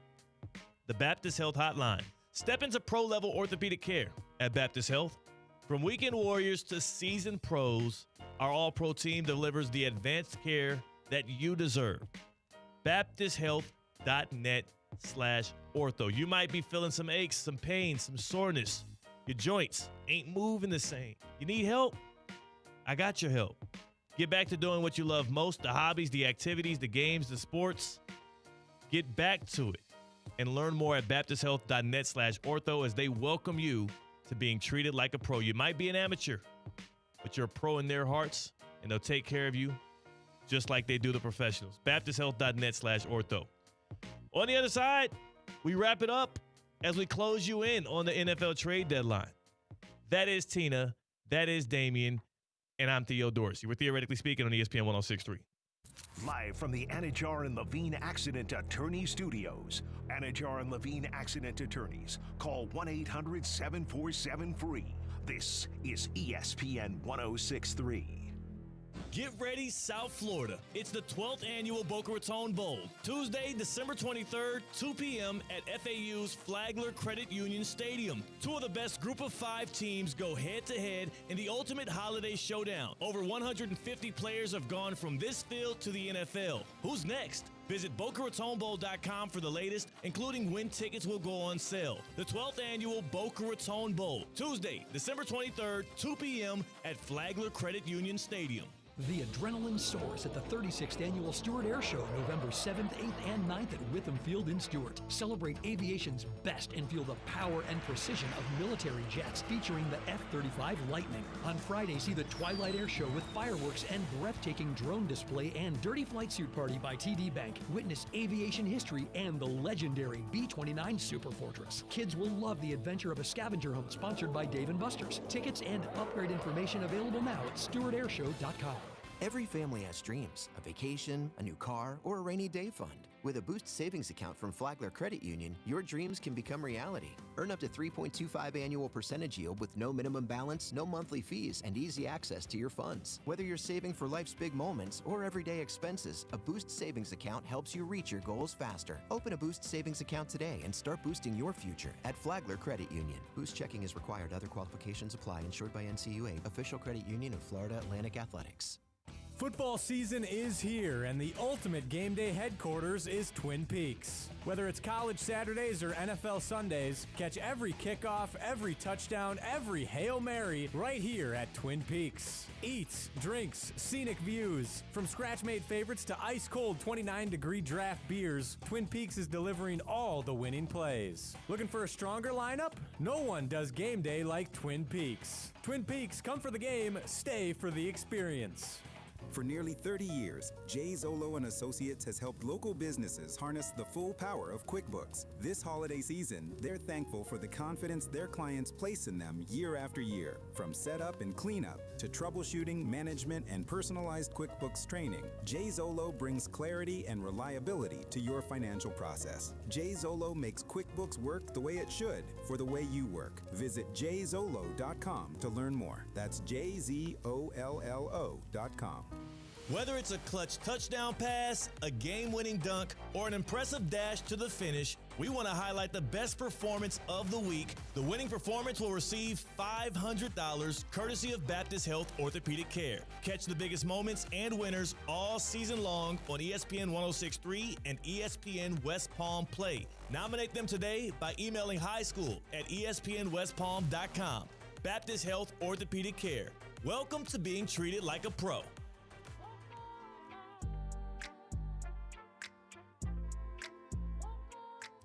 The Baptist Health Hotline. Step into pro-level orthopedic care at Baptist Health. From weekend warriors to seasoned pros, our all-pro team delivers the advanced care that you deserve. BaptistHealth.net/ortho. You might be feeling some aches, some pain, some soreness. Your joints ain't moving the same. You need help? I got your help. Get back to doing what you love most, the hobbies, the activities, the games, the sports. Get back to it and learn more at BaptistHealth.net/ortho as they welcome you to being treated like a pro. You might be an amateur, but you're a pro in their hearts, and they'll take care of you just like they do the professionals. BaptistHealth.net/ortho. On the other side, we wrap it up as we close you in on the NFL trade deadline. That is Tina. That is Damian. And I'm Theo Dorsey. We're Theoretically Speaking on ESPN 106.3. Live from the Anajar and Levine Accident Attorney Studios. Anajar and Levine Accident Attorneys. Call 1-800-747-FREE. This is ESPN 106.3. Get ready, South Florida. It's the 12th annual Boca Raton Bowl. Tuesday, December 23rd, 2 p.m. at FAU's Flagler Credit Union Stadium. Two of the best Group of 5 teams go head-to-head in the ultimate holiday showdown. Over 150 players have gone from this field to the NFL. Who's next? Visit BocaRatonBowl.com for the latest, including when tickets will go on sale. The 12th annual Boca Raton Bowl, Tuesday, December 23rd, 2 p.m. at Flagler Credit Union Stadium. The adrenaline soars at the 36th Annual Stewart Air Show, November 7th, 8th, and 9th at Witham Field in Stewart. Celebrate aviation's best and feel the power and precision of military jets featuring the F-35 Lightning. On Friday, see the Twilight Air Show with fireworks and breathtaking drone display and Dirty Flight Suit Party by TD Bank. Witness aviation history and the legendary B-29 Super Fortress. Kids will love the adventure of a scavenger hunt sponsored by Dave & Buster's. Tickets and upgrade information available now at StewartAirShow.com. Every family has dreams, a vacation, a new car, or a rainy day fund. With a Boost savings account from Flagler Credit Union, your dreams can become reality. Earn up to 3.25 annual percentage yield with no minimum balance, no monthly fees, and easy access to your funds. Whether you're saving for life's big moments or everyday expenses, a Boost savings account helps you reach your goals faster. Open a Boost savings account today and start boosting your future at Flagler Credit Union. Boost checking is required. Other qualifications apply. Insured by NCUA, official credit union of Florida Atlantic Athletics. Football season is here, and the ultimate game day headquarters is Twin Peaks. Whether it's college Saturdays or NFL Sundays, catch every kickoff, every touchdown, every Hail Mary right here at Twin Peaks. Eats, drinks, scenic views. From scratch-made favorites to ice-cold 29-degree draft beers, Twin Peaks is delivering all the winning plays. Looking for a stronger lineup? No one does game day like Twin Peaks. Twin Peaks, come for the game, stay for the experience. For nearly 30 years, Jay Zolo & Associates has helped local businesses harness the full power of QuickBooks. This holiday season, they're thankful for the confidence their clients place in them year after year. From setup and cleanup to troubleshooting, management, and personalized QuickBooks training, Jay Zolo brings clarity and reliability to your financial process. Jay Zolo makes QuickBooks work the way it should for the way you work. Visit jzolo.com to learn more. That's jzollo.com. Whether it's a clutch touchdown pass, a game-winning dunk, or an impressive dash to the finish, We want to highlight the best performance of the week. The winning performance will receive $500 courtesy of Baptist Health Orthopedic Care. Catch the biggest moments and winners all season long on ESPN 106.3 and ESPN West Palm Play. Nominate them today by emailing highschool@espnwestpalm.com. Baptist Health Orthopedic Care. Welcome to being treated like a pro.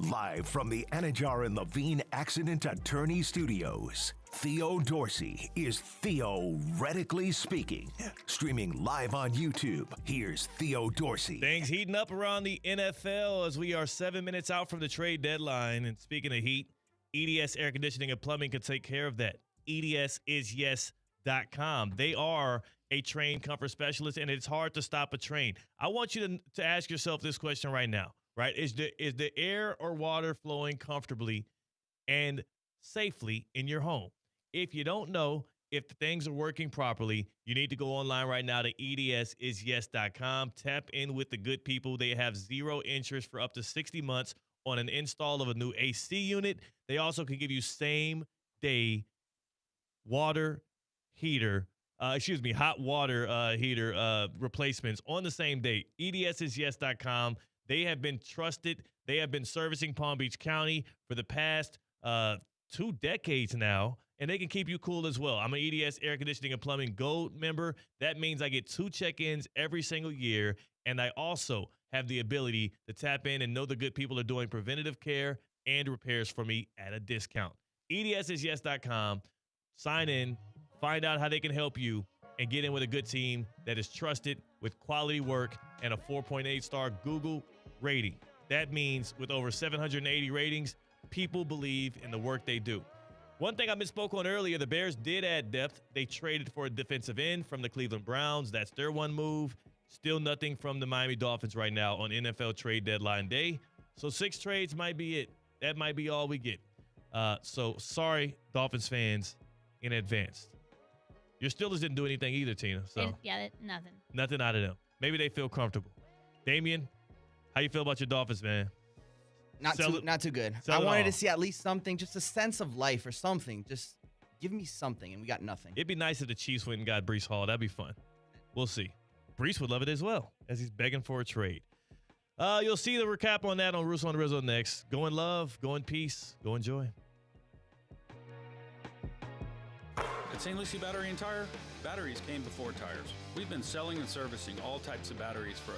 Live from the Anajar and Levine Accident Attorney Studios, Theo Dorsey is Theoretically Speaking. Streaming live on YouTube, here's Theo Dorsey. Things heating up around the NFL as we are 7 minutes out from the trade deadline. And speaking of heat, EDS Air Conditioning and Plumbing can take care of that. EDSisyes.com. They are a trained comfort specialist, and it's hard to stop a train. I want you to ask yourself this question right now, right? Is the air or water flowing comfortably and safely in your home? If you don't know if the things are working properly, you need to go online right now to EDSisyes.com. Tap in with the good people. They have zero interest for up to 60 months on an install of a new AC unit. They also can give you same-day hot water heater replacements on the same day. EDSisyes.com. They have been trusted. They have been servicing Palm Beach County for the past 2 decades now, and they can keep you cool as well. I'm an EDS Air Conditioning and Plumbing Gold member. That means I get 2 check-ins every single year, and I also have the ability to tap in and know the good people are doing preventative care and repairs for me at a discount. EDSisyes.com. Sign in, find out how they can help you, and get in with a good team that is trusted with quality work and a 4.8-star Google rating. That means with over 780 ratings, people believe in the work they do. One thing I misspoke on earlier, the Bears did add depth. They traded for a defensive end from the Cleveland Browns. That's their one move. Still nothing from the Miami Dolphins right now on NFL trade deadline day. So 6 trades might be it. That might be all we get. So sorry, Dolphins fans, in advance. Your Steelers didn't do anything either, Tina. So Nothing. Nothing out of them. Maybe they feel comfortable. Damian, how you feel about your Dolphins, man? Not too good. I wanted to see at least something, just a sense of life or something. Just give me something, and we got nothing. It'd be nice if the Chiefs went and got Breece Hall. That'd be fun. We'll see. Breece would love it as well, as he's begging for a trade. You'll see the recap on that on Russo and Rizzo next. Go in love, go in peace, go in joy. At St. Lucie Battery and Tire, batteries came before tires. We've been selling and servicing all types of batteries for over